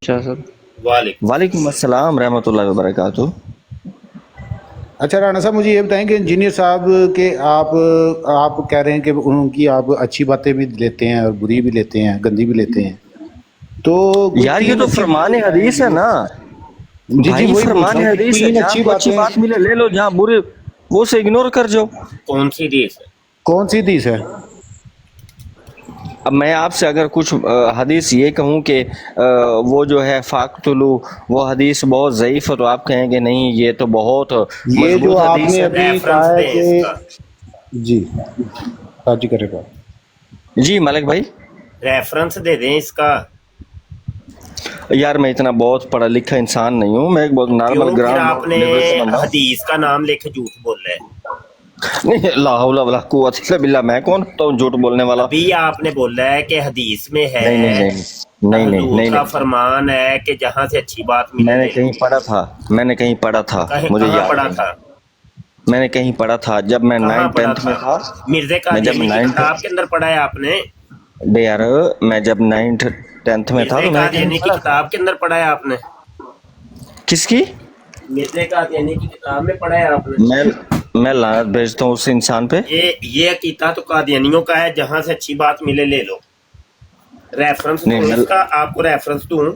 شاہ صاحب وعلیکم وعلیکم السلام رحمۃ اللہ وبرکاتہ۔ اچھا رانا صاحب مجھے یہ بتائیں کہ انجینئر صاحب کہ آپ کہہ رہے ہیں کہ ان کی آپ اچھی باتیں بھی لیتے ہیں اور بری بھی لیتے ہیں، گندی بھی لیتے ہیں، تو کوئی یار یہ تین تو اچھی فرمان حدیث ہے نا جی بھائی، وہی پوچھ فرمان رہا ہوں کہ حدیث ہے، تین جہاں اچھی کو اچھی باتیں بات ملے لے لو، جہاں برے وہ سے اگنور کر جاؤ۔ کون سی حدیث ہے؟ کون سی حدیث ہے؟ اب میں آپ سے اگر کچھ حدیث یہ کہوں کہ وہ جو ہے فاقتلو وہ حدیث بہت ضعیف ہے، تو آپ کہیں گے نہیں یہ تو بہت یہ جو مضبوط آپ حدیث نے ہے۔ ابھی ریفرنس کہا ہے دیں اس کا، کہ جی راجی کرے گا جی ملک بھائی، ریفرنس دے دیں اس کا۔ یار میں اتنا بہت پڑھا لکھا انسان نہیں ہوں، میں ایک بہت کیوں نارمل پھر گراؤنڈ آپ نے لیول کا بندہ ہوں۔ حدیث کا نام لے کے جھوٹ بول رہے ہیں؟ نہیں، لا حول ولا قوت الا باللہ، میں کون ہوتا ہوں جھوٹ بولنے والا؟ ابھی آپ نے بولا ہے کہ حدیث میں ہے، نہیں نہیں نہیں نہیں نہیں حضور نہیں کا نہیں، فرمان ہے کہ جہاں سے اچھی بات ملے میں نے لے لو۔ کہیں پڑھا تھا، میں نے کہیں پڑھا تھا، مجھے کہاں یاد پڑھا نہیں۔ تھا؟ میں نے کہیں پڑھا تھا جب میں کہاں نائنتھ پڑھا ٹینتھ میں تھا؟ تھا۔ مرزا میں جب قادیانی کی نائنتھ کتاب کے اندر پڑھا ہے آپ نے؟ یار میں جب نائنتھ ٹینتھ میں تھا مرزا تو میں نے کہیں قادیانی کی پڑھا تھا۔ کتاب کے اندر پڑھا ہے آپ نے؟ کس کی؟ مرزا قادیانی کی کتاب میں پڑھا ہے آپ نے؟ میں میں لعنت بھیجتا ہوں اس انسان پہ۔ یہ عقیدہ تو قادیانیوں کا ہے، جہاں سے اچھی بات ملے لے لو۔ ریفرنس نہیں دوں میں اس کا، آپ کو ریفرنس دوں؟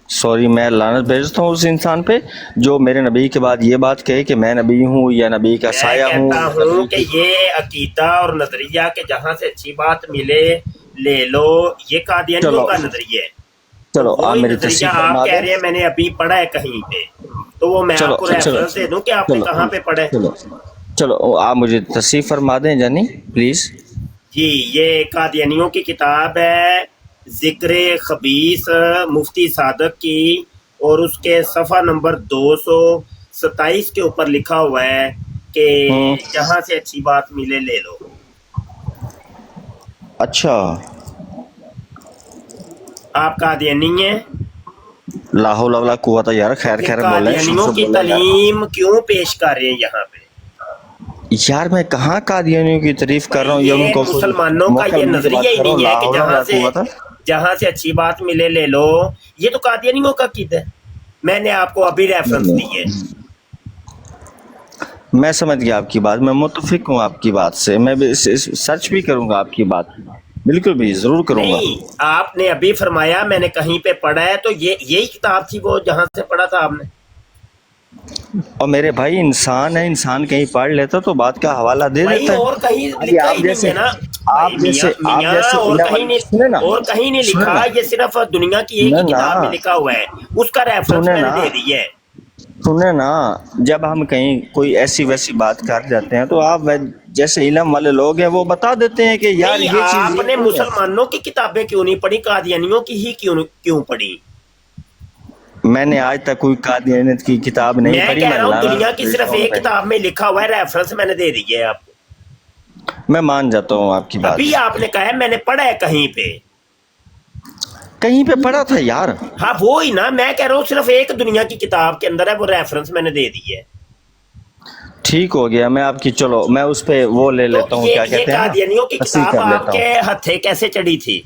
سوری میں لعنت بھیجتا ہوں اس انسان پہ جو میرے نبی کے بعد یہ بات کہے کہ میں نبی ہوں یا نبی کا میں سایہ ہوں کہتا یا ہوں نبی کہ کی۔ یہ عقیدہ اور نظریہ کہ جہاں سے اچھی بات ملے لے لو، یہ قادیانیوں چلو کا نظریہ ہے۔ تو چلو آپ وہی میری نظریہ تصحیح آپ فرما کہہ دیں۔ رہے ہیں میں نے ابھی پڑھا ہے کہیں پہ، تو وہ میں چلو آپ کو چلو ریفرنس دے دوں کہ آپ نے چلو کہاں پہ پڑھا ہے؟ چلو چلو آپ مجھے تصحیح فرما دیں جانی پلیز۔ جی، یہ قادیانیوں کی کتاب ہے، ذکر خبیث مفتی صادق کی، اور اس کے صفحہ نمبر 227 کے اوپر لکھا ہوا ہے کہ ہوں جہاں سے اچھی بات ملے لے لو۔ اچھا، آپ قادیانی ہیں لا حول ولا قوت، یار تو خیر پھر خیر بول رہے ہیں، شروع قادیانیوں سے کی بول رہے ہیں یار۔ تعلیم کیوں پیش کر رہے ہیں یہاں پہ؟ یار میں کہاں قادیانیوں کی تعریف کر رہا بھائی ہوں یا ان یہ کو کوئی مسلمانوں کا موقع یہ ملنے کی نظریہ بات ہی کر رہا ہوں، نہیں ہے لا کہ حول ولا قوت۔ جہاں سے اچھی بات ملے لے لو، یہ تو قادیانیوں کا عقیدہ ہے۔ میں نے آپ کو ابھی ریفرنس دی ہے۔ میں سمجھ گیا آپ کی بات، میں متفق ہوں آپ کی بات سے، میں بھی سرچ بھی کروں گا آپ کی بات، بالکل بھی ضرور کروں گا۔ نہیں، آپ نے ابھی فرمایا میں نے کہیں پہ پڑھا ہے، تو یہی کتاب تھی وہ جہاں سے پڑھا تھا آپ نے؟ اور میرے بھائی انسان ہے، انسان کہیں پڑھ لیتا تو بات کا حوالہ دے بھائی دیتا اور ہے۔ کہیں ابھی لکھا آپ ہی نہیں جیسے ہے نا آپ بھائی، جیسے آپ میاں جیسے اور علم کہیں نہیں، سنے نا، اور کہیں نہیں سنے لکھا، نا یہ صرف دنیا کی ایک سنے ہی نا کتاب میں لکھا ہوا ہے، اس کا ریفرنس سنے میں نے نا دے دی ہے۔ سنے نا جب ہم کہیں کوئی ایسی ویسی بات کر جاتے ہیں تو آپ جیسے علم والے لوگ ہیں وہ بتا دیتے ہیں کہ یار نہیں، یہ چیز آپ یہ نے نہیں ہے۔ مسلمانوں کی کتابیں کیوں نہیں پڑھی، قادیانیوں کی ہی کیوں پڑھی؟ میں نے آج تک کوئی قادیانیت کی کتاب نہیں میں پڑھی، کہہ میں رہا ہوں دنیا لعنت کی بھیجتا صرف ہوں ایک بھائی۔ کتاب میں لکھا ہوا ہے، ریفرنس میں نے دے دی ہے آپ کو۔ میں مان جاتا ہوں آپ کی بات، ابھی آپ نے کہا ہے میں نے پڑھا ہے کہیں پہ۔ کہیں پہ پڑھا تھا یار۔ ہاں وہی نا، میں کہہ رہا ہوں صرف ایک دنیا کی کتاب کے اندر ہے، وہ ریفرنس میں نے دے دی ہے۔ ٹھیک ہو گیا، میں آپ کی چلو میں اس پہ وہ لے تو لیتا ہوں، کیا یہ کہتے ہیں نا، قادیانیوں کی تصحیح کتاب کر آپ لیتا کے ہوں۔ ہتھے کیسے چڑھی تھی؟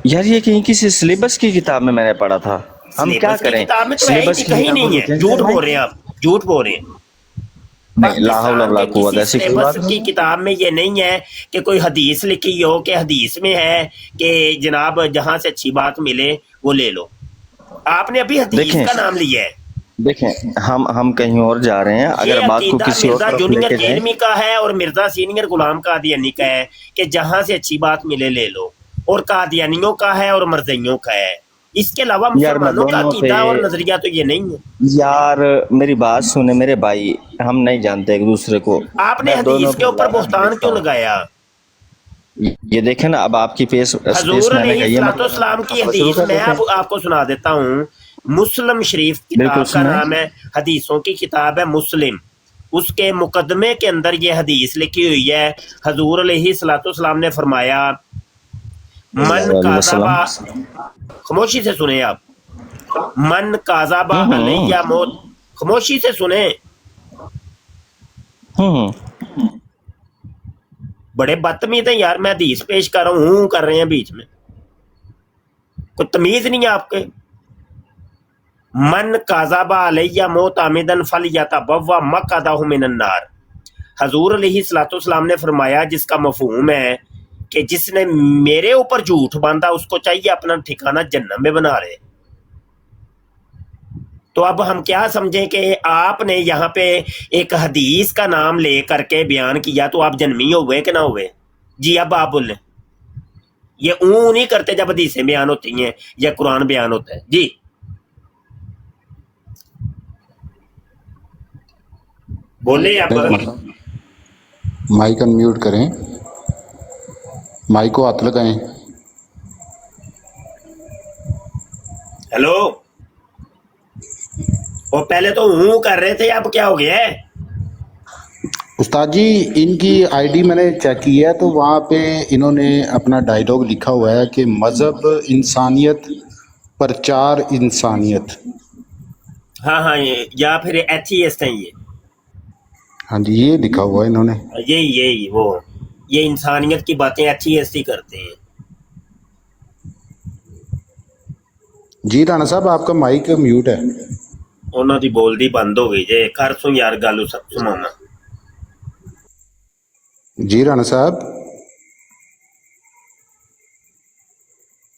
یار یہ کہیں کسی سلیبس کی کتاب میں نے پڑھا تھا، ہم کیا سلیبس کی کریں، کتاب میں تو ہے ہی سلیبس نہیں، کی کہیں کتابوں نہیں کو ہے، چینج جھوٹ کروائیں۔ بول رہے ہیں آپ، جھوٹ بول رہے ہیں۔ نہیں، لا حول پاکستان ولا کے قوت، کسی ایسی کوئی بات سلیبس کی نہیں۔ کتاب میں یہ نہیں ہے کہ کوئی حدیث لکھی ہو کہ حدیث میں ہے کہ جناب جہاں سے اچھی بات ملے وہ لے لو۔ آپ نے ابھی حدیث دیکھیں کا نام لیا ہے۔ دیکھیں ہم کہیں اور جا رہے ہیں، اگر یہ بات کو عقیدہ کسی اور مرزا طرف لے جونیئر کے جائیں۔ کیلمی کا ہے اور مرزا سینئر غلام قادیانی کا ہے کہ جہاں سے اچھی بات ملے لے لو، اور قادیانیوں کا ہے اور مرزائیوں کا ہے۔ اس کے علاوہ یار میں مسلمانوں کا دونوں پہ، عقیدہ اور نظریہ تو یہ نہیں ہے۔ یار میری بات سنے میرے بھائی، ہم نہیں جانتے ایک دوسرے کو، آپ نے میں دونوں حدیث کے پہ اوپر لعنت بہتان بھیجتا کیوں ہوں۔ لگایا؟ یہ دیکھیں نا، اب آپ کی حضور اسپیس میں نے علیہ کہا یہ الصلوۃ مطلب والسلام کی مسئلہ شروع حدیث کر میں دیتے اب ہیں۔ آپ کو سنا دیتا ہوں۔ مسلم شریف بالکل کتاب کا سنائیں۔ نام ہے، حدیثوں کی کتاب ہے مسلم، اس کے مقدمے کے اندر یہ حدیث لکھی ہوئی ہے۔ حضور علیہ الصلوۃ والسلام نے فرمایا من علیہ کاذبا، السلام۔ خاموشی سے سنیں آپ، من کاذبا علیہ موت، خاموشی سے سنیں، بڑے بدتمیز ہیں یار، میں حدیث پیش کر رہا ہوں کر رہے ہیں بیچ میں۔ कोई तमीज नहीं है आपके। मन काज़ाबा अलैया मोतामिदन फलयतबव्वा मक़अदहु मिनन नार। हजूर अलैहिस्सलाम ने फरमाया जिसका मफहूम है कि जिसने मेरे ऊपर झूठ बांधा उसको चाहिए अपना ठिकाना जन्नत में बना रहे। तो अब हम क्या समझें कि आपने यहाँ पे एक हदीस का नाम ले करके बयान किया तो आप जन्मी हुए कि ना हुए? जी अब आप बोलें। ये नहीं करते जब हदीसें बयान होती हैं या कुरान बयान होता है। जी बोले आप। माइक अनम्यूट करें, माइक को हाथ लगाएं। हेलो, वो पहले तो हूँ कर रहे थे, अब क्या हो गया है? उस्ताद जी इनकी आईडी मैंने चेक की है तो वहाँ पे इन्होंने अपना डायलॉग लिखा हुआ है कि मज़हब इंसानियत, प्रचार इंसानियत। हाँ हाँ, या फिर एथीइस्ट हैं ये। हाँ जी, ये लिखा हुआ है इन्होंने। यही वो ये इंसानियत की बातें एथीइस्ट ही करते हैं। जी राणा साहब आपका माइक म्यूट है। ਉਹਨਾਂ ਦੀ ਬੋਲਦੀ ਬੰਦ ਹੋ ਗਈ ਜੇ। ਕਰ ਸੁਣ ਯਾਰ ਗੱਲ ਸੁਣਾਉਣਾ। जी राणा साहब,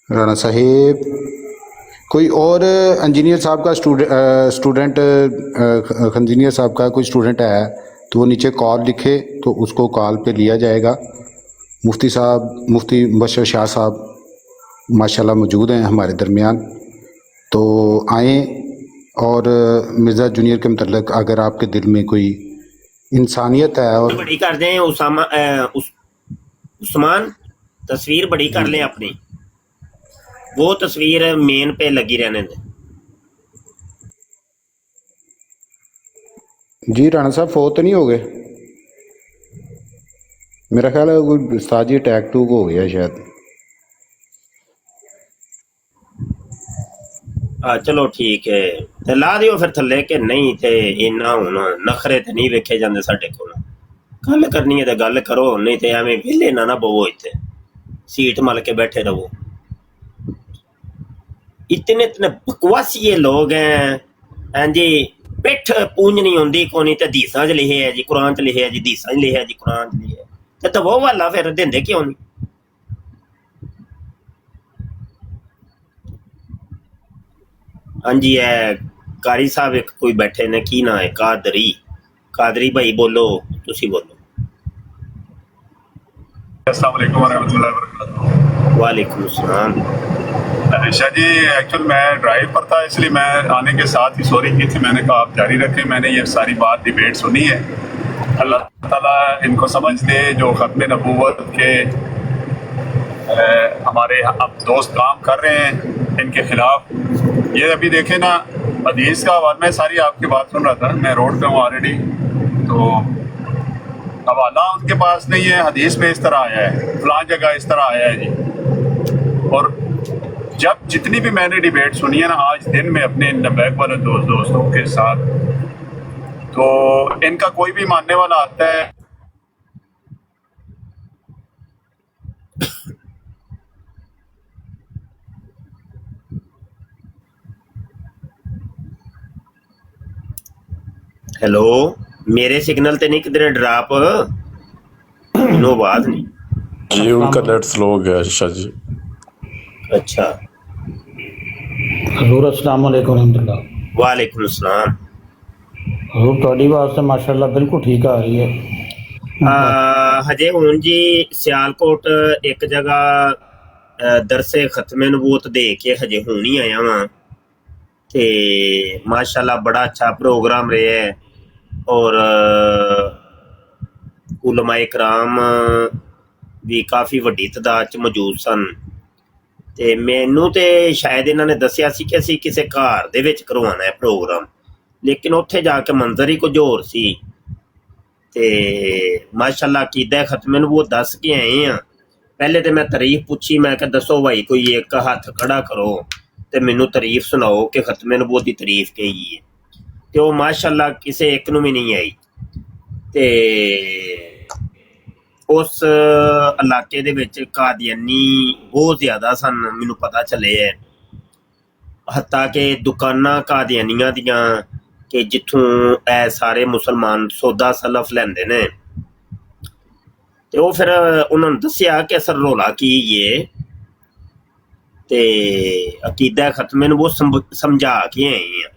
राणा साहेब, कोई और इंजीनियर साहब का स्टूडेंट इंजीनियर साहब का कोई स्टूडेंट है तो वो नीचे कॉल लिखे तो उसको कॉल पे लिया जाएगा। मुफ्ती साहब, मुफ्ती मुबश्शिर शाह साहब माशाल्लाह मौजूद हैं हमारे दरमियान, तो आएँ और मिर्ज़ा जूनियर के मतलब अगर आपके दिल में कोई इंसानियत है और बड़ी कर दें उस्मान, तस्वीर बड़ी कर लें अपनी, वो तस्वीर मेन पे लगी रहने दें। जी राणा साहब फोत नहीं हो गए? मेरा ख्याल है कोई उस्ताद जी अटैक टू हो गया शायद। चलो ठीक है, ते ला दियो फिर थले कि नहीं थे इन्ना हुण नखरे ते नहीं वेखे जांदे साडे कोल। गल करनी है तो गल करो, नहीं तो एवें वेले ना बवो, इत्थे सीट मल के बैठे रहो। इतने इतने बकवासी ये लोग हैं। हाँ जी, पिठ पूंजनी होंदी कोनी ते हदीसां च लिखे है जी, कुरान च लिखे है जी, हदीसां च लिखे है जी, कुरान च लिखे है ते वो वाला फिर देंदे क्यों नहीं? हाँ जी, है कारी साहब एक कोई बैठे ने, की ना है? कादरी भाई बोलो, तुसी बोलो। अस्सलाम वालेकुम वरहमतुल्लाहि वबरकातुहू। वालेकुम अस्सलाम। शाह जी, एक्चुअल मैं ड्राइव पर था इसलिए मैं आने के साथ ही सॉरी की थी। मैंने कहा आप जारी रखें, मैंने ये सारी बात डिबेट सुनी है। अल्लाह ताला इनको समझ दे जो ख़त्म नबूवत के हमारे अब दोस्त काम कर रहे हैं इनके खिलाफ। ये अभी देखे ना, हदीस का हवाला, मैं सारी आपकी बात सुन रहा था, मैं रोड पे हूँ ऑलरेडी, तो हवाला उनके पास नहीं है, हदीस में इस तरह आया है, फलां जगह इस तरह आया है जी। और जब जितनी भी मैंने डिबेट सुनी है ना आज दिन में अपने नबैक वाले दोस्तों के साथ, तो इनका कोई भी मानने वाला आता है हेलो, मेरे सिग्नल ते नहीं किधरे ड्रॉप? नो आवाज नहीं। जी उनका नेट स्लो हो गया शाह जी। अच्छा, हजूर अस्सलाम वालेकुम रहमतुल्लाह। वालेकुम अस्सलाम। हजूर ਤੁਹਾਡੀ आवाज़ तो माशाल्लाह बिल्कुल ठीक आ रही है। हजे हुण जी सियालकोट एक जगह दरसे खत्मे नबूवत दे के हजे हुण ही आया वां ते माशाल्लाह बड़ा अच्छा प्रोग्राम रहा है और उलमाए कराम भी काफ़ी वड्डी तादाद च मौजूद सन। ते मैनू ते शायद इन्हों ने दसिया सी कि असीं किसी घर दे विच करवाना है प्रोग्राम, लेकिन उत्थे जाके मंजर ही कुछ होर सी। ते माशाल्लाह अकीदा खत्मे नबूवत दस के आए हैं। पहले तो मैं तारीफ पूछी, मैं क्या दसो भाई कोई एक हथ खड़ा करो ते मैनू तारीफ सुनाओ कि खत्मे नबूवत की तारीफ कही है, तो वो माशाल्लाह किसी एक नूं भी नहीं आई। ते ਉਸ ਇਲਾਕੇ ਦੇ ਵਿੱਚ ਕਾਦੀਆਨੀ ਬਹੁਤ ਜ਼ਿਆਦਾ ਸਨ, ਮੈਨੂੰ ਪਤਾ ਚੱਲੇ ਹੈ। ਹੱਤਾ ਕਿ ਦੁਕਾਨਾਂ ਕਾਦੀਆਨੀਆਂ ਦੀਆਂ ਕਿ ਜਿੱਥੋਂ ਇਹ ਸਾਰੇ ਮੁਸਲਮਾਨ ਸੌਦਾ ਸਲਫ ਲੈਂਦੇ ਨੇ, ਤੇ ਉਹ ਫਿਰ ਉਹਨਾਂ ਨੂੰ ਦੱਸਿਆ ਕਿ ਅਸਲ ਰੌਲਾ ਕੀ ਏ, ਤੇ ਅਕੀਦਾ ਖਤਮੇ ਨੂੰ ਬਹੁਤ ਸਮਝਾ ਕੇ ਆਏ ਆ।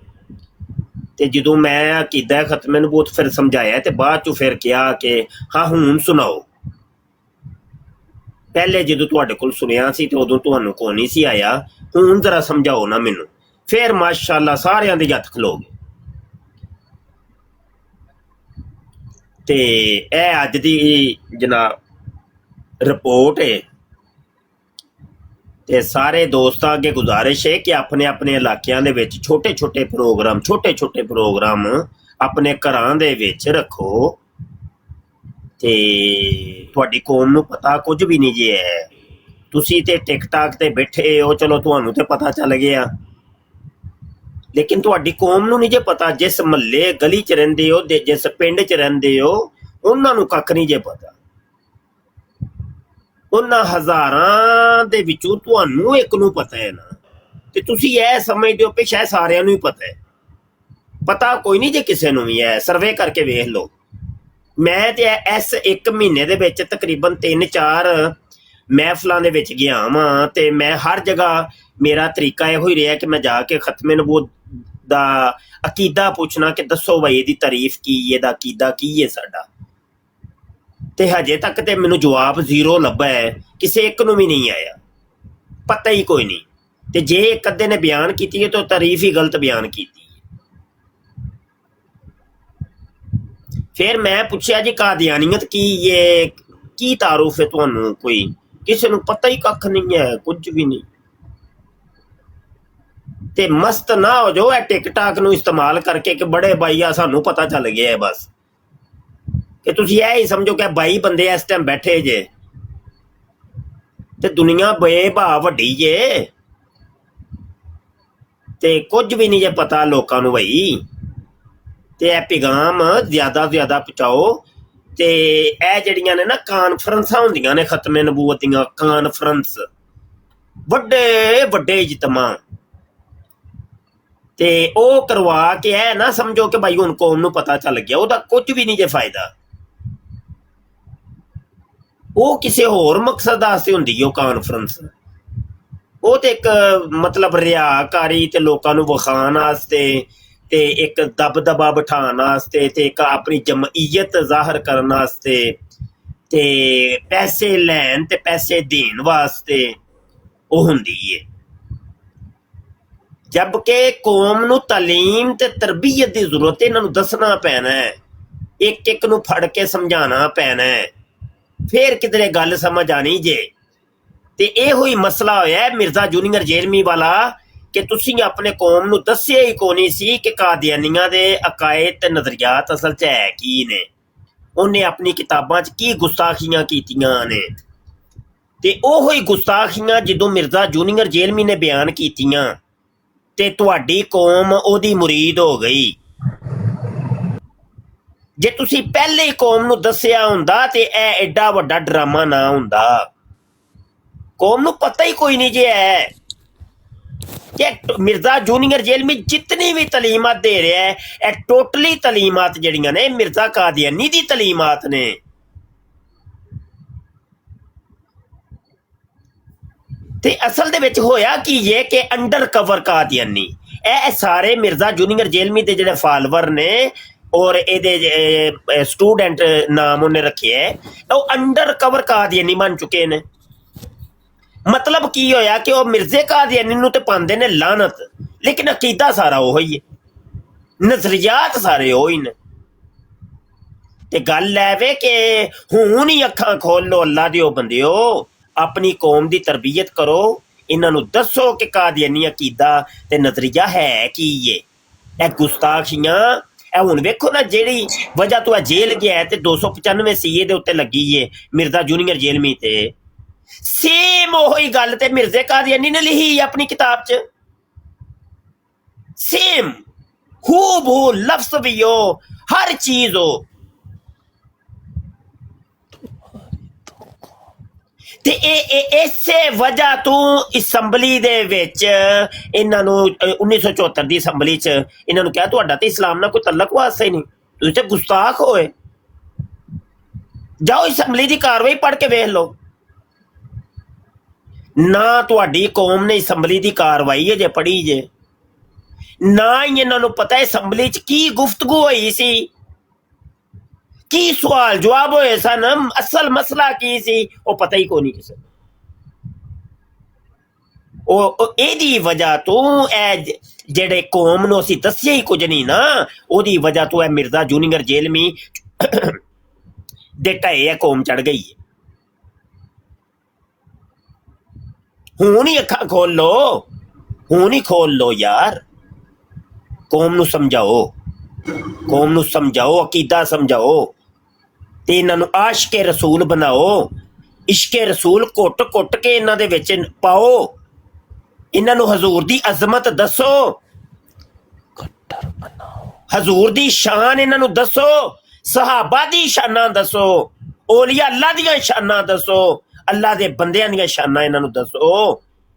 ਤੇ ਜਦੋਂ ਮੈਂ ਅਕੀਦਾ ਖਤਮੇ ਨੂੰ ਬਹੁਤ ਫਿਰ ਸਮਝਾਇਆ ਤੇ ਬਾਅਦ ਚੋਂ ਫਿਰ ਕਿਹਾ ਕਿ ਹਾਂ ਹੁਣ ਸੁਣਾਓ। ਪਹਿਲੇ ਜਦੋਂ ਤੁਹਾਡੇ ਕੋਲ ਸੁਣਿਆ ਸੀ ਤੇ ਉਦੋਂ ਤੁਹਾਨੂੰ ਕੋਈ ਨਹੀਂ ਸੀ ਆਇਆ, ਹੁਣ ਜ਼ਰਾ ਸਮਝਾਓ ਨਾ ਮੈਨੂੰ। ਫਿਰ ਮਾਸ਼ਾਅੱਲਾ ਸਾਰਿਆਂ ਦੇ ਹੱਥ ਖਲੋ ਗਏ। ਤੇ ਇਹ ਅੱਜ ਦੀ ਜਨਾਬ ਰਿਪੋਰਟ ਹੈ। ਤੇ ਸਾਰੇ ਦੋਸਤਾਂ ਅੱਗੇ ਗੁਜ਼ਾਰਿਸ਼ ਹੈ ਕਿ ਆਪਣੇ ਆਪਣੇ ਇਲਾਕਿਆਂ ਦੇ ਵਿੱਚ ਛੋਟੇ ਛੋਟੇ ਪ੍ਰੋਗਰਾਮ ਆਪਣੇ ਘਰਾਂ ਦੇ ਵਿੱਚ ਰੱਖੋ। ਤੇ ਤੁਹਾਡੀ ਕੌਮ ਨੂੰ ਪਤਾ ਕੁਝ ਵੀ ਨਹੀਂ ਜੇ ਹੈ। ਤੁਸੀਂ ਤੇ ਟਿਕਟਾਕ ਤੇ ਬੈਠੇ ਹੋ, ਚਲੋ ਤੁਹਾਨੂੰ ਤੇ ਪਤਾ ਚੱਲ ਗਿਆ, ਲੇਕਿਨ ਤੁਹਾਡੀ ਕੌਮ ਨੂੰ ਨਹੀਂ ਜੇ ਪਤਾ। ਜਿਸ ਮਹੱਲੇ ਗਲੀ 'ਚ ਰਹਿੰਦੇ ਹੋ, ਜਿਸ ਪਿੰਡ 'ਚ ਰਹਿੰਦੇ ਹੋ, ਉਹਨਾਂ ਨੂੰ ਕੱਖ ਨਹੀਂ ਜੇ ਪਤਾ। ਉਹਨਾਂ ਹਜ਼ਾਰਾਂ ਦੇ ਵਿੱਚੋਂ ਤੁਹਾਨੂੰ ਇੱਕ ਨੂੰ ਪਤਾ ਹੈ ਨਾ, ਤੇ ਤੁਸੀਂ ਇਹ ਸਮਝਦੇ ਹੋ ਕਿ ਸ਼ਾਇਦ ਸਾਰਿਆਂ ਨੂੰ ਹੀ ਪਤਾ ਹੈ। ਪਤਾ ਕੋਈ ਨਹੀਂ ਜੇ ਕਿਸੇ ਨੂੰ ਵੀ ਹੈ। ਸਰਵੇ ਕਰਕੇ ਵੇਖ ਲਓ। ਮੈਂ ਤੇ ਇਸ 1 ਮਹੀਨੇ ਦੇ ਵਿੱਚ ਤਕਰੀਬਨ 3-4 ਮਹਿਫਲਾਂ ਦੇ ਵਿੱਚ ਗਿਆ ਵਾਂ, ਤੇ ਮੈਂ ਹਰ ਜਗ੍ਹਾ ਮੇਰਾ ਤਰੀਕਾ ਇਹੋ ਹੀ ਰਿਹਾ ਕਿ ਮੈਂ ਜਾ ਕੇ ਖਤਮੇ ਨਬੂਵਤ ਦਾ ਅਕੀਦਾ ਪੁੱਛਣਾ ਕਿ ਦੱਸੋ ਬਈ ਇਹਦੀ ਤਾਰੀਫ ਕੀ, ਇਹਦਾ ਅਕੀਦਾ ਕੀ ਹੈ ਸਾਡਾ। ਤੇ ਹਜੇ ਤੱਕ ਤੇ ਮੈਨੂੰ ਜਵਾਬ 0 ਲੱਭਾ ਹੈ, ਕਿਸੇ ਇੱਕ ਨੂੰ ਵੀ ਨਹੀਂ ਆਇਆ, ਪਤਾ ਹੀ ਕੋਈ ਨਹੀਂ। ਤੇ ਜੇ ਇੱਕ ਅੱਧੇ ਨੇ ਬਿਆਨ ਕੀਤੀ ਹੈ ਤਾਂ ਤਾਰੀਫ ਹੀ ਗਲਤ ਬਿਆਨ ਕੀਤੀ। ਫਿਰ ਮੈਂ ਪੁੱਛਿਆ ਜੀ ਕਾਦੀਆਨੀਅਤ ਕੀ ਇਹ ਕੀ ਤਾਰੂਫ ਹੈ ਤੁਹਾਨੂੰ? ਕੋਈ ਕਿਸੇ ਨੂੰ ਪਤਾ ਹੀ ਕੱਖ ਨਹੀਂ ਹੈ, ਕੁਝ ਵੀ ਨਹੀਂ। ਤੇ ਮਸਤ ਨਾ ਹੋ ਜਾਓ ਇਹ ਟਿਕਟਾਕ ਨੂੰ ਇਸਤੇਮਾਲ ਕਰਕੇ ਕਿ ਬੜੇ ਬਾਈ ਆ ਸਾਨੂੰ ਪਤਾ ਚੱਲ ਗਿਆ ਹੈ ਬਸ, ਕਿ ਤੁਸੀਂ ਇਹ ਹੀ ਸਮਝੋ ਕਿ 22 ਬੰਦੇ ਇਸ ਟਾਈਮ ਬੈਠੇ ਜੇ ਤੇ ਦੁਨੀਆ ਬੇਭਾ ਵੱਡੀ ਜੇ, ਤੇ ਕੁਝ ਵੀ ਨਹੀਂ ਜੇ ਪਤਾ ਲੋਕਾਂ ਨੂੰ ਬਈ। ਤੇ ਇਹ ਪੈਗਾਮ ਜ਼ਿਆਦਾ ਤੋਂ ਜ਼ਿਆਦਾ ਪਹੁੰਚਾਓ। ਤੇ ਇਹ ਜਿਹੜੀਆਂ ਨੇ ਨਾ ਕਾਨਫਰੰਸਾਂ ਹੁੰਦੀਆਂ ਨੇ ਖਤਮੇ ਨਬੂਵਤ ਦੀਆਂ, ਕਾਨਫਰੰਸ, ਵੱਡੇ ਵੱਡੇ ਇਜਤਮਾ, ਤੇ ਉਹ ਕਰਵਾ ਕੇ ਇਹ ਨਾ ਸਮਝੋ ਕਿ ਭਾਈ ਹੁਣ ਕੌਮ ਨੂੰ ਪਤਾ ਚੱਲ ਗਿਆ, ਉਹਦਾ ਕੁਝ ਵੀ ਨਹੀਂ ਜੇ ਫਾਇਦਾ। ਉਹ ਕਿਸੇ ਹੋਰ ਮਕਸਦ ਵਾਸਤੇ ਹੁੰਦੀ ਉਹ ਕਾਨਫਰੰਸ। ਉਹ ਤੇ ਇੱਕ ਮਤਲਬ ਰਿਆਕਾਰੀ ਤੇ ਲੋਕਾਂ ਨੂੰ ਵਿਖਾਉਣ ਵਾਸਤੇ, ਤੇ ਇੱਕ ਦਬਦਬਾ ਬਿਠਾਉਣ ਵਾਸਤੇ, ਤੇ ਇੱਕ ਆਪਣੀ ਜਮਈਅਤ ਜ਼ਾਹਰ ਕਰਨ ਵਾਸਤੇ, ਤੇ ਪੈਸੇ ਲੈਣ ਤੇ ਪੈਸੇ ਦੇਣ ਵਾਸਤੇ ਉਹ ਹੁੰਦੀ ਏ। ਜਬਕਿ ਕੌਮ ਨੂੰ ਤਾਲੀਮ ਤੇ ਤਰਬੀਅਤ ਦੀ ਜ਼ਰੂਰਤ ਹੈ। ਇਹਨਾਂ ਨੂੰ ਦੱਸਣਾ ਪੈਣਾ ਹੈ, ਇੱਕ ਇੱਕ ਨੂੰ ਫੜ ਕੇ ਸਮਝਾਉਣਾ ਪੈਣਾ ਹੈ, ਫਿਰ ਕਿਧਰੇ ਗੱਲ ਸਮਝ ਆਣੀ ਜੇ। ਤੇ ਇਹੋ ਹੀ ਮਸਲਾ ਹੋਇਆ ਮਿਰਜ਼ਾ ਜੂਨੀਅਰ ਜੇਲਮੀ ਵਾਲਾ, ਕਿ ਤੁਸੀਂ ਆਪਣੇ ਕੌਮ ਨੂੰ ਦੱਸਿਆ ਹੀ ਕੋਈ ਨਹੀਂ ਸੀ ਕਿ ਕਾਦੀਆਨੀਆਂ ਦੇ ਅਕਾਇਦ ਤੇ ਨਜ਼ਰੀਆਤ ਅਸਲ 'ਚ ਹੈ ਕੀ ਨੇ, ਉਹਨੇ ਆਪਣੀ ਕਿਤਾਬਾਂ 'ਚ ਕੀ ਗੁਸਤਾਖੀਆਂ ਕੀਤੀਆਂ ਨੇ। ਤੇ ਉਹੋ ਹੀ ਗੁਸਤਾਖੀਆਂ ਜਦੋਂ ਮਿਰਜ਼ਾ ਜੂਨੀਅਰ ਜੇਲਮੀ ਨੇ ਬਿਆਨ ਕੀਤੀਆਂ ਤੇ ਤੁਹਾਡੀ ਕੌਮ ਉਹਦੀ ਮੁਰੀਦ ਹੋ ਗਈ। ਜੇ ਤੁਸੀਂ ਪਹਿਲੇ ਹੀ ਕੌਮ ਨੂੰ ਦੱਸਿਆ ਹੁੰਦਾ ਤੇ ਇਹ ਐਡਾ ਵੱਡਾ ਡਰਾਮਾ ਨਾ ਹੁੰਦਾ। ਕੌਮ ਨੂੰ ਪਤਾ ਹੀ ਕੋਈ ਨਹੀਂ ਜੇ ਹੈ ਕਿ ਮਿਰਜ਼ਾ ਜੂਨੀਅਰ ਜੇਲਮੀ ਜਿਤਨੀ ਵੀ ਤਲੀਮਾਤ ਦੇ ਰਿਹਾ ਹੈ, ਇਹ ਟੋਟਲੀ ਤਲੀਮਾਤ ਜਿਹੜੀਆਂ ਨੇ ਮਿਰਜ਼ਾ ਕਾਦੀਆਨੀ ਦੀ ਤਲੀਮਾਤ ਨੇ। ਤੇ ਅਸਲ ਦੇ ਵਿੱਚ ਹੋਇਆ ਕੀ ਇਹ ਕਿ ਅੰਡਰ ਕਵਰ ਕਾਦੀਆਨੀ, ਇਹ ਸਾਰੇ ਮਿਰਜ਼ਾ ਜੂਨੀਅਰ ਜੇਲਮੀ ਦੇ ਜਿਹੜੇ ਫਾਲੋਵਰ ਨੇ ਔਰ ਇਹਦੇ ਸਟੂਡੈਂਟ ਨਾਮ ਉਹਨੇ ਰੱਖੇ ਹੈ, ਉਹ ਅੰਡਰ ਕਵਰ ਕਾਦੀਆਨੀ ਬਣ ਚੁੱਕੇ ਨੇ। ਮਤਲਬ ਕੀ ਹੋਇਆ ਕਿ ਉਹ ਮਿਰਜ਼ੇ ਕਾਦੀਆਨੀ ਨੂੰ ਤੇ ਪਾਉਂਦੇ ਨੇ ਲਾਨਤ, ਲੇਕਿਨ ਅਕੀਦਾ ਸਾਰਾ ਉਹ ਹੀ ਹੈ, ਨਜ਼ਰੀਆਤ ਸਾਰੇ ਉਹ ਹੀ ਨੇ। ਤੇ ਗੱਲ ਹੈ ਵੇ ਕਿ ਹੁਣ ਹੀ ਅੱਖਾਂ ਖੋਲ ਲੋ ਅੱਲਾ ਦਿਓ ਬੰਦਿਓ, ਆਪਣੀ ਕੌਮ ਦੀ ਤਰਬੀਅਤ ਕਰੋ, ਇਹਨਾਂ ਨੂੰ ਦੱਸੋ ਕਿ ਕਾਦੀਆਨੀ ਅਕੀਦਾ ਤੇ ਨਜ਼ਰੀਆ ਹੈ ਕੀ ਏ। ਇਹ ਗੁਸਤਾਖੀਆਂ, ਇਹ ਹੁਣ ਵੇਖੋ ਨਾ ਜਿਹੜੀ ਵਜ੍ਹਾ ਤੋਂ ਜੇਲ੍ਹ ਗਿਆ ਤੇ 295 ਸੀਏ ਦੇ ਉੱਤੇ ਲੱਗੀ ਏ ਮਿਰਜ਼ਾ ਜੂਨੀਅਰ ਜੇਲਮੀ ਤੇ, ਸੇਮ ਉਹੀ ਗੱਲ ਤੇ ਮਿਰਜ਼ੇ ਕਾਦੀਆਨੀ ਨੇ ਲਿਖੀ ਆਪਣੀ ਕਿਤਾਬ 'ਚ। ਸੇਮ ਹੂਬਹੂ ਲਫ਼ਜ਼ ਵੀ ਹੋ, ਹਰ ਚੀਜ਼ ਹੋ। ਤੇ ਇਸੇ ਵਜ੍ਹਾ ਤੋਂ ਅਸੈਂਬਲੀ ਦੇ ਵਿੱਚ ਇਹਨਾਂ ਨੂੰ 1974 ਦੀ ਅਸੈਂਬਲੀ 'ਚ ਇਹਨਾਂ ਨੂੰ ਕਿਹਾ ਤੁਹਾਡਾ ਤੇ ਇਸਲਾਮ ਨਾਲ ਕੋਈ ਤਲਕ ਵਾਸਤਾ ਹੀ ਨਹੀਂ, ਤੁਸੀਂ ਤੇ ਗੁਸਤਾਖ ਹੋਏ। ਜਾਓ ਅਸੈਂਬਲੀ ਦੀ ਕਾਰਵਾਈ ਪੜ੍ਹ ਕੇ ਵੇਖ ਲਓ। ਨਾ ਤੁਹਾਡੀ ਕੌਮ ਨੇ ਅਸੈਂਬਲੀ ਦੀ ਕਾਰਵਾਈ ਜੇ ਪੜ੍ਹੀ ਜੇ, ਨਾ ਹੀ ਇਹਨਾਂ ਨੂੰ ਪਤਾ ਅਸੈਂਬਲੀ 'ਚ ਕੀ ਗੁਫ਼ਤਗੂ ਹੋਈ ਸੀ, ਕੀ ਸਵਾਲ ਜਵਾਬ ਹੋਏ ਸਨ, ਅਸਲ ਮਸਲਾ ਕੀ ਸੀ, ਉਹ ਪਤਾ ਹੀ ਕੋਈ ਨਹੀਂ ਕਿਸੇ ਨੂੰ। ਉਹ ਇਹਦੀ ਵਜ੍ਹਾ ਤੋਂ ਇਹ ਜਿਹੜੇ ਕੌਮ ਨੂੰ ਅਸੀਂ ਦੱਸਿਆ ਹੀ ਕੁਝ ਨਹੀਂ ਨਾ, ਉਹਦੀ ਵਜ੍ਹਾ ਤੋਂ ਇਹ ਮਿਰਜ਼ਾ ਜੂਨੀਅਰ ਜੇਲਮੀ ਦੇ ਢਾਏ ਇਹ ਕੌਮ ਚੜ ਗਈ ਹੈ। ਹੁਣ ਹੀ ਅੱਖਾਂ ਖੋਲ ਲੋ, ਹੁਣ ਹੀ ਖੋਲ ਲੋ ਯਾਰ। ਕੌਮ ਨੂੰ ਸਮਝਾਓ, ਕੌਮ ਨੂੰ ਸਮਝਾਓ, ਅਕੀਦਾ ਸਮਝਾਓ ਤੇ ਇਹਨਾਂ ਨੂੰ ਆਸ਼ਕੇ ਰਸੂਲ ਬਣਾਓ। ਇਸ਼ਕੇ ਰਸੂਲ ਘੁੱਟ ਘੁੱਟ ਕੇ ਇਹਨਾਂ ਦੇ ਵਿੱਚ ਪਾਓ। ਇਹਨਾਂ ਨੂੰ ਹਜ਼ੂਰ ਦੀ ਅਜ਼ਮਤ ਦੱਸੋ, ਹਜ਼ੂਰ ਦੀ ਸ਼ਾਨ ਇਹਨਾਂ ਨੂੰ ਦੱਸੋ, ਸਹਾਬਾ ਦੀ ਸ਼ਾਨਾਂ ਦੱਸੋ, ਔਲੀਆ ਅੱਲਾ ਦੀਆਂ ਸ਼ਾਨਾਂ ਦੱਸੋ, ਅੱਲਾ ਦੇ ਬੰਦਿਆਂ ਦੀਆਂ ਸ਼ਾਨਾਂ ਇਹਨਾਂ ਨੂੰ ਦੱਸੋ।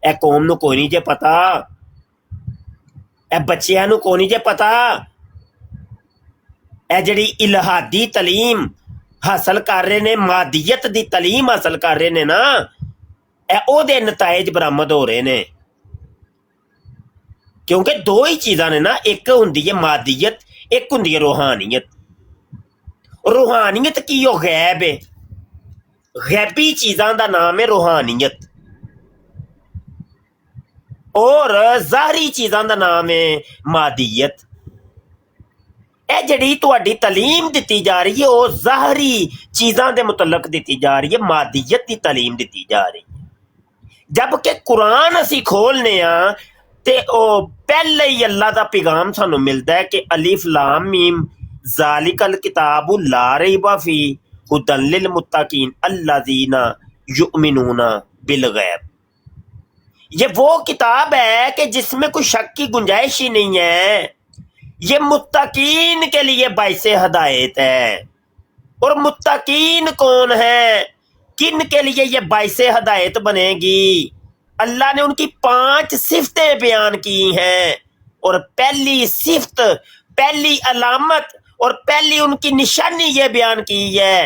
ਇਹ ਕੌਮ ਨੂੰ ਕੋਈ ਨਹੀਂ ਜੇ ਪਤਾ, ਇਹ ਬੱਚਿਆਂ ਨੂੰ ਕੋਈ ਨਹੀਂ ਜੇ ਪਤਾ। ਇਹ ਜਿਹੜੀ ਇਲਹਾਦੀ ਤਾਲੀਮ ਹਾਸਲ ਕਰ ਰਹੇ ਨੇ, ਮਾਦੀਅਤ ਦੀ ਤਾਲੀਮ ਹਾਸਲ ਕਰ ਰਹੇ ਨੇ ਨਾ, ਇਹ ਉਹਦੇ ਨਤਾਇਜ ਬਰਾਮਦ ਹੋ ਰਹੇ ਨੇ। ਕਿਉਂਕਿ ਦੋ ਹੀ ਚੀਜ਼ਾਂ ਨੇ ਨਾ, ਇੱਕ ਹੁੰਦੀ ਹੈ ਮਾਦੀਅਤ, ਇੱਕ ਹੁੰਦੀ ਹੈ ਰੂਹਾਨੀਅਤ। ਰੂਹਾਨੀਅਤ ਕੀ ਉਹ ਗੈਬ ਹੈ, ਗੈਬੀ ਚੀਜ਼ਾਂ ਦਾ ਨਾਮ ਹੈ ਰੂਹਾਨੀਅਤ, ਔਰ ਜ਼ਾਹਰੀ ਚੀਜ਼ਾਂ ਦਾ ਨਾਮ ਹੈ ਮਾਦੀਅਤ। ਇਹ ਜਿਹੜੀ ਤੁਹਾਡੀ ਤਾਲੀਮ ਦਿੱਤੀ ਜਾ ਰਹੀ ਹੈ ਉਹ ਜ਼ਾਹਰੀ ਚੀਜ਼ਾਂ ਦੇ ਮੁਤਲਕ ਦਿੱਤੀ ਜਾ ਰਹੀ ਹੈ, ਮਾਦੀਅਤ ਦੀ ਤਾਲੀਮ ਦਿੱਤੀ ਜਾ ਰਹੀ ਹੈ। ਜਬਕਿ ਕੁਰਾਨ ਅਸੀਂ ਖੋਲਨੇ ਆ ਤੇ ਉਹ ਪਹਿਲੇ ਹੀ ਅੱਲਾ ਦਾ ਪੈਗਾਮ ਸਾਨੂੰ ਮਿਲਦਾ ਹੈ ਕਿ ਅਲਿਫ ਲਾਮ ਮੀਮ ਜ਼ਾਲਿਕਲ किताबु ला रैब फीह हुदन लिल मुत्तकीन अल्लज़ीना युमिनूना बिल गैब। ये वो किताब है कि जिसमें कोई शक की गुंजाइश ही नहीं है। ये मुत्तकीन के लिए बाइसे हदायत है। और मुत्तकीन कौन है, किन के लिए ये बाइसे हदायत बनेगी? अल्लाह ने उनकी 5 सिफतें बयान की हैं, और पहली सिफत, पहली अलामत और पहली उनकी निशानी ये बयान की है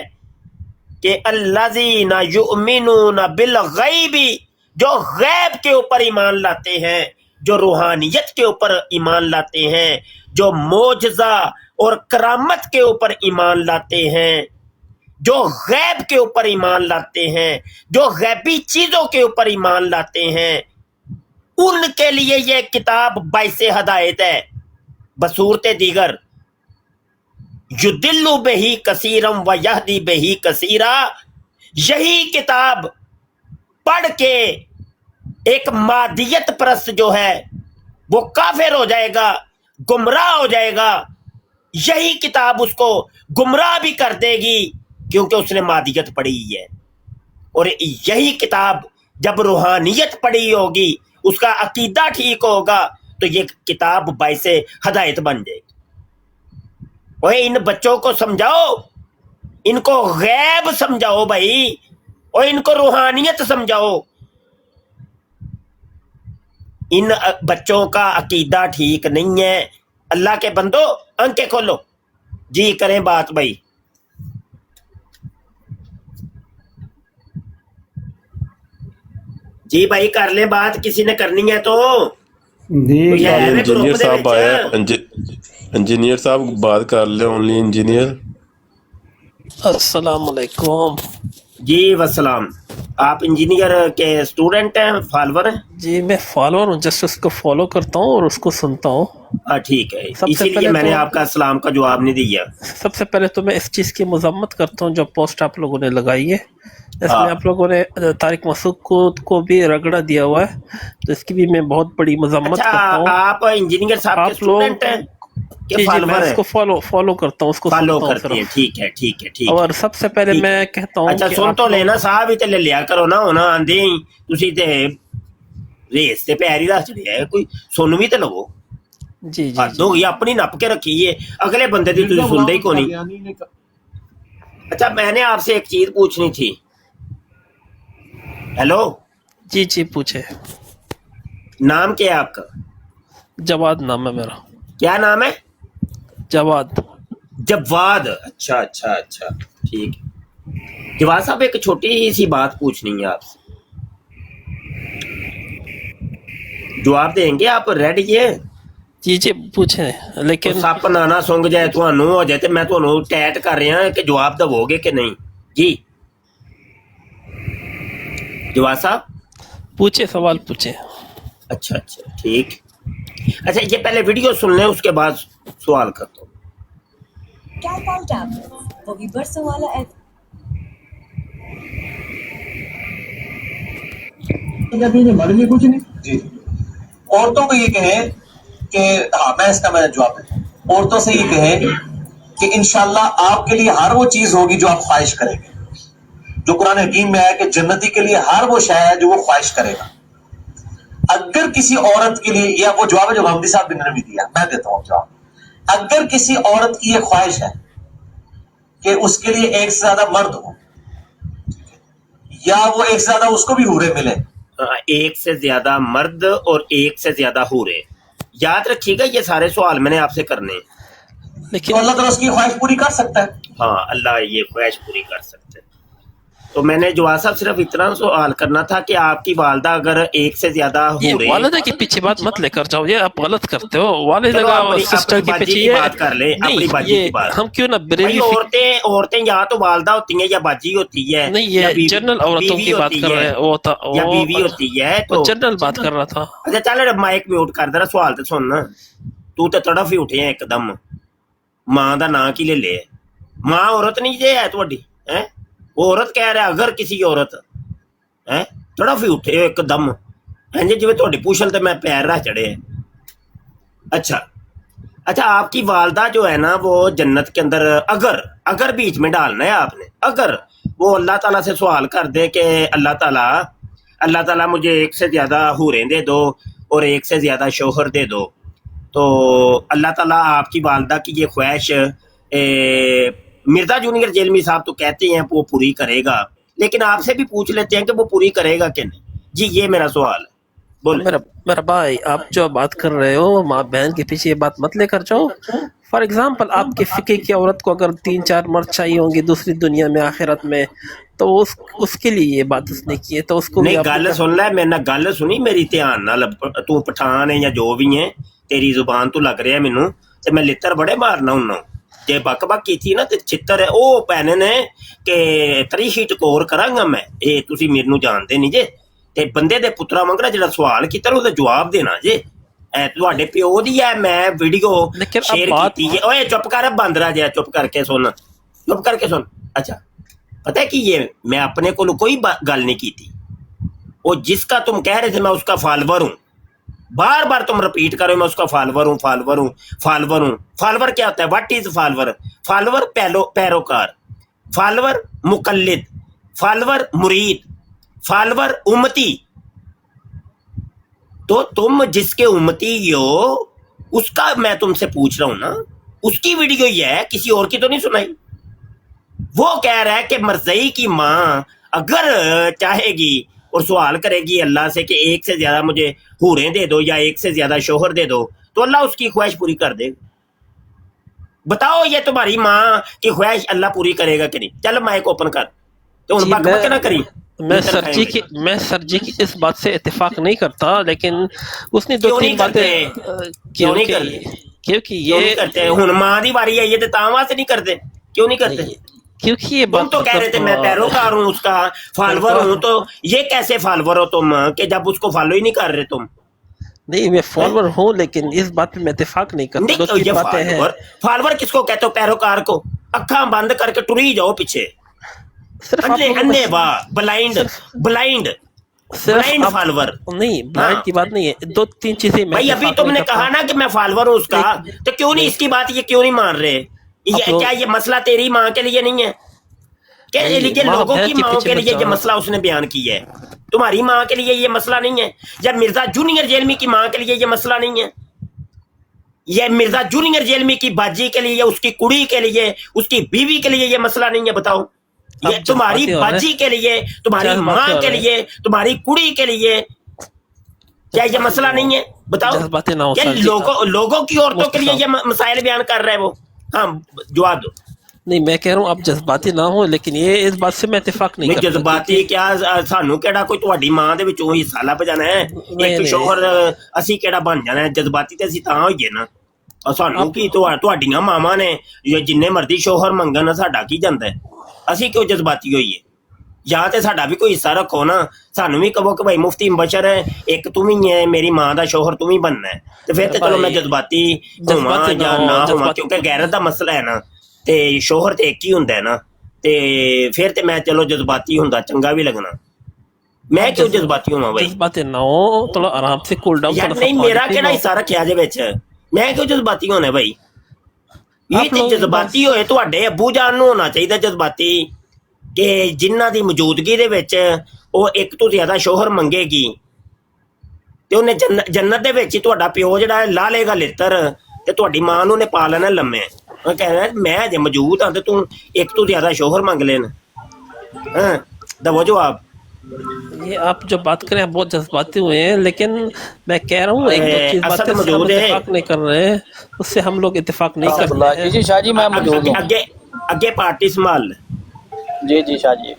कि अल्लज़ीना युमिनूना बिल गैबी, जो गैब के ऊपर ईमान लाते हैं, जो रूहानियत के ऊपर ईमान लाते हैं, जो मोजज़ा और करामत के ऊपर ईमान लाते हैं, जो गैब के ऊपर ईमान लाते हैं, जो गैबी चीज़ों के ऊपर ईमान लाते हैं, उनके लिए ये किताब बाइसे हदायत है। बसूरत दीगर युदिल्लु बिही कसीरम व यहदी बिही कसीरा, यही किताब पढ़ के एक मादियत परस्त जो है वो काफिर हो जाएगा, गुमराह हो जाएगा। यही किताब उसको गुमराह भी कर देगी क्योंकि उसने मादियत पढ़ी है। और यही किताब जब रूहानियत पढ़ी होगी, उसका अकीदा ठीक होगा, तो ये किताब बाइसे हदायत बन जाएगी। ओए इन बच्चों को समझाओ, इनको गैब समझाओ भाई, और इनको रूहानियत समझाओ। इन बच्चों का अकीदा ठीक नहीं है। अल्लाह के बंदो आंखें खोलो जी, करें बात भाई। जी भाई कर ले बात, किसी ने करनी है तो जी ये है ना ग्रुप इंजीनियर दे साहब विच। आया, इंजीनियर साहब बात कर ले, ओनली इंजीनियर। अस्सलाम वालेकुम। जी वसलाम। आप इंजीनियर के स्टूडेंट हैं, फॉलोअर हैं? जी मैं फॉलोअर हूँ, जस्ट उसको फॉलो करता हूँ और उसको सुनता हूँ। ठीक है, सबसे इसीलिए पहले मैंने तो- आपका सलाम का जवाब नहीं दिया। सबसे पहले तो मैं इस चीज़ की मजम्मत करता हूँ जो पोस्ट आप लोगों ने लगाई है, इसमें हाँ। आप लोगों ने तारिक मसूद को भी रगड़ा दिया हुआ है, तो इसकी भी मैं बहुत बड़ी मजम्मत अच्छा, करता हूँ। आप इंजीनियर साहब के आप लोग स्टूडेंट हैं जी कि जी मैं फॉलोअर हैं? उसको फॉलो करता हूँ, उसको फॉलो सुनता हूँ करते हैं, सिर्फ। ठीक है ठीक है ठीक है। और सबसे पहले ठीक। मैं कहता हूँ अच्छा कि सुन आप तो लोग- लेना साहब ही ते ले लिया करो ना, होना आंदे ही तुसी ते रेस ते पैर ही रख चढ़िया है, कोई सुन भी तो लवो। जी जी हद हो गई, अपनी नप के रखी है, अगले बंदे दी तुसी सुनदे ही कोनी। अच्छा मैंने आपसे एक चीज पूछनी थी, हेलो, जी जी पूछे। नाम क्या है आपका? जवाद नाम है मेरा। क्या नाम है? जवाद। जवाद। अच्छा अच्छा अच्छा, ठीक है। जवाद साहब, एक छोटी सी बात पूछनी है आपसे, जवाब देंगे आप? रेडी है? जी जी पूछे, तो लेकिन सप नाना सुंघ जाए ਤੁਹਾਨੂੰ ਹੋ ਜਾਏ ਤੇ ਮੈਂ ਤੁਹਾਨੂੰ ਟੈਟ ਕਰ ਰਿਹਾ ਕਿ ਜਵਾਬ ਦਵੋਗੇ ਕਿ नहीं जी? जवाब साहब पूछे, सवाल पूछे। अच्छा अच्छा, ठीक। अच्छा, ये पहले वीडियो सुन लें, उसके बाद सवाल कर दो। कैलपॉल टैबलेट्स वो भी बरसों वाला मर्जी कुछ नहीं जी। औरतों को ये कहें कि हाँ, मैंने जवाब देता हूं। औरतों से ये कहें कि इंशाल्लाह आपके लिए हर वो चीज होगी जो आप ख्वाहिश करेंगे, जो कुरान हकीम में है कि जन्नती के लिए हर वो शय है जो वो ख्वाहिश करेगा। अगर किसी औरत के लिए, या वो जवाब है जो गांधी साहब ने भी दिया, मैं देता हूं जवाब, अगर किसी औरत की ये ख्वाहिश है कि उसके लिए एक से ज्यादा मर्द हो, या वो एक से ज्यादा उसको भी हूरे मिले, एक से ज्यादा मर्द और एक से ज्यादा हूरे, याद रखिएगा ये सारे सवाल मैंने आपसे करने हैं। तो लेकिन अल्लाह ताला उसकी ख्वाहिश पूरी कर सकता है। हाँ, अल्लाह ये ख्वाहिश पूरी कर सकते हैं। तो मैंने जवाब साहब सिर्फ इतना सवाल करना था कि आपकी वालदा अगर एक से ज्यादा ये हूरे, वालिदा के पीछे बात मत लेकर जाओ, ये आप गलत करते हो। वालिदा चलो का अपनी सिस्टर के बाजी पीछे की ये बात कर ले, अपनी नहीं, बाजी ये की बात। हम क्यों ना भाई बरेली औरतें या तो वालदा होती हैं या बाजी होती है, नहीं, या ये जनरल औरतों बीवी की बात होती कर है, रहे हैं। वो था या वो बीवी होती है। तो जनरल बात कर रहा था। अच्छा चल, माइक म्यूट कर दे, सवाल तो सुन। तू तो तड़फ ही उठे एकदम, मां का नां की ले ले, मां औरत नहीं जे है तुहाडी है? वो औरत कह रहा अगर किसी औरत है, तड़फ ही उठे एकदम, हैं जी जिवें तुहाडी पूछल ते मैं पैर रह चढ़े। अच्छा अच्छा, आपकी वालदा जो है ना वो जन्नत के अंदर, अगर बीच में डालना है आपने, अगर वो अल्लाह ताला से सवाल कर दे कि अल्लाह ताला मुझे एक से ज्यादा हूरें दे दो और एक से ज्यादा शोहर दे दो, तो अल्लाह ताला आपकी वालदा की ये ख्वाहिश मिर्जा जूनियर जेलमी साहब तो कहते हैं वो पूरी करेगा, लेकिन आपसे भी पूछ लेते हैं कि वो पूरी करेगा कि नहीं जी? ये मेरा सवाल है, बोले। मेरा भाई, आप जो बात कर रहे हो माँ बहन के पीछे ये बात मत लेकर जाओ। फॉर एग्जाम्पल, आपके फिके की औरत को अगर 3-4 मर्द चाहिए होंगे दूसरी दुनिया में, आखिरत में, तो उसके लिए ये बात उसने की है, तो उसको नहीं, गल सुन ले, मेरे ना गल सुनी मेरी ध्यान नाल। तू पठान है या जो भी है, तेरी जुबान तो लग रहा है मैनू, ते मैं लित्तर बड़े मारना हुन्ना जे बक की थी ना, ते चित्तर है ओ पैने ने कि तरी शीट कोर करांगा मैं। ये तुसी मेनू जानते नहीं जे, ते बंदे दे पुत्रा मंगरा जेड़ा सवाल कीता ओदा जवाब देना जे। तुहाडे प्यो दी है, मैं वीडियो शेयर कीती है। ओए चुप कर, बंदरा जिहा, चुप करके सुन, चुप करके सुन। अच्छा, पता है कि ये मैं अपने को कोई गल नहीं की थी, वो जिसका तुम कह रहे थे मैं उसका फॉलोवर हूँ, बार बार तुम रिपीट करो मैं उसका फॉलोवर हूँ, फॉलोवर हूँ, फॉलोवर हूँ। फॉलोवर क्या होता है? What is follower? फॉलोवर पैरोकार, फॉलोवर मुकल्लिद, फॉलोवर मुरीद, फॉलोवर उम्मती। तो तुम जिसके उम्मती हो उसका मैं तुमसे पूछ रहा हूं ना, उसकी वीडियो ये है, किसी और की तो नहीं सुनाई। वो कह रहा है कि मरज़ई की माँ अगर चाहेगी और सवाल करेगी अल्लाह से कि एक से ज्यादा मुझे हूरें दे दो या एक से ज्यादा शोहर दे दो, तो अल्लाह उसकी ख्वाहिश पूरी कर देगा। बताओ ये तुम्हारी माँ की ख्वाहिश अल्लाह पूरी करेगा कि नहीं? चल माइक ओपन कर, तो बक बक ना करी। मैं सर जी की इस बात से इत्तेफाक नहीं करता, लेकिन उसने 2-3 बातें क्यों नहीं करते? क्योंकि ये करते हैं, हुन माँ दी बारी है, ये तो तां वास्ते नहीं करते। क्यों नहीं करते? क्योंकि ये तुम तो कह रहे थे मैं पैरोकार हूँ, उसका फॉलोवर हूँ, तो ये कैसे फॉलोवर हो तुम कि जब उसको फॉलो ही नहीं कर रहे तुम? नहीं, मैं फॉलोवर हूँ, लेकिन इस बात पे मैं इत्तेफाक नहीं करता। ये फॉलोवर किसको कहते हो? पैरोकार को। अखा बंद करके टुरी जाओ पीछे, ब्लाइंड फॉलोवर नहीं, ब्लाइंड की बात नहीं है। 2-3 चीजें भाई अभी तुमने कहा ना कि मैं फॉलोवर हूँ उसका, तो क्यों नहीं इसकी बात ये क्यों नहीं मान रहे? क्या ये मसला तेरी माँ के लिए नहीं है? क्या ये लोगों की माँ के लिए ये मसला उसने बयान किया है? तुम्हारी माँ के लिए ये मसला नहीं है? या मिर्जा जूनियर जेलमी की माँ के लिए ये मसला नहीं है? ये मिर्जा जूनियर जेलमी की बाजी के लिए, उसकी कुड़ी के लिए, उसकी बीवी के लिए ये मसला नहीं है? बताओ। ये तुम्हारी बाजी के लिए, तुम्हारी माँ के लिए, तुम्हारी कुड़ी के लिए, क्या ये मसला नहीं है? बताओ, क्या लोगों की औरतों के लिए ये मसाइल बयान कर रहे हैं वो? हाँ, जवाब दो। नहीं, मैं कह रहा हूँ आप जज्बाती ना हो, लेकिन ये इस बात से मैं इत्तेफाक नहीं करता। जज्बाती क्या, सानू केड़ा कोई ਤੁਹਾਡੀ ਮਾਂ ਦੇ ਵਿੱਚੋਂ ਹਿੱਸਾ ਲੱਭ ਜਾਣਾ ਹੈ? ਇੱਕ ਸ਼ੋਹਰ ਅਸੀਂ ਕਿਹੜਾ ਬਣ ਜਾਣਾ ਹੈ? ਜਜ਼ਬਾਤੀ ਤੇ ਅਸੀਂ ਤਾਂ ਹੋਈਏ ਨਾ। ਸਾਨੂੰ ਕੀ, ਤੁਹਾਡੀਆਂ ਮਾਵਾਂ ਨੇ ਜਿੰਨੇ ਮਰਜ਼ੀ ਸ਼ੋਹਰ ਮੰਗਣ, ਸਾਡਾ ਕੀ ਜਾਂਦਾ? ਅਸੀਂ ਕਿਉਂ ਜਜ਼ਬਾਤੀ ਹੋਈਏ? ਜਾਂ ਤੇ ਸਾਡਾ ਵੀ ਕੋਈ ਹਿੱਸਾ ਰੱਖੋ ਨਾ, ਸਾਨੂੰ ਵੀ ਕਹੋ ਕਿ ਭਾਈ ਮੁਫਤੀ ਮੁਬਸ਼ਰ ਹੈ, ਇੱਕ ਤੂੰ ਵੀ ਹੈ, ਮੇਰੀ ਮਾਂ ਦਾ ਸ਼ੋਹਰ ਤੂੰ ਵੀ ਬਣਨਾ ਹੈ, ਤੇ ਫਿਰ ਤੇ ਚਲੋ ਮੈਂ ਜਜ਼ਬਾਤੀ ਹੋਵਾਂ ਜਾਂ ਨਾ ਹੋਵਾਂ, ਕਿਉਂਕਿ ਗੈਰਤ ਦਾ ਮਸਲਾ ਹੈ ਨਾ, ਤੇ ਸ਼ੋਹਰ ਤੇ ਇੱਕ ਹੀ ਹੁੰਦਾ ਹੈ ਨਾ, ਤੇ ਫਿਰ ਤੇ ਮੈਂ ਚਲੋ ਜਜ਼ਬਾਤੀ ਹੁੰਦਾ ਚੰਗਾ ਵੀ ਲੱਗਣਾ। ਮੈਂ ਕਿਉਂ ਜਜ਼ਬਾਤੀ ਹੋਵਾਂ ਭਾਈ? ਜਜ਼ਬਾਤੀ ਨਾ ਹੋ, ਥੋੜਾ ਆਰਾਮ ਸੇ ਕੂਲ ਡਾਊਨ। ਯਾਰ ਨਹੀਂ, ਮੇਰਾ ਕਿਹੜਾ ਹਿੱਸਾ ਰੱਖਿਆ ਜੇ ਵਿੱਚ? ਮੈਂ ਕਿਉਂ ਜਜ਼ਬਾਤੀ ਹੋਣਾ ਭਾਈ? ਇਹ ਤੇ ਜਜ਼ਬਾਤੀ ਹੋਏ ਤੁਹਾਡੇ ਅੱਬੂ ਜਾਨ ਨੂੰ ਹੋਣਾ ਚਾਹੀਦਾ ਜਜ਼ਬਾਤੀ, ਕਿ ਜਿਨ੍ਹਾਂ ਦੀ ਮੌਜੂਦਗੀ ਦੇ ਵਿੱਚ ਉਹ ਇੱਕ ਤੋਂ ਜ਼ਿਆਦਾ ਸ਼ੋਹਰ ਮੰਗੇਗੀ ਤੇ ਉਹਨੇ ਜੰਨਤ ਦੇ ਵਿੱਚ ਹੀ ਤੁਹਾਡਾ ਪਿਓ ਜਿਹੜਾ ਲਾ ਲੇਗਾ ਲਿੱਤਰ, ਤੇ ਤੁਹਾਡੀ ਮਾਂ ਨੂੰ ਨੇ ਪਾ ਲੈਣਾ ਲੰਮੇ। ਉਹ ਕਹਿਣਾ ਮੈਂ ਅਜੇ ਮੌਜੂਦ ਹਾਂ ਤੇ ਤੂੰ ਇੱਕ ਤੋਂ ਜ਼ਿਆਦਾ ਸ਼ੋਹਰ ਮੰਗ ਲੈਣ। हाँ, दबो जवाब। ये आप जो बात करें आप बहुत जज्बाती हुए हैं, लेकिन मैं कह रहा हूँ एक दो चीज बातें से हम इत्तेफाक नहीं कर रहे हैं, उससे हम लोग इत्तेफाक नहीं कर रहे हैं। जी शाह जी मैं मौजूद हूँ। आगे पार्टी संभाल। जी शाह जी।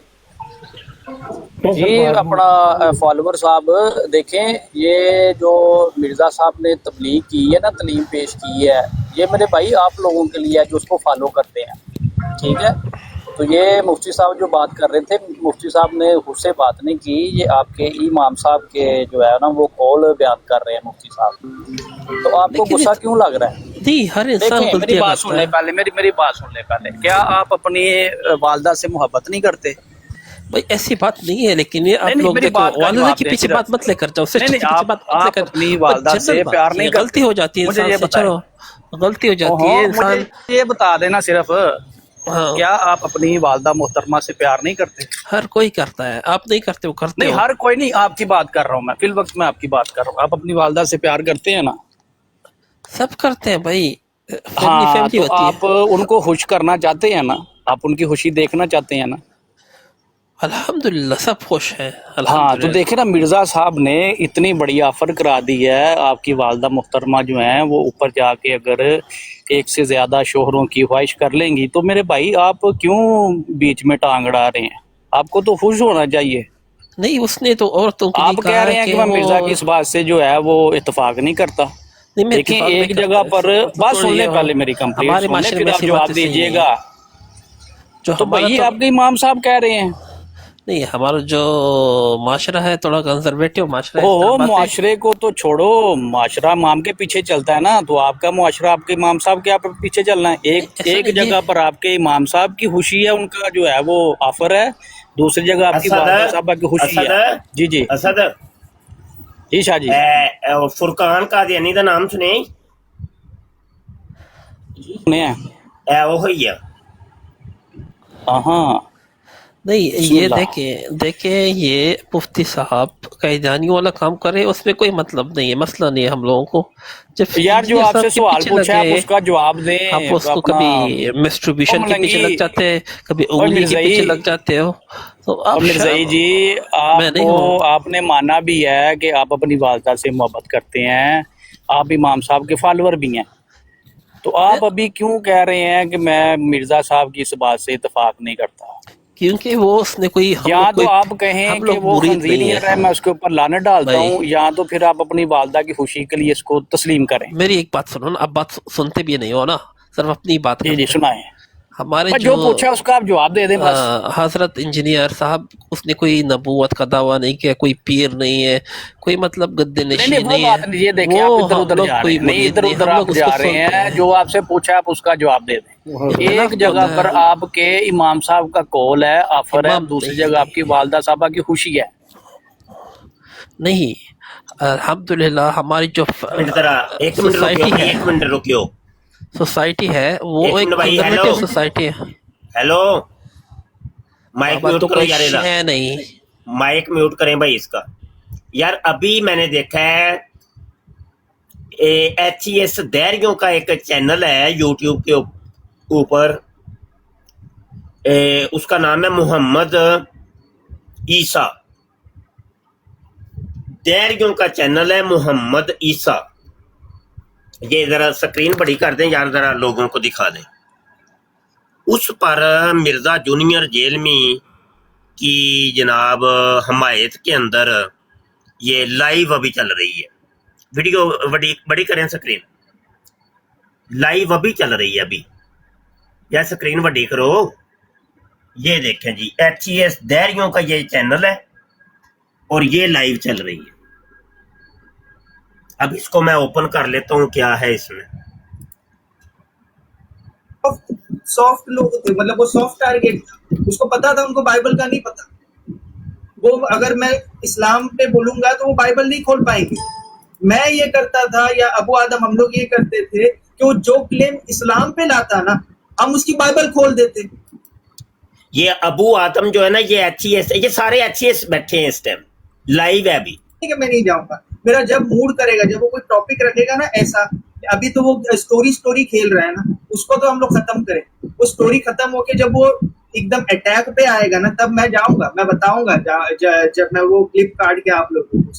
जी अपना फॉलोवर साहब देखें, ये जो मिर्ज़ा साहब ने तबलीग की है ना, तलीम पेश की है, ये मेरे भाई आप लोगों के लिए है जो उसको फॉलो करते हैं, ठीक है। तो ये मुफ्ती साहब जो बात कर रहे थे, मुफ्ती साहब ने उससे बात नहीं की, ये आपके इमाम साहब के जो है ना वो कौल बयान कर रहे हैं मुफ्ती साहब। तो आपको गुस्सा क्यों लग रहा है? जी हर इंसान मेरी बात सुन ले पहले, मेरी बात सुन ले पहले। क्या आप अपनी वालदा से मोहब्बत नहीं करते? भाई ऐसी बात नहीं है, लेकिन ये आप लोग देखो वालिदा के पीछे बात मत लेकर जाओ, आप अपनी वालदा से प्यार नहीं करते। गलती हो जाती है इंसान से, चलो गलती हो जाती है इंसान। ये बता देना सिर्फ, क्या आप अपनी वालदा मोहतरमा से प्यार नहीं करते? हर कोई करता है, आप नहीं करते, वो करते नहीं, हर कोई नहीं, आपकी बात कर रहा हूँ मैं, फिल वक्त में आपकी बात कर रहा हूँ। आप अपनी वालदा से प्यार करते हैं ना? सब करते हैं भाई, हाँ, तो आप उनको खुश करना चाहते हैं ना? आप उनकी खुशी देखना चाहते हैं ना? अल्हम्दुलिल्लाह सब खुश हैं। हाँ, तो देखे ना, मिर्ज़ा साहब ने इतनी बड़ी ऑफर करा दी है, आपकी वालदा मुहतरमा जो हैं वो ऊपर जाके अगर एक से ज़्यादा शोहरों की ख्वाहिश कर लेंगी, तो मेरे भाई आप क्यों बीच में टांग अड़ा रहे हैं? आपको तो खुश होना चाहिए। नहीं, उसने तो औरतों के लिए आप कह रहे हैं कि मैं मिर्ज़ा की इस बात से जो है वो इत्तेफाक नहीं करता। लेकिन एक जगह पर बात सुन ले पहले, मेरी कंप्लेंट सुन ले, फिर आप जवाब दीजिएगा। तो भाई आपके इमाम साहब कह रहे हैं। नहीं, हमारा जो माशरा है थोड़ा कंजर्वेटिव माशरा है। ओहो, माशरे को तो छोड़ो, माशरा इमाम के पीछे चलता है ना, तो आपका माशरा आपके इमाम साहब के आप पीछे चलना है। एक जगह पर आपके इमाम साहब की खुशी है, उनका जो है वो ऑफर है, दूसरी जगह आपकी वालिदा साहबा की खुशी है। जी जी असद जी शाह जी। फुरकान कादियानी का नाम सुने? वो ही है। हाँ नहीं, ये देखे ये मुफ्ती साहब कैदानी वाला काम करे, उसमें कोई मतलब नहीं है, मसला नहीं है हम लोगों को। जब यार जो आपसे सवाल पूछा है उसका जवाब दें। आप उसको कभी मिस्ट्रीब्यूशन के पीछे लग जाते हैं, कभी उंगली के पीछे लग जाते हो, तो आप मिर्ज़ाई जी आपने माना भी है कि आप अपनी वालदा से मोहब्बत करते हैं, आप इमाम साहब के फॉलोअर भी हैं, तो आप अभी क्यों कह रहे हैं कि मैं मिर्ज़ा साहब की इस बात से इत्तेफाक नहीं करता? क्योंकि वो उसने कोई या तो आप कहें कि वो खंजीर है, मैं उसके ऊपर लानत डालता हूँ, या तो फिर आप अपनी वालदा की खुशी के लिए इसको तस्लीम करें। मेरी एक बात सुनो ना, आप बात सुनते भी नहीं हो ना, सिर्फ अपनी बात जी सुनाएं। हमारे जो पूछा उसका आप जवाब दे दें बस। हजरत इंजीनियर साहब, उसने कोई नबूवत का दावा नहीं किया, कोई पीर नहीं है, कोई मतलब गद्दे नशी नहीं है। ये देखिए आप इधर उधर जा रहे हैं, नहीं इधर उधर आप जा रहे हैं, जो आपसे पूछा आप उसका जवाब दे दें। एक जगह पर आपके इमाम साहब का कौल है, ऑफर है, दूसरी जगह आपकी वालदा साहबा की खुशी है। नहीं, अल्हम्दुलिल्लाह हमारी जो एक मिनट रुकियो, सोसाइटी है वो एक कंजर्वेटिव सोसाइटी है। हेलो, माइक म्यूट करो यार, है नहीं, माइक म्यूट करें भाई इसका। यार अभी मैंने देखा है HES दैरियों का एक चैनल है यूट्यूब के ऊपर, اس کا نام ہے محمد عیسیٰ، دیریوں کا چینل ہے محمد عیسیٰ. یہ ذرا سکرین بڑی کر دیں یار، ذرا لوگوں کو دکھا دیں. اس پر مرزا جونیئر جیلمی کی جناب حمایت کے اندر یہ لائیو ابھی چل رہی ہے. ویڈیو بڑی کریں سکرین، لائیو ابھی چل رہی ہے ابھی. یا سکرین بڑی کرو. یہ دیکھیں جی HES دیریوں کا یہ چینل ہے اور یہ لائیو چل رہی ہے. اب اس کو میں اوپن کر لیتا ہوں کیا ہے اس میں. سافٹ لوگ تھے، مطلب وہ سافٹ ٹارگیٹ تھا، اس کو پتا تھا، ان کو بائبل کا نہیں پتا. وہ اگر میں اسلام پہ بولوں گا تو وہ بائبل نہیں کھول پائیں گے. میں یہ کرتا تھا یا ابو آدم ہم لوگ یہ کرتے تھے کہ وہ جو کلیم اسلام پہ لاتا نا ہم اس کی بائبل کھول دیتے. یہ ابو آدم جو ہے نا یہ HES، یہ سارے HES بیٹھے ہیں اس ٹائم، لائیو ہے ابھی. کہ میں نہیں جاؤں گا، میرا جب موڈ کرے گا، جب وہ کوئی ٹاپک رکھے گا نا ایسا، ابھی تو وہ اسٹوری کھیل رہا ہے نا، اس کو تو ہم لوگ ختم کریں. وہ اسٹوری ختم ہو کے جب وہ ایک دم اٹیک پہ آئے گا نا تب میں جاؤں گا، میں بتاؤں گا جب میں وہ کلپ کاٹ کے آپ لوگوں کو.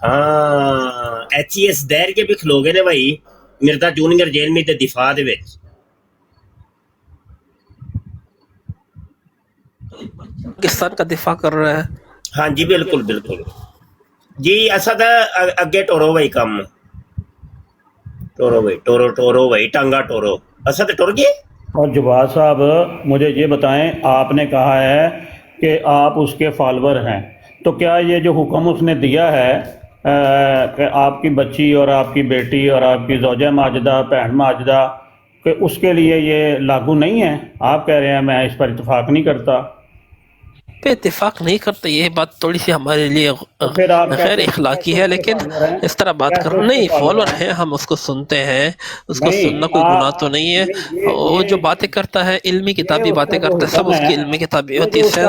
ہاں HES دیر کے بھی کھلو گے نا بھائی مرزا جونیئر جیلمی دے دفاع دے وچ. پاکستان کا دفاع کر رہا ہے. ہاں جی بالکل بالکل جی. اسد اگے ٹورو بھائی کم ٹورو بھائی ٹورو بھائی ٹانگا ٹورو. اسد ٹور گئے. اور جواد صاحب مجھے یہ بتائیں، آپ نے کہا ہے کہ آپ اس کے فالور ہیں، تو کیا یہ جو حکم اس نے دیا ہے کہ آپ کی بچی اور آپ کی بیٹی اور آپ کی زوجہ ماجدہ بہن ماجدہ، کہ اس کے لیے یہ لاگو نہیں ہے؟ آپ کہہ رہے ہیں میں اس پر اتفاق نہیں کرتا. پہ اتفاق نہیں کرتے، یہ بات تھوڑی سی ہمارے لیے غیر اخلاقی ہے، لیکن اس طرح بات کرنا نہیں. فالوور ہیں ہم، اس کو سنتے ہیں، اس کو سننا کوئی گناہ تو نہیں ہے. وہ جو باتیں کرتا ہے علمی کتابی باتیں کرتا ہے، سب اس کی علمی کتابی ہوتی ہے.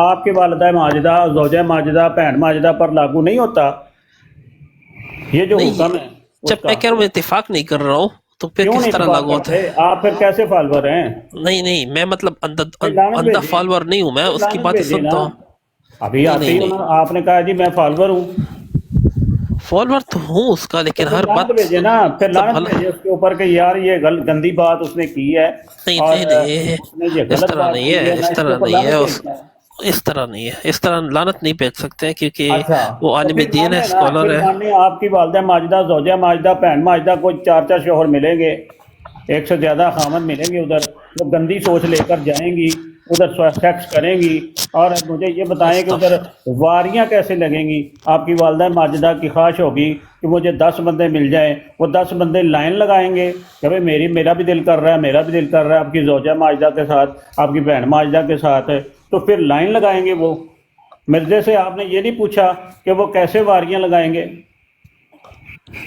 آپ کے والدہ ماجدہ زوجہ ماجدہ بہن ماجدہ پر لاگو نہیں ہوتا یہ جو حکم ہے؟ جب میں کہہ رہا ہوں اتفاق نہیں کر رہا ہوں تو پھر کس طرح لاگو ہوتا ہے؟ آپ پھر کیسے فالوور ہیں؟ نہیں میں مطلب اندھا فالوور نہیں ہوں، میں اس کی باتیں سنتا ہوں. ابھی آتے ہی آپ نے کہا جی میں فالوور ہوں. فالوور تو ہوں اس کا، لیکن ہر بات بھیجے نا، پھر لعنت بھیجے اس کے اوپر کہ یار یہ گندی بات اس نے کی ہے. نہیں اس طرح نہیں ہے، اس طرح نہیں ہے، اس طرح نہیں ہے، اس طرح لعنت نہیں بھیج سکتے کیونکہ وہ عالم دین ہے، اسکالر ہے. آپ کی والدہ ماجدہ زوجہ ماجدہ بہن ماجدہ کو 4 شوہر ملیں گے، 1 سے زیادہ خامد ملیں گے، ادھر وہ گندی سوچ لے کر جائیں گی، ادھر سیکس کریں گی. اور مجھے یہ بتائیں کہ ادھر واریاں کیسے لگیں گی؟ آپ کی والدہ ماجدہ کی خواہش ہوگی کہ مجھے 10 بندے مل جائیں، وہ 10 بندے لائن لگائیں گے کہ بھائی میرا بھی دل کر رہا ہے، میرا بھی دل کر رہا ہے، آپ کی زوجہ ماجدہ کے ساتھ، آپ کی بہن ماجدہ کے ساتھ، تو پھر لائن لگائیں گے. وہ مرزے سے آپ نے یہ نہیں پوچھا کہ وہ کیسے واریاں لگائیں گے؟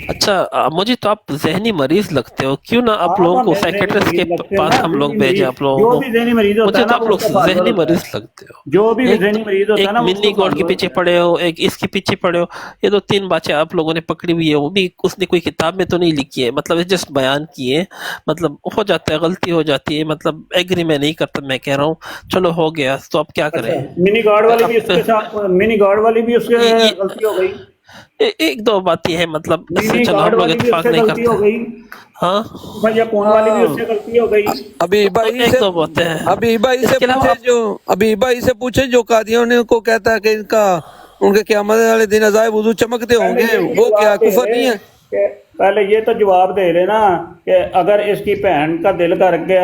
اچھا مجھے تو آپ ذہنی مریض لگتے ہو، کیوں نہ آپ لوگوں کو سائیکٹرسٹ کے پاس ہم لوگ بھیجیں آپ لوگوں کو. مجھے تو آپ لوگ ذہنی مریض لگتے ہو. جو بھی ذہنی مریض ہوتا ہے نا، ایک منی گاڈ کے پیچھے پڑے ہو، ایک اس کے پیچھے پڑے ہو. یہ 2-3 باتیں آپ لوگوں نے پکڑی ہوئی ہے، وہ بھی اس نے کوئی کتاب میں تو نہیں لکھی ہے، مطلب جسٹ بیان کیے. مطلب ہو جاتا ہے، غلطی ہو جاتی ہے، مطلب ایگری میں نہیں کرتا. میں کہہ رہا ہوں چلو ہو گیا تو اب کیا کریں. منی گاڈ والی بھی اس کے ساتھ، منی گاڈ والی بھی اس کے غلطی ہو گئی. 1-2 باتیں ہیں، مطلب چلو ہم لوگ اتفاق نہیں کرتے. ہاں ابھی بھائی سے پوچھے جو قادیانیوں کو کہتا ہے کہ ان کے قیامت والے دن عذاب وضو چمکتے ہوں گے، وہ کیا کفر نہیں ہے؟ پہلے یہ تو جواب دے رہے نا کہ اگر اس کی بہن کا دل کر کے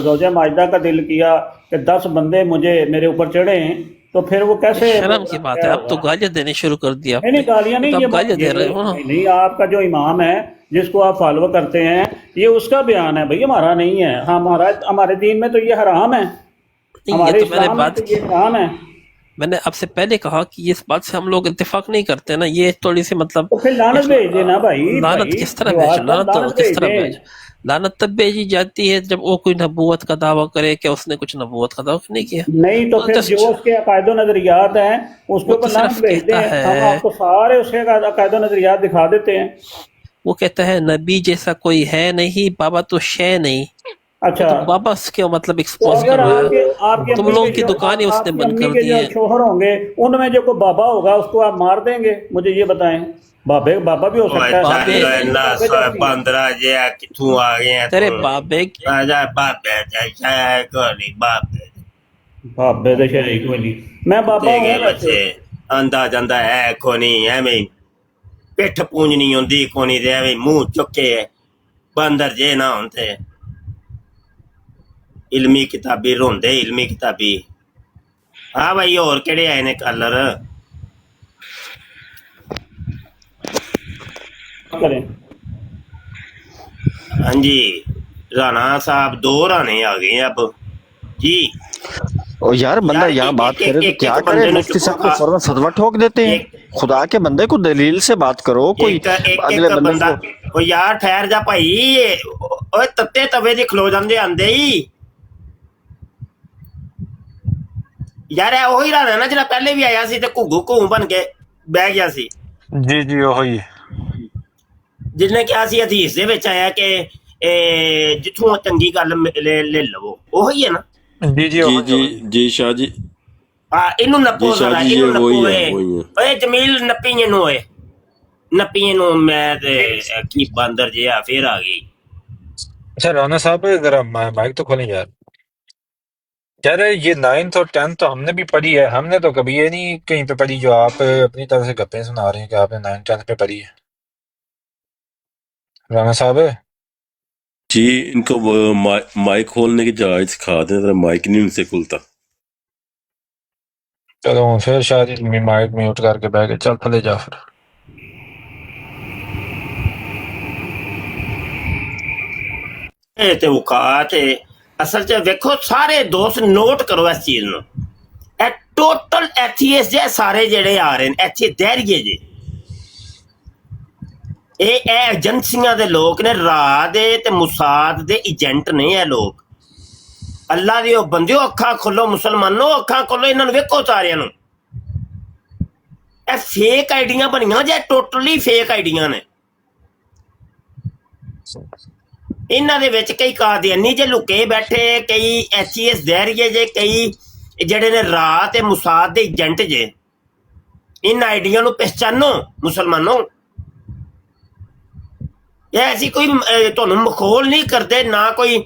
زوجہ ماجدہ کا دل کیا کہ 10 بندے میرے اوپر چڑھے ہیں، تو پھر وہ کیسے؟ شرم کی بات ہے، اب تو گالیاں دینے شروع کر دیا. نہیں گالیاں نہیں، یہ گالیاں دے رہے ہو. نہیں، آپ کا جو امام ہے جس کو آپ فالو کرتے ہیں، یہ اس کا بیان ہے بھائی، ہمارا نہیں ہے. ہمارے دین میں تو یہ حرام ہے، ہمارے اسلام میں تو یہ حرام ہے. میں نے آپ سے پہلے کہا کہ اس بات سے ہم لوگ اتفاق نہیں کرتے نا. یہ تھوڑی سی مطلب لعنت بھیج دینا بھائی. لعنت کس طرح بھیج؟ لعنت تب بھیجی جاتی ہے جب وہ کوئی نبوت کا دعویٰ کرے کہ اس نے کچھ نبوت کا دعویٰ نہیں کیا. نہیں تو پھر جو اس کے عقائد و نظریات ہیں اس کے اوپر لعنت بھیجتے ہیں. ہم آپ کو سارے اس کے عقائد و نظریات دکھا دیتے ہیں. وہ کہتا ہے نبی جیسا کوئی ہے نہیں، بابا تو شے نہیں. अच्छा, तो बाबा क्यों मतलब तो एक्सपोज अगर कर रहा आपके है? आपके तुम अम्मी लोगों के की दुकानें उसने आपकी बंद अम्मी कर के दी जो है। शोहर होंगे उनमें जो कोई बाबा होगा उसको आप मार देंगे? मुझे ये बताएं। बाबा भी हो ओए सकता है। बाबे चल ना बाबे जाती है। बंदरा जे किथों आ गए हैं तेरे तू बाबे आजा बाबे जैसा कोनी बाबे बाबे तो शायद कोई नहीं, मैं बाबा ते हूँ गए वैसे। बच्चे आंदा ਜਾਂਦਾ ਹੈ ਕੋਨੀ ਐਵੇਂ ਪਿੱਠ ਪੂੰਝਣੀ ਹੁੰਦੀ ਕੋਨੀ ਤੇ ਐਵੇਂ ਮੂੰਹ ਚੁੱਕੇ ਬਾਂਦਰ ਜੇ ਨਾ ਹੁੰਦੇ ਇਲਮੀ ਕਿਤਾਬੀ ਰੋਂਦੇ ਇਲਮੀ ਕਿਤਾਬੀ ਹਾਂ ਭਾਈ ਹੋਰ ਕਿਹੜੇ ਆਏ ਨੇ ਕਲਰ करें हाँ जी राणा साहब 2 राणे आ गए अब जी और यार बंदा यार यहाँ बात एक करे तो एक क्या एक करे, बंदे ने मुफ्ती साहब चुप को फौरन फतवा ठोक देते हैं। एक खुदा के बंदे को दलील से बात करो, कोई एक एक अगले एक बंदे बंदा को। ओ यार ठहर जा भाई ओए तत्ते तवे दी खलो जांदे आंदे ही यार ਇਹ ਉਹੀ ਰਾਣਾ ਨਾ ਜਿਹੜਾ ਪਹਿਲੇ ਵੀ ਆਇਆ ਸੀ ਤੇ ਘੁੱਗੂ ਘੂੰ ਬਣ ਕੇ ਬਹਿ ਗਿਆ ਸੀ ਜੀ ਜੀ ਉਹੀ ਜਿਹਨੇ ਕਿਹਾ ਸੀ ਹਦੀਸ ਦੇ ਵਿੱਚ ਆਇਆ ਕਿ ਜਿੱਥੋਂ ਚੰਗੀ ਗੱਲ ਲੈ ਲਵੋ ਉਹੀ ਹੈ ਨਾ ਜੀ ਜੀ जी जी जी शाह जी ਹਾਂ ਇਹਨੂੰ ਨੱਪੋ जी शाह ਜ਼ਰਾ जी, ਇਹਨੂੰ ये ਨੱਪੋ वही है ਓਏ वही है। ਓਏ ਜਮੀਲ ਨੱਪੀ ਇਹਨੂੰ ਓਏ ਨੱਪੀ ਇਹਨੂੰ ਮੈਂ ਤੇ ਕੀ ਬਾਂਦਰ ਜਿਹਾ ਫੇਰ ਆ ਗਈ अच्छा राना साहब जरा माइक तो खोलें यार। कह रहे ये 9th और 10th तो हमने भी पढ़ी है, हमने तो कभी ये नहीं कहीं पे पढ़ी जो आप अपनी तरफ से गप्पे सुना रहे हैं कि आपने 9th 10th पे पढ़ी है। राना साहब जी इनको वो माइक खोलने की जायज सिखा दें, जरा माइक नहीं उनसे खुलता। चलो फिर शायद माइक म्यूट करके बैठ गए, चल थले जा फिर। ਇਹ ਤੇ ਔਕਾਤ ਹੈ ਅਸਲ 'ਚ ਵੇਖੋ ਸਾਰੇ ਦੋਸਤ ਨੋਟ ਕਰੋ ਇਸ ਚੀਜ਼ ਨੂੰ ਇਹ ਟੋਟਲ ਐਥੀਇਸਟ ਜੇ ਸਾਰੇ ਜਿਹੜੇ ਆ ਰਹੇ ਨੇ ਇੱਥੇ ਦਹਿਰੀਏ ਜੇ ਇਹ ਏਜੰਸੀਆਂ ਦੇ ਲੋਕ ਨੇ ਰਾਹ ਦੇ ਤੇ ਮੁਸਾਦ ਦੇ ਏਜੰਟ ਨੇ ਇਹ ਲੋਕ ਅੱਲਾ ਦੇ ਉਹ ਬੰਦਿਓ ਅੱਖਾਂ ਖੋਲੋ ਮੁਸਲਮਾਨੋ ਅੱਖਾਂ ਖੋਲੋ ਇਹਨਾਂ ਨੂੰ ਵੇਖੋ ਸਾਰਿਆਂ ਨੂੰ ਇਹ ਫੇਕ ਆਈਡੀਆਂ ਬਣੀਆਂ ਜੇ ਟੋਟਲੀ ਫੇਕ ਆਈਡੀਆਂ ਨੇ ਇਹਨਾਂ ਦੇ ਵਿੱਚ ਕਈ ਕਾਦੀਆਨੀ ਜੇ ਲੁਕੇ ਬੈਠੇ ਕਈ ਐਚਐਸ ਦਹਿਰੀਏ ਜੇ ਕਈ ਜਿਹੜੇ ਨੇ ਰਾਹ ਤੇ ਮੁਸਾਦ ਦੇ ਏਜੰਟ ਜੇ ਇਹਨਾਂ ਆਈਡੀਆਂ ਨੂੰ ਪਹਿਚਾਨੋ ਮੁਸਲਮਾਨੋ ਇਹ ਐਸੀ ਕੋਈ ਤੁਹਾਨੂੰ ਮਖੌਲ ਨਹੀਂ ਕਰਦੇ ਨਾ ਕੋਈ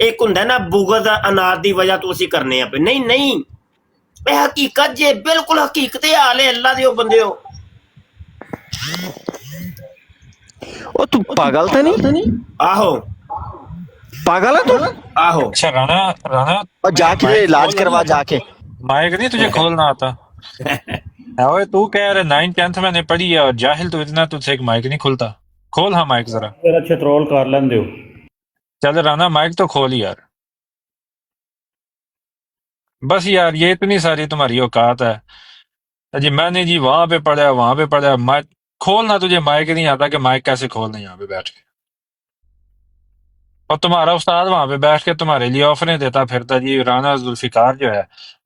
ਇੱਕ ਹੁੰਦਾ ਨਾ ਬੁਗਜ਼ ਅਨਾਦ ਦੀ ਵਜ੍ਹਾ ਤੋਂ ਅਸੀਂ ਕਰਨੇ ਆ ਨਹੀਂ ਨਹੀਂ ਇਹ ਹਕੀਕਤ ਜੇ ਬਿਲਕੁਲ ਹਕੀਕਤ ਹਾਲ ਹੈ ਅੱਲਾ ਦੇ ਉਹ ਬੰਦਿਓ ओ तू पागल था नहीं? आहो पागल है तू? आहो अच्छा राना और जाके इलाज करवा जाके। माइक नहीं तुझे खोलना आता? ओए तू कह रहे 9th 10th मैंने पढ़ी है और जाहिल तो इतना तुझसे एक माइक नहीं खुलता। खोल हाँ माइक जरा तेरा छतरोल कर लें दो। चल राना माइक तो खोल यार। बस यार ये इतनी सारी तुम्हारी औकात है जी, मैंने जी वहां पे पढ़ा माइक खोलना तुझे माइक नहीं आता कि माइक कैसे खोलना यहाँ पे बैठ के। और तुम्हारा उस्ताद वहां पे बैठ के तुम्हारे लिए ऑफरें देता फिरता जी। राना जुल्फिकार जो है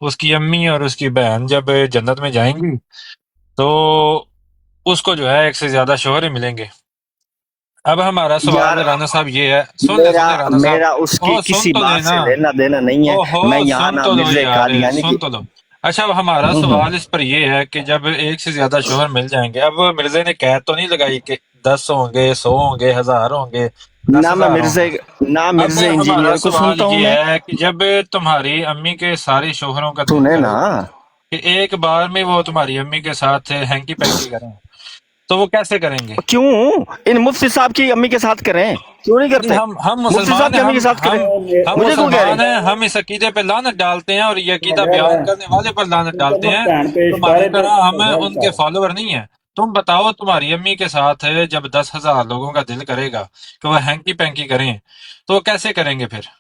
उसकी अम्मी और उसकी बहन जब जन्नत में जाएंगी तो उसको जो है एक से ज्यादा शोहरे मिलेंगे। अब हमारा सवाल राना साहब ये है, सुन ले राना साहब, मेरा उसकी किसी बात से लेना देना नहीं है। मैं यहाँ ना मिर्ज़ा कादियानी सुन तो लो। अच्छा अब हमारा सवाल इस पर ये है कि जब एक से ज्यादा शोहर मिल जाएंगे, अब मिर्जे ने कैद तो नहीं लगाई कि 10 होंगे 100 होंगे 1000 होंगे ना मैं मिर्जे इंजीनियर को सुनता हूँ ये है कि जब तुम्हारी अम्मी के सारे शोहरों का सुने ना कि एक बार में वो तुम्हारी अम्मी के साथ हैंकी पैंकी करें तो वो कैसे करेंगे? क्यों इन मुफ्ती साहब की अम्मी के साथ करें? क्यों नहीं करते? हम मुफ्ती साहब की अम्मी के साथ करें। हम मुझे क्यों कह रहे हैं? हम इस अकीदे पे लानत डालते हैं और ये अकीदा बयान करने वाले पर लानत डालते हैं। तुम्हारी तरह हम उनके फॉलोअर नहीं है। तुम बताओ तुम्हारी अम्मी के साथ जब 10,000 लोगों का दिल करेगा कि वो हैंकी पैंकी करें तो वो कैसे करेंगे फिर?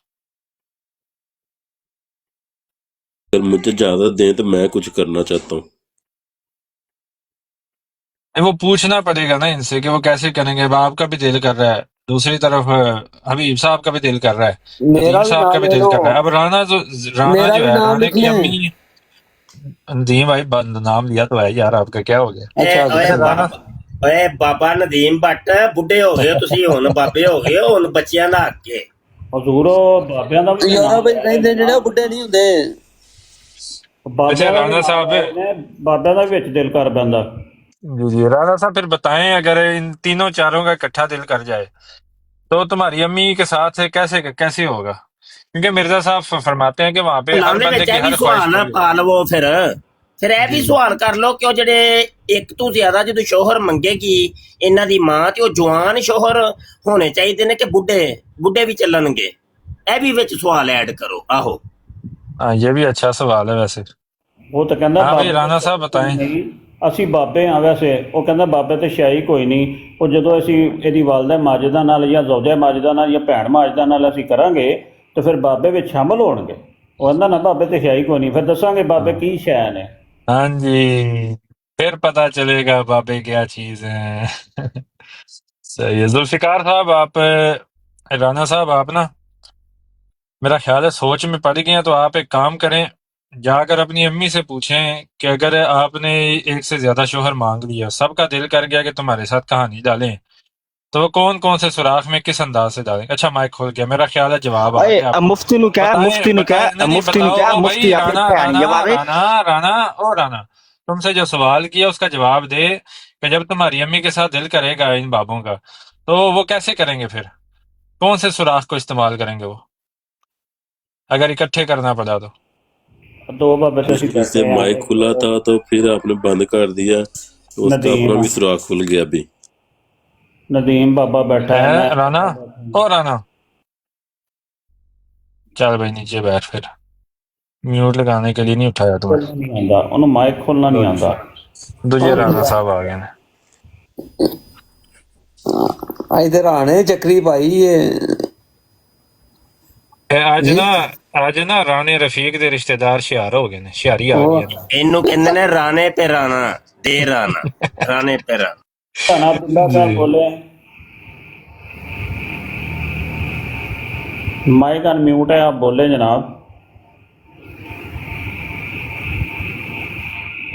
अगर मुझे ज्यादा दें तो मैं कुछ करना चाहता हूँ। वो पूछना पड़ेगा ना इनसे कि वो कैसे करेंगे। अब आपका भी दिल कर रहा है, दूसरी तरफ हबीब साहब का भी दिल कर रहा है, नदीम साहब का भी दिल कर रहा है। अब राना जो है राना की अम्मी नदीम भाई नाम लिया तो है यार, आपका क्या हो गया? ਓਏ ਬਾਬਾ ਨਦੀਮ ਭੱਟ ਬੁੱਢੇ ਹੋ ਗਏ ਤੁਸੀਂ ਹੁਣ ਬਾਬੇ ਹੋ ਗਏ ਹੁਣ ਬੱਚਿਆਂ ਦਾ ਹੱਕ ਹੈ ਹਜ਼ੂਰ ਉਹ ਬਾਬਿਆਂ ਦਾ ਵੀ ਯਾਰਾ ਬਈ ਕਹਿੰਦੇ ਜਿਹੜੇ ਉਹ ਬੁੱਢੇ ਨਹੀਂ ਹੁੰਦੇ। अच्छा राना साहब, ਬਾਬਿਆਂ ਦਾ ਵੀ ਵਿੱਚ ਦਿਲ ਕਰ ਪੈਂਦਾ। जी जी राना साहब फिर बताएं, अगर इन तीनों चारों का इकट्ठा दिल कर जाए तो तुम्हारी अम्मी के साथ कैसे होगा? क्योंकि मिर्जा साहब फरमाते हैं कि वहां पे हर बंदे की हर सवाल ख्वाहिश ਪਾ ਲਵੋ ਫਿਰ ਇਹ ਵੀ ਸਵਾਲ ਕਰ ਲਓ ਕਿ ਉਹ ਜਿਹੜੇ ਇੱਕ ਤੋਂ ਜ਼ਿਆਦਾ ਜਦੋਂ ਸ਼ੋਹਰ ਮੰਗੇਗੀ ਇਹਨਾਂ ਦੀ ਮਾਂ ਤੇ ਉਹ ਜਵਾਨ ਸ਼ੋਹਰ ਹੋਣੇ ਚਾਹੀਦੇ ਨੇ ਕਿ ਬੁੱਢੇ ਵੀ ਚੱਲਣਗੇ? ਇਹ ਵੀ ਵਿੱਚ ਸਵਾਲ ਐਡ ਕਰੋ। ਆਹੋ हाँ, ये भी अच्छा सवाल है वैसे। ਉਹ ਤਾਂ ਕਹਿੰਦਾ हाँ भाई ਬਾਬੇ राना साहब बताएं। ਨਹੀਂ, ਅਸੀਂ ਬਾਬੇ ਆ ਵੈਸੇ। ਉਹ ਕਹਿੰਦਾ ਬਾਬੇ ਤੇ ਸ਼ਾਹੀ ਕੋਈ ਨਹੀਂ। ਉਹ ਜਦੋਂ ਅਸੀਂ ਇਹਦੀ ਵਾਲਦਾ ਮਾਜਦਾ ਨਾਲ ਜਾਂ ਜ਼ੌਜਾ ਮਾਜਦਾ ਨਾਲ ਜਾਂ ਭੈਣ ਮਾਜਦਾ ਨਾਲ ਅਸੀਂ ਕਰਾਂਗੇ ਤੇ ਫਿਰ ਬਾਬੇ ਵਿੱਚ ਸ਼ਾਮਲ ਹੋਣਗੇ। ਉਹ ਕਹਿੰਦਾ ਨਾ ਬਾਬੇ ਤੇ ਸ਼ਾਹੀ ਕੋਈ ਨਹੀਂ, ਫਿਰ ਦੱਸਾਂਗੇ ਬਾਬੇ ਕੀ ਸ਼ੈ ਨੇ। हाँ जी, फिर पता चलेगा बाबे क्या चीज है। सही है जुल्फिकार साहब, आप राना साहब आप ना मेरा ख्याल है सोच में पड़ गए हैं, तो आप एक काम करें, जाकर अपनी अम्मी से पूछें कि अगर आपने एक से ज्यादा शोहर मांग लिया, सबका दिल कर गया कि तुम्हारे साथ कहानी डालें, तो वो कौन कौन से सुराख में किस अंदाज से डालें? अच्छा माइक खोल गया, मेरा ख्याल है जवाब आ गया। मुफ्ती नु क्या मुफ्ती नु क्या मुफ्ती नु क्या मुफ्ती अपनी भैन के बारे राना तुमसे जो सवाल किया उसका जवाब दे कि जब तुम्हारी अम्मी के साथ दिल करेगा इन बाबों का तो वो कैसे करेंगे? फिर कौन से सुराख को इस्तेमाल करेंगे वो, अगर इकट्ठे करना पड़ा तो? दो बाबे तो मुश्किल से माइक खुला था तो फिर आपने बंद कर दिया, तो उसका अपना भी सुराख खुल गया। अभी नदीम बाबा बैठा है। राना ओ राना चल भाई नीचे बैठ, फिर म्यूट लगाने के लिए नहीं उठाया तुमने। नहीं आंदा उन्हें माइक खोलना नहीं आंदा। दूजे राना साहब आ गए ने। इधर आने चक्री भाई ये आज ना राणे रफीक दे रिश्तेदार शियार हो गए ने, शियारी आ गए ने। ਇਹਨੂੰ ਕਹਿੰਦੇ ਨੇ ਰਾਣੇ पे राना दे राना राणे पे राना। धना अब्दुल्ला साहब बोले, माइक अनम्यूट है, आप बोले जनाब।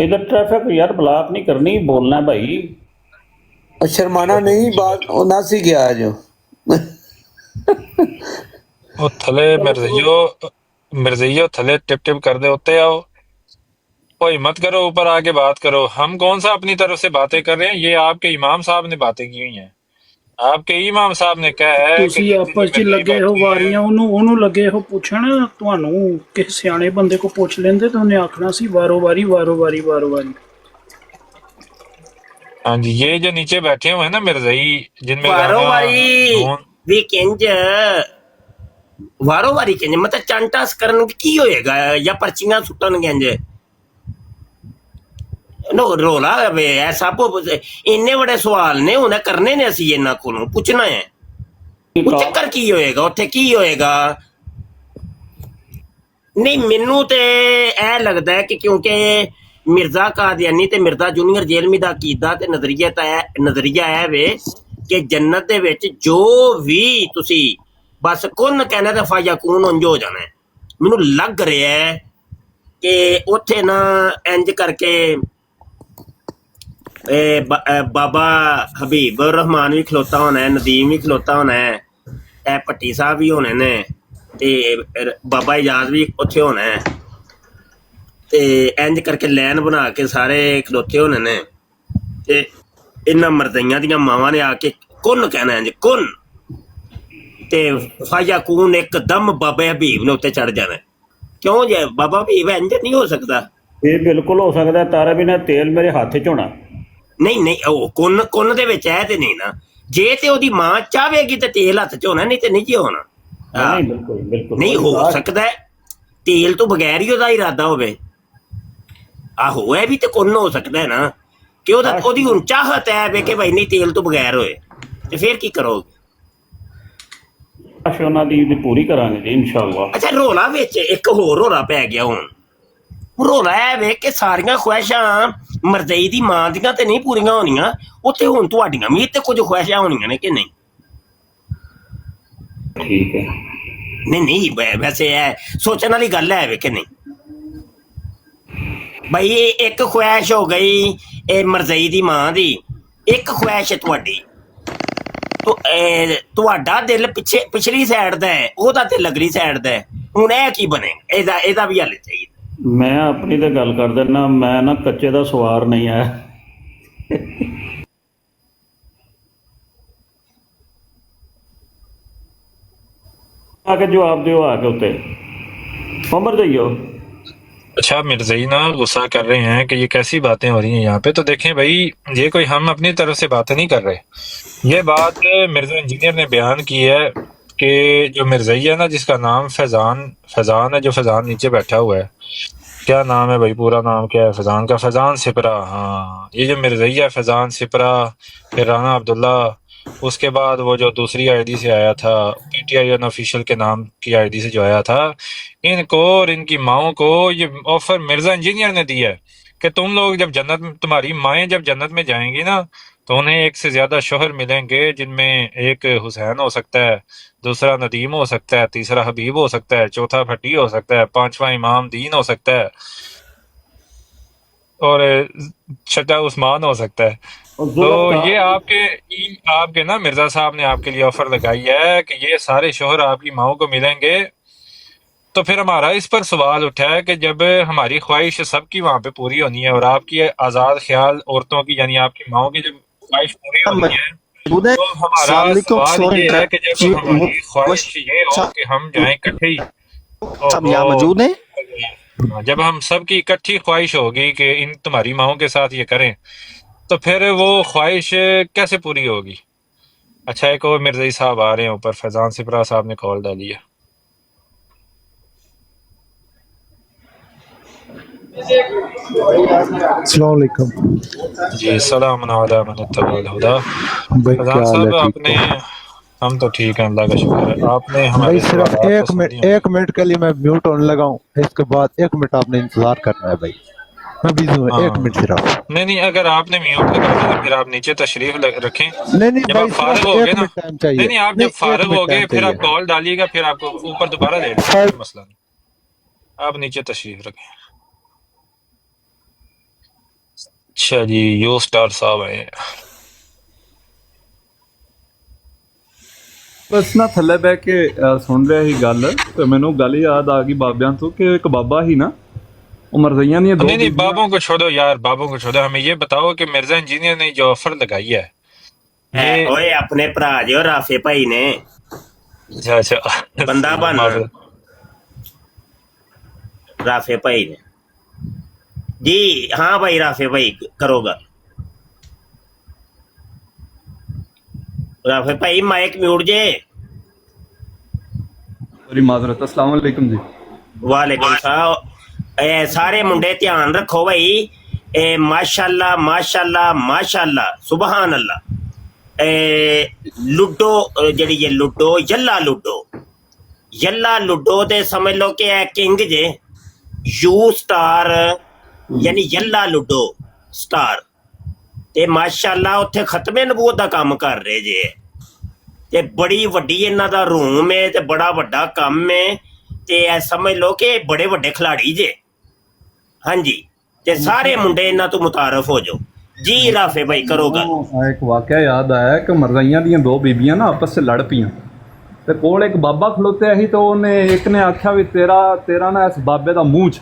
इधर ट्रैफिक यार ब्लॉक नहीं करनी, बोलना है भाई। शर्माना नहीं, बात नस ही गया जो ओ थले मिर्जियो थले टिप टिप कर दे होते आओ, कोई मत करो, ऊपर आके बात करो। हम कौन सा अपनी तरफ से बातें कर रहे हैं, ये आपके इमाम साहब ने बातें की हुई हैं। आपके इमाम साहब ने कहा है ਤੁਸੀਂ ਆਪਸ ਚ ਲੱਗੇ ਹੋ ਵਾਰੀਆਂ ਉਹਨੂੰ ਲੱਗੇ ਹੋ ਪੁੱਛਣ, ਤੁਹਾਨੂੰ ਕਿਸੇ ਸਿਆਣੇ ਬੰਦੇ ਕੋ ਪੁੱਛ ਲੈਂਦੇ ਤਾਂ ਉਹਨੇ ਆਖਣਾ ਸੀ ਵਾਰੋ ਵਾਰੀ। हाँ जी, ये जो नीचे बैठे हुए हैं ना मिर्जई, जिनमें ਵੀ ਕਿੰਜ ਵਾਰੋ-ਵਾਰੀ ਕਿੰਜ ਮਤਲਬ ਚੰਟਾਸ ਕਰਨ ਕੀ ਹੋਏਗਾ ਜਾਂ ਪਰਚੀਆਂ ਸੁੱਟਣਗੇ ਇੰਜ ਨੋ ਰੋਲਾ ਵੇ ਐ ਸਭ ਇੰਨੇ ਬੜੇ ਸਵਾਲ ਨੇ ਉਹਨੇ ਕਰਨੇ ਨੇ, ਅਸੀਂ ਇਹਨਾਂ ਕੋਲੋਂ ਪੁੱਛਣਾ ਹੈ ਉਹ ਚੱਕਰ ਕੀ ਹੋਏਗਾ ਉੱਥੇ, ਕੀ ਹੋਏਗਾ। ਨਹੀਂ ਮੈਨੂੰ ਤੇ ਇਹ ਲੱਗਦਾ ਹੈ ਕਿ ਕਿਉਂਕਿ ਮਿਰਜ਼ਾ ਕਾਦੀਆਨੀ ਤੇ ਮਿਰਜ਼ਾ ਜੂਨੀਅਰ ਜੇਲਮੀ ਦਾ ਅਕੀਦਾ ਤੇ ਨਜ਼ਰੀਆ ਹੈ ਵੇ ਕਿ ਜੰਨਤ ਦੇ ਵਿੱਚ ਜੋ ਵੀ ਤੁਸੀਂ ਬਸ ਕੁਨ ਕਹਿਣਾ ਤਾਂ ਫਾਇਕੂਨ ਉਂਝ ਹੋ ਜਾਣਾ। ਮੈਨੂੰ ਲੱਗ ਰਿਹਾ ਹੈ ਕਿ ਉੱਥੇ ਨਾ ਇੰਜ ਕਰਕੇ ਬਾਬਾ ਹਬੀਬ ਰਹਿਮਾਨ ਵੀ ਖਲੋਤਾ ਹੋਣਾ ਹੈ, ਨਦੀਮ ਵੀ ਖਲੋਤਾ ਹੋਣਾ ਹੈ, ਇਹ ਭੱਟੀ ਸਾਹਿਬ ਵੀ ਹੋਣੇ ਨੇ ਤੇ ਬਾਬਾ ਇਜਾਜ਼ ਵੀ ਉੱਥੇ ਹੋਣਾ ਹੈ ਤੇ ਇੰਜ ਕਰਕੇ ਲਾਈਨ ਬਣਾ ਕੇ ਸਾਰੇ ਖਲੋਤੇ ਹੋਣੇ ਨੇ ਤੇ ਇਹਨਾਂ ਮਰਦਈਆਂ ਦੀਆਂ ਮਾਵਾਂ ਨੇ ਆ ਕੇ ਕੁਨ ਕਹਿਣਾ ਇੰਜ ਕੁਨ ਤੇ ਫਾਇਕੂਨ ਇੱਕਦਮ ਬਾਬਾ ਹਬੀਬ ਨੇ ਉੱਤੇ ਚੜ ਜਾਣਾ। ਕਿਉਂ ਜੇ ਬਾਬਾ ਹਬੀਬ ਇੰਜ ਨਹੀਂ ਹੋ ਸਕਦਾ? ਇਹ ਬਿਲਕੁਲ ਹੋ ਸਕਦਾ, ਤਾਰੇ ਬਿਨਾ ਤੇਲ ਮੇਰੇ ਹੱਥ 'ਚ ਹੋਣਾ। ਨਹੀਂ ਉਹ ਕੁਨ ਦੇ ਵਿੱਚ ਹੈ ਤੇ ਨਹੀਂ ਨਾ, ਜੇ ਤੇ ਉਹਦੀ ਮਾਂ ਚਾਹਵੇਗੀ ਤੇ ਤੇਲ ਹੱਥ 'ਚ ਹੋਣਾ, ਨਹੀਂ ਤੇ ਨਹੀਂ ਜੀ ਹੋਣਾ। ਬਿਲਕੁਲ ਨਹੀਂ ਹੋ ਸਕਦਾ ਤੇਲ ਤੋਂ ਬਗੈਰ ਹੀ ਉਹਦਾ ਇਰਾਦਾ ਹੋਵੇ। ਆਹੋ ਇਹ ਵੀ ਤੇ ਕੁਨ ਹੋ ਸਕਦਾ ਹੈ ਨਾ ਕਿ ਉਹਦੀ ਹੁਣ ਚਾਹਤ ਹੈ ਵੇ ਕਿ ਭਾਈ ਨਹੀਂ ਤੇਲ ਤੋਂ ਬਗੈਰ ਹੋਏ, ਤੇ ਫਿਰ ਕੀ ਕਰੋਗੇ? ਉਹਨਾਂ ਦੀ ਪੂਰੀ ਕਰਾਂਗੇ ਜੀ ਇਨਸ਼ਾਅੱਲਾ। ਅੱਛਾ ਰੋਲਾ ਵਿੱਚ ਇੱਕ ਹੋਰ ਰੋਲਾ ਪੈ ਗਿਆ। ਹੁਣ ਰੋਲਾ ਇਹ ਵੇ ਕਿ ਸਾਰੀਆਂ ਖੁਆਇਸ਼ਾਂ ਮਰਜ਼ਈ ਦੀ ਮਾਂ ਦੀਆਂ ਤੇ ਨਹੀਂ ਪੂਰੀਆਂ ਹੋਣੀਆਂ, ਉੱਥੇ ਹੁਣ ਤੁਹਾਡੀਆਂ ਵੀ ਤੇ ਕੁਝ ਖੁਆਇਸ਼ਾਂ ਹੋਣੀਆਂ ਨੇ ਕਿ ਨਹੀਂ? ਠੀਕ ਹੈ। ਨਹੀਂ ਵੈਸੇ ਇਹ ਸੋਚਣ ਵਾਲੀ ਗੱਲ ਹੈ ਵੇ ਕਿ ਨਹੀਂ? ਭਾਈ ਇੱਕ ਖੁਆਇਸ਼ ਹੋ ਗਈ ਇਹ ਮਰਜ਼ਈ ਦੀ ਮਾਂ ਦੀ, ਇੱਕ ਖੁਆਇਸ਼ ਹੈ ਤੁਹਾਡੀ, ਤੁਹਾਡਾ ਦਿਲ ਪਿਛਲੀ ਸਾਈਡ ਦਾ ਹੈ, ਉਹਦਾ ਦਿਲ ਅਗਲੀ ਸਾਈਡ ਦਾ ਹੈ। ਹੁਣ ਇਹ ਕੀ ਬਣੇਗਾ? ਇਹਦਾ ਵੀ ਹੱਲ ਚਾਹੀਦਾ। ਮੈਂ ਆਪਣੀ ਤੇ ਗੱਲ ਕਰ ਦਿੰਦਾ, ਮੈਂ ਨਾ ਕੱਚੇ ਦਾ ਸਵਾਰ ਨਹੀਂ ਆਇਆ। आके जवाब दो आके उते उमर दइयो। अच्छा मिर्ज़ई ना गुस्सा कर रहे हैं कि ये कैसी बातें हो रही हैं यहाँ पे। तो देखें भाई, ये कोई हम अपनी तरफ से बातें नहीं कर रहे। ये बात मिर्ज़ा इंजीनियर ने बयान की है कि जो मिर्ज़ई है ना, जिसका नाम फैज़ान है, जो फैज़ान नीचे बैठा हुआ है, क्या नाम है भाई, पूरा नाम क्या है फैज़ान का? फैज़ान सिपरा। हाँ, ये जो मिर्ज़ई है फैज़ान सिपरा, फिर राना अब्दुल्ला, उसके बाद वो जो दूसरी आईडी से आया था, पीटीआई अनऑफिशियल के नाम की आईडी से जो आया था, इनको और इनकी माओं को ये ऑफर मिर्ज़ा इंजीनियर ने दिया है कि तुम लोग जब तुम्हारी माएँ जब जन्नत में जाएंगी ना, तो उन्हें एक से ज़्यादा शोहर मिलेंगे, जिनमें एक हुसैन हो सकता है, दूसरा नदीम हो सकता है, तीसरा हबीब हो सकता है, चौथा भट्टी हो सकता है, पांचवा इमाम दीन हो सकता है, और छठा उस्मान हो सकता है। तो ये आपके ना मिर्ज़ा साहब ने आपके लिए ऑफर लगाई है कि ये सारे शोहर आपकी माओं को मिलेंगे। तो फिर हमारा इस पर सवाल उठा है कि जब हमारी ख्वाहिश सबकी वहाँ पे पूरी होनी है और आपकी आज़ाद ख्याल औरतों की, यानी आपकी माओं की जब ख्वाहिश पूरी होनी है, तो हमारा सवाल ये है कि जब हमारी ख्वाहिश ये हो कि हम जाएं इकट्ठे ही, यहाँ मौजूद है, जब हम सब की इकट्ठी ख्वाहिश होगी कि इन तुम्हारी माओं के साथ ये करें, तो फिर वो ख्वाहिश कैसे पूरी होगी? अच्छा, एक और मिर्ज़ई साहब आ रहे हैं ऊपर, फैज़ान सिपरा साहब ने कॉल डाली है। अस्सलाम वालेकुम जी, सलाम अला मन इत्तबअल हुदा। फैज़ान साहब आपने, हम तो ठीक हैं अल्लाह का शुक्र है, आपने हमारे भाई सिर्फ एक मिनट के लिए मैं म्यूट होने लगा हूँ, इसके बाद 1 मिनट आपने इंतजार करना है भाई, मैं बिजी हूँ। 1 मिनट सिर्फ। नहीं, अगर आपने म्यूट लगा दिया फिर आप नीचे तशरीफ रखें। नहीं जब आप फारिग हो गए ना, टाइम चाहिए। नहीं, आप जब फारिग हो गए फिर आप कॉल डालिएगा, फिर आपको ऊपर दोबारा ले लेंगे, मसला नहीं, आप नीचे तशरीफ रखें। अच्छा जी, यो स्टार साहब आए। बस ना थल्ले बह के सुन रहा ही गल, तो मैनू गल याद आ गई बाबियां तो कि एक बाबा ही ना, मरज़इयां दी दो। नहीं, बाबों को छोड़ो यार, बाबों को छोड़ो, हमें ये बताओ कि मिर्ज़ा इंजीनियर ने जो ऑफर लगाई है, ओए अपने भरा जो राफे भाई ने, अच्छा बंदा बन राफे भाई ने जी। हाँ भाई, राफे भाई करो गल। राफे भाई माइक म्यूट जे। सॉरी माजरत, अस्सलाम वालेकुम जी। वालेकुम सलाम। सारे मुंडे ध्यान रखो भाई, माशाल्लाह माशाल्लाह माशाल्लाह, सुबहान अल्लाह। लूडो जड़ी ये लूडो, यल्ला लूडो ते समझ लो कि है किंग जे, यू स्टार यानी यल्ला लूडो स्टार, ते माशाल्लाह उत्थे खत्मे नबूवत दा काम कर रहे जे, ते बड़ी वड्डी इन्हां दा रूम है, ते बड़ा वड्डा काम है, ते समझ लो कि बड़े वड्डे खिलाड़ी जे। हाँ जी, ते सारे मुंडे इन्हां तो मुतारफ हो जाओ जी। राफे भाई करो गल। एक वाकया याद आया कि मरज़इयां दी दो बीबियां ना आपस से लड़ पियां, ते कोल एक बाबा खलोते ही, तो उन्हें एक ने आख्या भी तेरा ना इस बाबे दा मूंह च,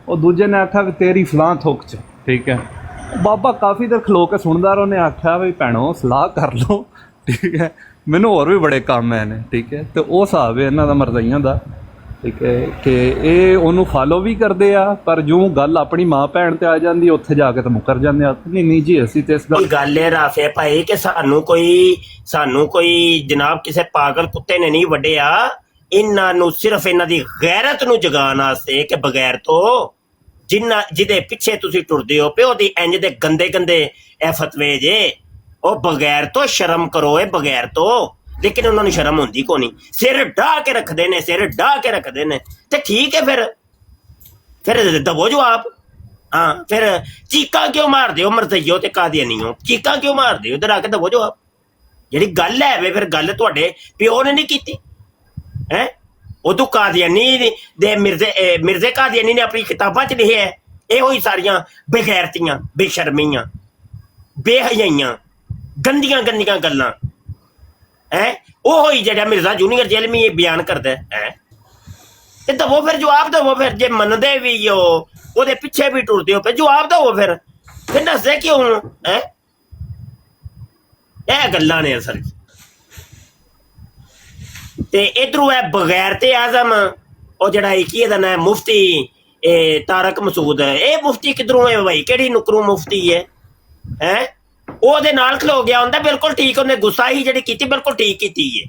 और दूजे ने आख्या भी तेरी फलां थुक च, ठीक है। बाबा काफ़ी देर खलो के सुनदा रहा, उन्हें आख्या भी भैणो सलाह कर लो, ठीक है, मैनू होर भी बड़े काम है ने, ठीक है। तो वो हिसाब है इन्हां दा मरज़इयां दा, ठीक है, कि ये उन्होंने फॉलो भी करते हैं, पर जो गल अपनी माँ भैन ते आ जाती है, उत्थे जाके तो मुकर जाते हैं। नहीं जी, असी तो इस गल है राफे भाई कि सानू कोई जनाब किसी पागल कुत्ते ने नहीं वड्डिया, इन्हां सिर्फ इन्हां दी गैरत नू जगाउण वास्ते कि बगैर तो जिदे पिछे तुसीं टुरदे हो पिओ दी इंज दे गंदे गंदे ए फतवे जे, ओ बगैर तो शर्म करो, ए बगैर तो, लेकिन उन्होंने शर्म होंदी को नहीं, सिर ढा के रखते ने, सिर ढा के रखते ने। तो ठीक है, फिर दबो जवाब। हाँ, फिर चीका क्यों मार दो मरज़इयो ते कादियानियो, चीका क्यों मार दो, इधर आके दबो जवाब। जी गल है वे, फिर गल तुहाडे प्यो ने नहीं की है, उदू कादियानी दे मिर्जे कादियानी ने अपनी किताबां च लिखे है, यो ही सारियां बेगैरतियां, बेशर्मियां, बेहयाइयां, गंदियां गंदियां गल्लां, है वो ही जड़ा मिर्जा जूनियर जेल में ये बयान करता है ते दवो फिर जवाब दवो फिर जे मनदे भी हो ओदे पीछे भी टुरदे हो फिर जवाब दवो फिर दसदे क्यों है ਇਹ ਗੱਲਾਂ ਨੇ ਅਸਲ ਤੇ ਇਧਰੋਂ ਹੈ ਬਗੈਰਤੇ ਆਜ਼ਮ ਉਹ ਜਿਹੜਾ ਕੀ ਇਹਦਾ ਨਾਮ ਮੁਫਤੀ ਤਾਰਕ ਮਸੂਦ ਹੈ ਇਹ ਮੁਫਤੀ ਕਿਧਰੋਂ ਹੈ ਭਾਈ ਕਿਹੜੀ ਨੁਕਰੂ ਮੁਫਤੀ ਹੈ ਹੈ ਉਹਦੇ ਨਾਲ ਖਲੋ ਗਿਆ ਹੁੰਦਾ ਬਿਲਕੁਲ ਠੀਕ ਉਹਨੇ ਗੁੱਸਾਹੀ ਜਿਹੜੀ ਕੀਤੀ ਬਿਲਕੁਲ ਠੀਕ ਕੀਤੀ ਹੈ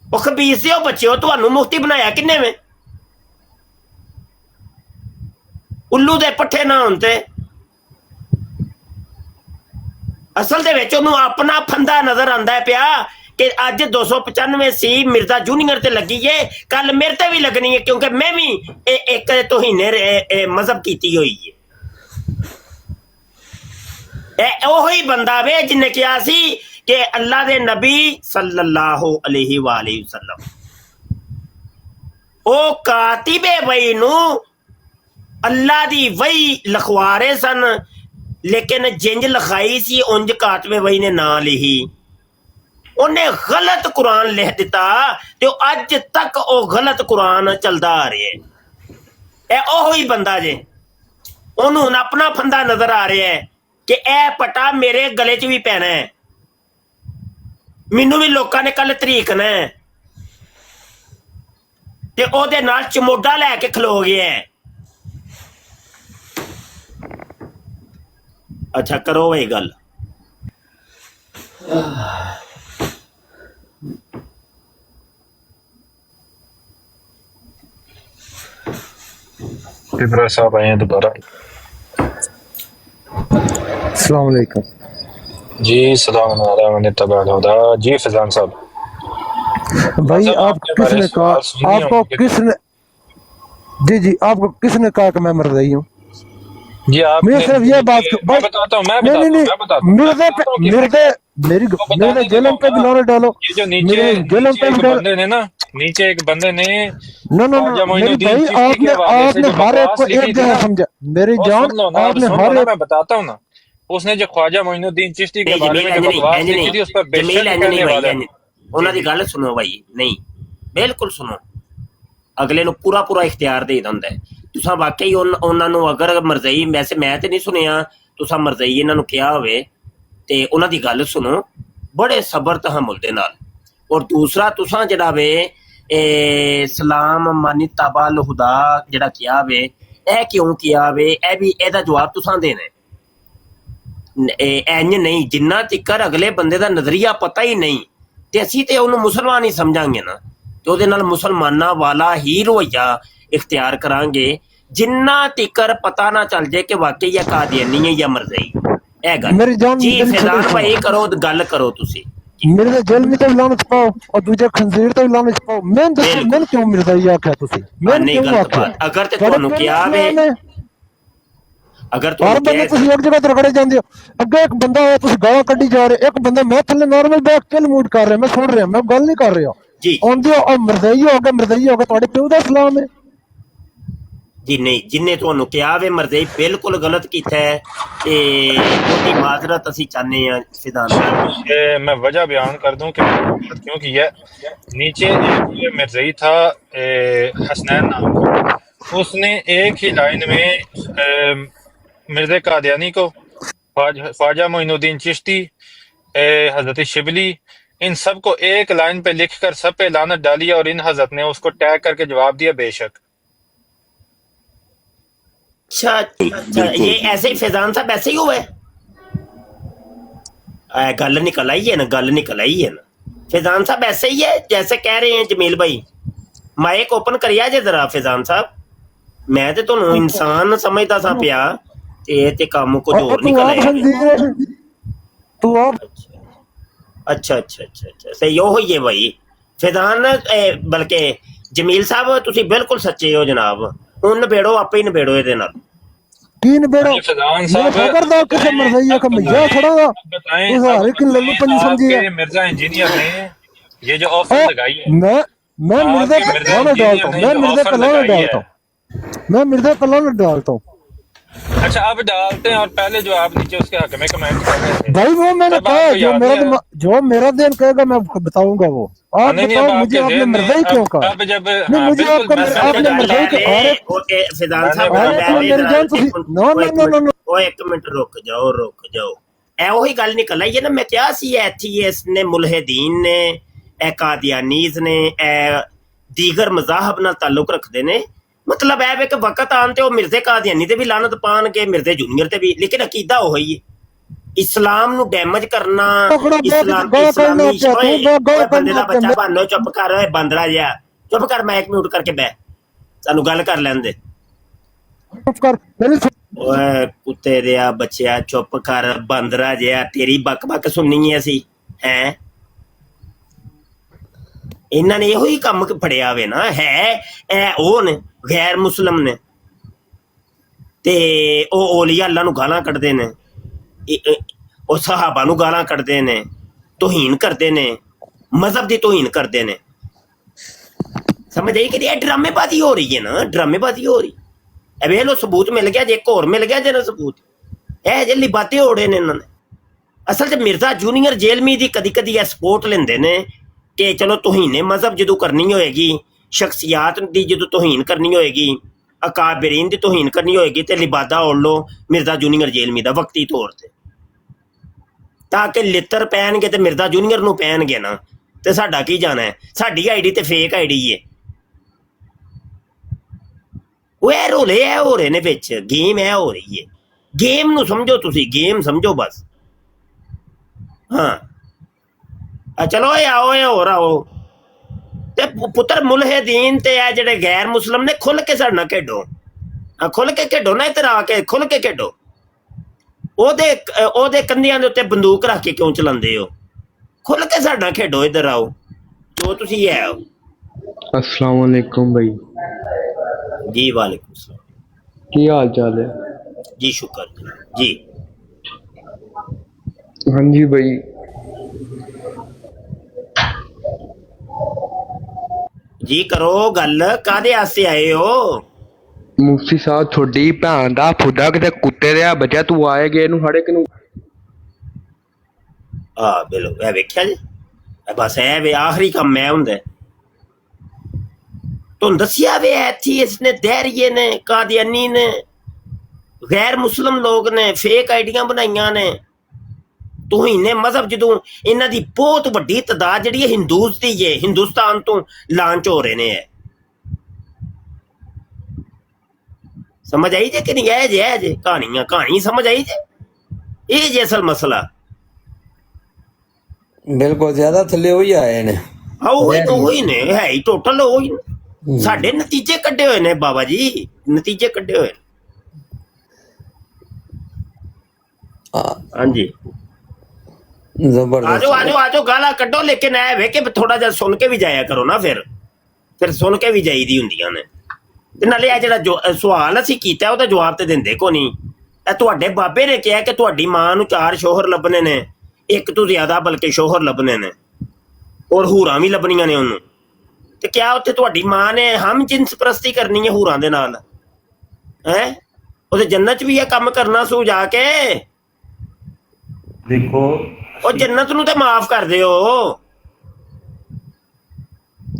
ਉਹ ਖਬੀਸ ਦੇ ਉਹ ਬੱਚਿਓ ਤੁਹਾਨੂੰ ਮੁਫਤੀ ਬਣਾਇਆ ਕਿੰਨੇ ਵੇ ਉੱਲੂ ਦੇ ਪੱਠੇ ਨਾ ਹੋਣ ਤੇ ਅਸਲ ਦੇ ਵਿੱਚ ਉਹਨੂੰ ਆਪਣਾ ਫੰਦਾ ਨਜ਼ਰ ਆਉਂਦਾ ਪਿਆ ਕਿ ਅੱਜ 295 ਸੀ ਮਿਰਜ਼ਾ ਜੂਨੀਅਰ ਤੇ ਲੱਗੀ ਏ ਕੱਲ ਮੇਰੇ ਤੇ ਵੀ ਲੱਗਣੀ ਹੈ ਕਿਉਂਕਿ ਮੈਂ ਵੀ ਇੱਕ ਤੋਹੀਨੇ ਮਜ਼ਹਬ ਕੀਤੀ ਹੋਈ ਹੈ ਇਹ ਉਹੀ ਬੰਦਾ ਵੇ ਜਿਹਨੇ ਕਿਹਾ ਸੀ ਕਿ ਅੱਲਾ ਦੇ ਨਬੀ ਸੱਲੱਲਾਹੁ ਅਲੈहि ਵਾਲੈहि ਵਸੱਲਮ ਉਹ ਕਾਤਿਬੇ ਵਹੀ ਨੂੰ ਅੱਲਾ ਦੀ ਵਹੀ ਲਿਖਵਾ ਰਹੇ ਸਨ लेकिन जिंज लिखाई सी उंज कातबे वही ने ना लिखी उन्हें गलत कुरान लिख दिता ते अज तक वो गलत कुरान चलता आ रहा है ए ओही बंदा जे ओनू हुण अपना फंदा नजर आ रहा है कि ए पटा मेरे गले च भी पैना है मैनू भी लोकां ने कल तरीकना है ते ओहदे नाल चमोडा लैके खलो गया है अच्छा करो भाई गल इब्रा साहब आए हैं दोबारा। अस्सलाम वालेकुम जी सलाम अलैकुम जी फैजान साहब भाई आप किसने कहा आपको किसने जी आपको किसने कहा कि मैं मर रही हूँ जी आप मैं सिर्फ ये बात मैं बताता हूँ मेरी जेलम पे भी ना डालो ये जो नीचे बंदे ने ना नीचे एक बंदे ने मेरी भाई आपने हर एक को एक जगह समझा मेरी जान आपने हर एक मैं बताता हूँ ना उसने जो ख्वाजा मोइनुद्दीन चिश्ती के बारे में जो बकवास लिखी थी उस पर बेशक करने वाला है ਉਹਨਾਂ ਦੀ ਗੱਲ ਸੁਣੋ ਭਾਈ ਨਹੀਂ ਬਿਲਕੁਲ ਸੁਣੋ ਅਗਲੇ ਨੂੰ ਪੂਰਾ ਪੂਰਾ ਇਖਤਿਆਰ ਦੇ ਦਿੰਦਾ ਤੁਸੀਂ ਵਾਕਈ ਉਹਨਾਂ ਨੂੰ ਅਗਰ ਮਰਜ਼ਈ ਵੈਸੇ ਮੈਂ ਤੇ ਨਹੀਂ ਸੁਣਿਆ ਤੁਸੀਂ ਮਰਜ਼ਈ ਇਹਨਾਂ ਨੂੰ ਕਿਹਾ ਹੋਵੇ ਤੇ ਉਹਨਾਂ ਦੀ ਗੱਲ ਸੁਣੋ ਬੜੇ ਸਬਰ ਤਹਮੁਲ ਦੇ ਨਾਲ ਔਰ ਦੂਸਰਾ ਤੁਸੀਂ ਜਿਹੜਾ ਵੇ ਸਲਾਮ ਮਾਨੀ ਤਬਾਲ ਹੁਦਾ ਜਿਹੜਾ ਕਿਹਾ ਵੇ ਇਹ ਕਿਉਂ ਕਿਹਾ ਵੇ ਇਹ ਵੀ ਇਹਦਾ ਜਵਾਬ ਤੁਸੀਂ ਦੇਣਾ ਇੰਜ ਨਹੀਂ ਜਿੰਨਾ ਤੀਕਰ ਅਗਲੇ ਬੰਦੇ ਦਾ ਨਜ਼ਰੀਆ ਪਤਾ ਹੀ ਨਹੀਂ ਤੇ ਅਸੀਂ ਤੇ ਉਹਨੂੰ ਮੁਸਲਮਾਨ ਹੀ ਸਮਝਾਂਗੇ ਨਾ ਤੇ ਉਹਦੇ ਨਾਲ ਮੁਸਲਮਾਨਾਂ ਵਾਲਾ ਹੀ ਰਵੱਈਆ ਇਖਤਿਆਰ ਕਰਾਂਗੇ ਜਿੰਨਾ ਤੀਕਰ ਪਤਾ ਨਾ ਚੱਲ ਜੇ ਕਿ ਵਾਕਈ ਇਹ ਕਾਦੀਆਨੀ ਹੈ ਜਾਂ ਮਰਜ਼ਈ ਇਹ ਗੱਲ ਜੀ ਫੈਜ਼ਾਨ ਭਾਈ ਕਰੋ ਗੱਲ ਕਰੋ ਤੁਸੀਂ मेरे जेल में तो लानत पाओ और दूजे खंजीर तो लानत पाओ मैं क्यों मिर्जाई आख्या तुसी मैं नहीं गलत बात अगर ते ਤੁਹਾਨੂੰ ਕਿਹਾ ਵੇ अगर हर बंदे तुसी एक जगह ते रगड़े जांदे हो अगे एक बंदा है तुसी गालां कड्डी जा रहे एक बंदा मैं थल्ले नॉर्मल बैठ के मूड कर रहा मैं सुन रहा मैं गल नहीं कर रहा जी आंदे और मरज़ई हो गया ਤੁਹਾਡੇ ਪਿਓ ਦਾ ਸਲਾਮ है जी नहीं जिन्हें ਤੁਹਾਨੂੰ ਕਿਹਾ ਵੇ ਮਰਜ਼ਈ ਬਿਲकुल गलत ਕੀਤਾ ਹੈ ਤੇ ਉਹਦੀ ਮਾਜ਼ਰਤ ਅਸੀਂ ਚਾਹਨੇ ਆ सिद्धांत मैं वजह बयान कर दूं कि क्यों किया नीचे एक मिर्ज़ई था हसनैन नाम का उसने एक ही लाइन में मिर्ज़ा कादियानी को ख्वाजा मोइनुद्दीन चिश्ती हजरत शिबली इन सब को एक लाइन पे लिखकर सब पे लानत डाली और इन हजरत ने उसको टैग करके जवाब दिया बेशक अच्छा ये ऐसे ही फैजान साहब ऐसे ही हुआ है गल निकल आई है ना गल निकल आई है ना फैजान साहब ऐसे ही है जैसे कह रहे हैं जमील भाई माइक ओपन करिया जे जरा फैजान साहब मैं ते तुहानू इंसान समझदा सा पिया ते काम कुछ और निकल आया तू आप अच्छा अच्छा अच्छा अच्छा सही हो ही है भाई फैजान बल्कि जमील साहब तुसी बिल्कुल सच्चे हो जनाब ਹੁਣ ਨਬੇੜੋ ਆਪੇ ਹੀ ਨਬੇੜੋ ਇਹਦੇ ਨਾਲ ਕੀ ਨਬੇੜੋ ਮੈਂ ਖਬਰਦਾਰ ਕਿਸੇ ਮਰਜ਼ਈ का मैं खड़ा उस हर एक लल्लू पंजी समझी है मिर्जा इंजीनियर ने ये जो ऑफर लगाई है मैं मिर्जा पे लानत डालता हूँ मैं मिर्जा पे लानत डालता हूँ अच्छा अब डालते हैं, और पहले जो आप नीचे उसके हक में कमेंट कर रहे थे भाई वो मैंने तब कहा आपको याद नहीं आया? जो मेरा दिन कहेगा मैं आपको बताऊंगा। वो आप नहीं, बताओ अब मुझे आपके आपने ज़हन में मरज़ई क्यों कहा? अब जब नहीं मुझे बिल्कुल आपका मैं समझ आपने गया। मरज़ई के और एक ओके फिजान साहब और एक मेरे जान no no no no no ਉਹ ਇੱਕ ਮਿੰਟ ਰੁਕ ਜਾਓ ਇਹ ਉਹੀ ਗੱਲ ਨਿਕਲ ਆਈ ਹੈ ਨਾ ਮੈਂ ਕਿਹਾ ਸੀ ਐਥੀਇਸਟ ਨੇ ਮੁਲਹਿਦੀਨ ਨੇ ਇਹ ਕਾਦੀਆਨੀਜ਼ ਨੇ ਇਹ ਦੀਗਰ ਮਜ਼ਾਹਬ ਨਾਲ ਤਾਲੁਕ ਰੱਖਦੇ ਨੇ ਮਤਲਬ ਇਹ ਵੇ ਕਿ ਵਕਤ ਆਉਣ ਤੇ ਉਹ ਮਿਰਜ਼ੇ ਕਾਦੀਆਨੀ ਤੇ ਵੀ ਲਾਨਤ ਪਾਣਗੇ ਮਿਰਜ਼ੇ ਜੂਨੀਅਰ ਤੇ ਵੀ ਲੇਕਿਨ ਅਕੀਦਾ ਉਹੀ ਹੈ ਇਸਲਾਮ ਨੂੰ ਡੈਮੇਜ ਕਰਨਾ ਇਸਲਾਮੀ ਬੰਦੇ ਦਾ ਬੱਚਾ ਬਾਨੋ ਚੁੱਪ ਕਰ ਓਏ ਬੰਦਰਾ ਜਿਹਾ ਚੁੱਪ ਕਰ ਮਾਈਕ ਮਿਊਟ ਕਰਕੇ ਬਹਿ ਸਾਨੂੰ ਗੱਲ ਕਰ ਲੈਂਦੇ ਓਏ ਕੁੱਤੇ ਦਿਆ ਬੱਚਿਆ ਚੁੱਪ ਕਰ ਬਾਂਦਰਾ ਜਿਹਾ ਤੇਰੀ ਬੱਕ ਸੁਣਨੀ ਅਸੀਂ ਹੈ ਇਹਨਾਂ ਨੇ ਇਹੋ ਹੀ ਕੰਮ ਫੜਿਆ ਵੇ ਨਾ ਹੈ ਇਹ ਉਹ ਨੇ ਗੈਰ ਮੁਸਲਮ ਨੇ ਤੇ ਉਹ ਔਲੀਆ ਅੱਲਾ ਨੂੰ ਗਾਲਾਂ ਕੱਢਦੇ ਨੇ ਉਹ ਸਹਾਬਾ ਨੂੰ ਗਾਲਾਂ ਕੱਢਦੇ ਨੇ ਤੋਹੀਨ ਕਰਦੇ ਨੇ ਮਜ਼ਹਬ ਦੀ ਤੋਹੀਨ ਕਰਦੇ ਨੇ ਸਮਝ ਆਈ ਕਿ ਇਹ ਡਰਾਮੇਬਾਜ਼ੀ ਹੋ ਰਹੀ ਹੈ ਨਾ ਡਰਾਮੇਬਾਜ਼ੀ ਹੋ ਰਹੀ ਇਹ ਵੇਖ ਲੋ ਸਬੂਤ ਮਿਲ ਗਿਆ ਜੇ ਇੱਕ ਹੋਰ ਮਿਲ ਗਿਆ ਜਿਹਨਾਂ ਸਬੂਤ ਇਹ ਜੇ ਲਿਬਾਤੇ ਹੋੜੇ ਨੇ ਇਹਨਾਂ ਨੇ ਅਸਲ 'ਚ ਮਿਰਜ਼ਾ ਜੂਨੀਅਰ ਜੇਲਮੀ ਦੀ ਕਦੀ ਇਹ ਸਪੋਰਟ ਲੈਂਦੇ ਨੇ ਕਿ ਚਲੋ ਤੋਹੀਨੇ ਮਜ਼ਹਬ ਜਦੋਂ ਕਰਨੀ ਹੋਏਗੀ ਸ਼ਖਸੀਅਤ ਦੀ ਜਦੋਂ ਤੋਹੀਨ ਕਰਨੀ ਹੋਏਗੀ ਅਕਾਬਰੀਨ ਦੀ ਤੋਹੀਨ ਕਰਨੀ ਹੋਏਗੀ ਤੇ ਲਿਬਾਦਾ ਓੜ ਲਓ ਮਿਰਜ਼ਾ ਜੂਨੀਅਰ ਜੇਲਮੀ ਦਾ ਵਕਤੀ ਤੌਰ ਤੇ ਤਾਂ ਕਿ ਲਿੱਤਰ ਪੈਣਗੇ ਤੇ ਮਿਰਜ਼ਾ ਜੂਨੀਅਰ ਨੂੰ ਪੈਣਗੇ ਨਾ ਤੇ ਸਾਡਾ ਕੀ ਜਾਣਾ ਹੈ ਸਾਡੀ ਆਈਡੀ ਤੇ ਫੇਕ ਆਈਡੀ ਹੈ ਉਹ ਇਹ ਰੋਲੇ ਇਹ ਹੋ ਰਹੇ ਨੇ ਵਿੱਚ ਗੇਮ ਇਹ ਹੋ ਰਹੀ ਹੈ ਗੇਮ ਨੂੰ ਸਮਝੋ ਤੁਸੀਂ ਗੇਮ ਸਮਝੋ ਬਸ ਹਾਂ ਚਲੋ ਇਹ ਆਓ ਇਹ ਹੋਰ ਆਓ ਤੇ ਪੁੱਤਰ ਮੁਲਹਿਦੀਨ ਤੇ ਇਹ ਜਿਹੜੇ ਗੈਰ ਮੁਸਲਮ ਨੇ ਖੁੱਲ ਕੇ ਸਾਡੇ ਨਾਲ ਖੇਡੋ ਖੁੱਲ ਕੇ ਖੇਡੋ ਨਾ ਇੱਧਰ ਆ ਕੇ ਖੁੱਲ ਕੇ ਖੇਡੋ ਉਹਦੇ ਕੰਧਿਆਂ ਦੇ ਉੱਤੇ ਬੰਦੂਕ ਰੱਖ ਕੇ ਕਿਉਂ ਚਲਾਉਂਦੇ ਹੋ ਖੁੱਲ ਕੇ ਸਾਡੇ ਨਾਲ ਖੇਡੋ ਇੱਧਰ ਆਓ ਜੋ ਤੁਸੀਂ ਹੈ ਆਓ अस्सलाम वालेकुम भाई जी वालेकुम सलाम की हाल चाल है जी शुक्र जी हाँ जी भाई जी करो गल कादे आस्ते आए हो मुफ्ती साहब थोड़ी भैन दा फुदा किते कुत्ते दे बच्चा तू आए गए नु हड़े किनु बिलो ए वेख्या जी बस ए वे आखिरी काम मैं हुंदा तुम दसिया वे एथीइस्ट ने दैरिये ने कादियानी ने गैर मुस्लिम लोग ने फेक आईडियां बनाईयां ने ਤੋਹੀਨੇ ਮਜ਼ਹਬ ਜਦੋਂ ਇਹਨਾਂ ਦੀ ਬਹੁਤ ਵੱਡੀ ਤਾਦਾਦ ਜਿਹੜੀ ਹੈ ਹਿੰਦੂਸ ਦੀ ਹੈ ਹਿੰਦੁਸਤਾਨ ਤੋਂ ਲਾਂਚ ਹੋ ਰਹੇ ਨੇ ਸਮਝ ਆਈ ਜੇ ਕਿ ਨਹੀਂ ਇਹ ਜੇ ਕਹਾਣੀ ਸਮਝ ਆਈ ਜੇ ਇਹ ਜੇ ਅਸਲ ਮਸਲਾ ਬਿਲਕੁਲ ਜ਼ਿਆਦਾ ਥੱਲੇ ਉਹੀ ਆਏ ਨੇ ਉਹੀ ਨੇ ਹੈ ਹੀ ਟੋਟਲ ਉਹੀ ਸਾਡੇ ਨਤੀਜੇ ਕੱਢੇ ਹੋਏ ਨੇ ਬਾਬਾ ਜੀ ਨਤੀਜੇ ਕੱਢੇ ਹੋਏ ਹਾਂਜੀ ਆਜੋ ਗਾਲਾਂ ਕੱਢੋ ਲੇਕਿਨ ਐ ਵੇ ਕਿ ਥੋੜਾ ਜਿਹਾ ਸੁਣ ਕੇ ਵੀ ਜਾਇਆ ਕਰੋ ਨਾ ਫਿਰ ਸੁਣ ਕੇ ਵੀ ਜਾਈਦੀ ਹੁੰਦੀਆਂ ਨੇ ਤੇ ਨਾਲੇ ਇਹ ਜਿਹੜਾ ਸਵਾਲ ਅਸੀਂ ਕੀਤਾ ਉਹਦਾ ਜਵਾਬ ਤੇ ਦਿੰਦੇ ਕੋ ਨਹੀਂ ਇਹ ਤੁਹਾਡੇ ਬਾਬੇ ਨੇ ਕਿਹਾ ਕਿ ਤੁਹਾਡੀ ਮਾਂ ਨੂੰ 4 ਸ਼ੋਹਰ ਲੱਭਣੇ ਨੇ ਇੱਕ ਤੋਂ ਜ਼ਿਆਦਾ ਬਲਕਿ ਸ਼ੋਹਰ ਲੱਭਣੇ ਨੇ ਔਰ ਹੂਰਾਂ ਵੀ ਲੱਭਣੀਆਂ ਨੇ ਉਹਨੂੰ ਤੇ ਕਿਆ ਉੱਥੇ ਤੁਹਾਡੀ ਮਾਂ ਨੇ ਹਮ ਜਿਨਸ ਪ੍ਰਸਤੀ ਕਰਨੀ ਹੈ ਹੂਰਾਂ ਦੇ ਨਾਲ ਹੈ ਉਹਦੇ ਜੰਨਤ 'ਚ ਵੀ ਇਹ ਕੰਮ ਕਰਨਾ ਸੂ ਜਾ ਕੇ ਦੇਖੋ ਉਹ ਜੰਨਤ ਨੂੰ ਤੇ ਮਾਫ ਕਰ ਦਿਓ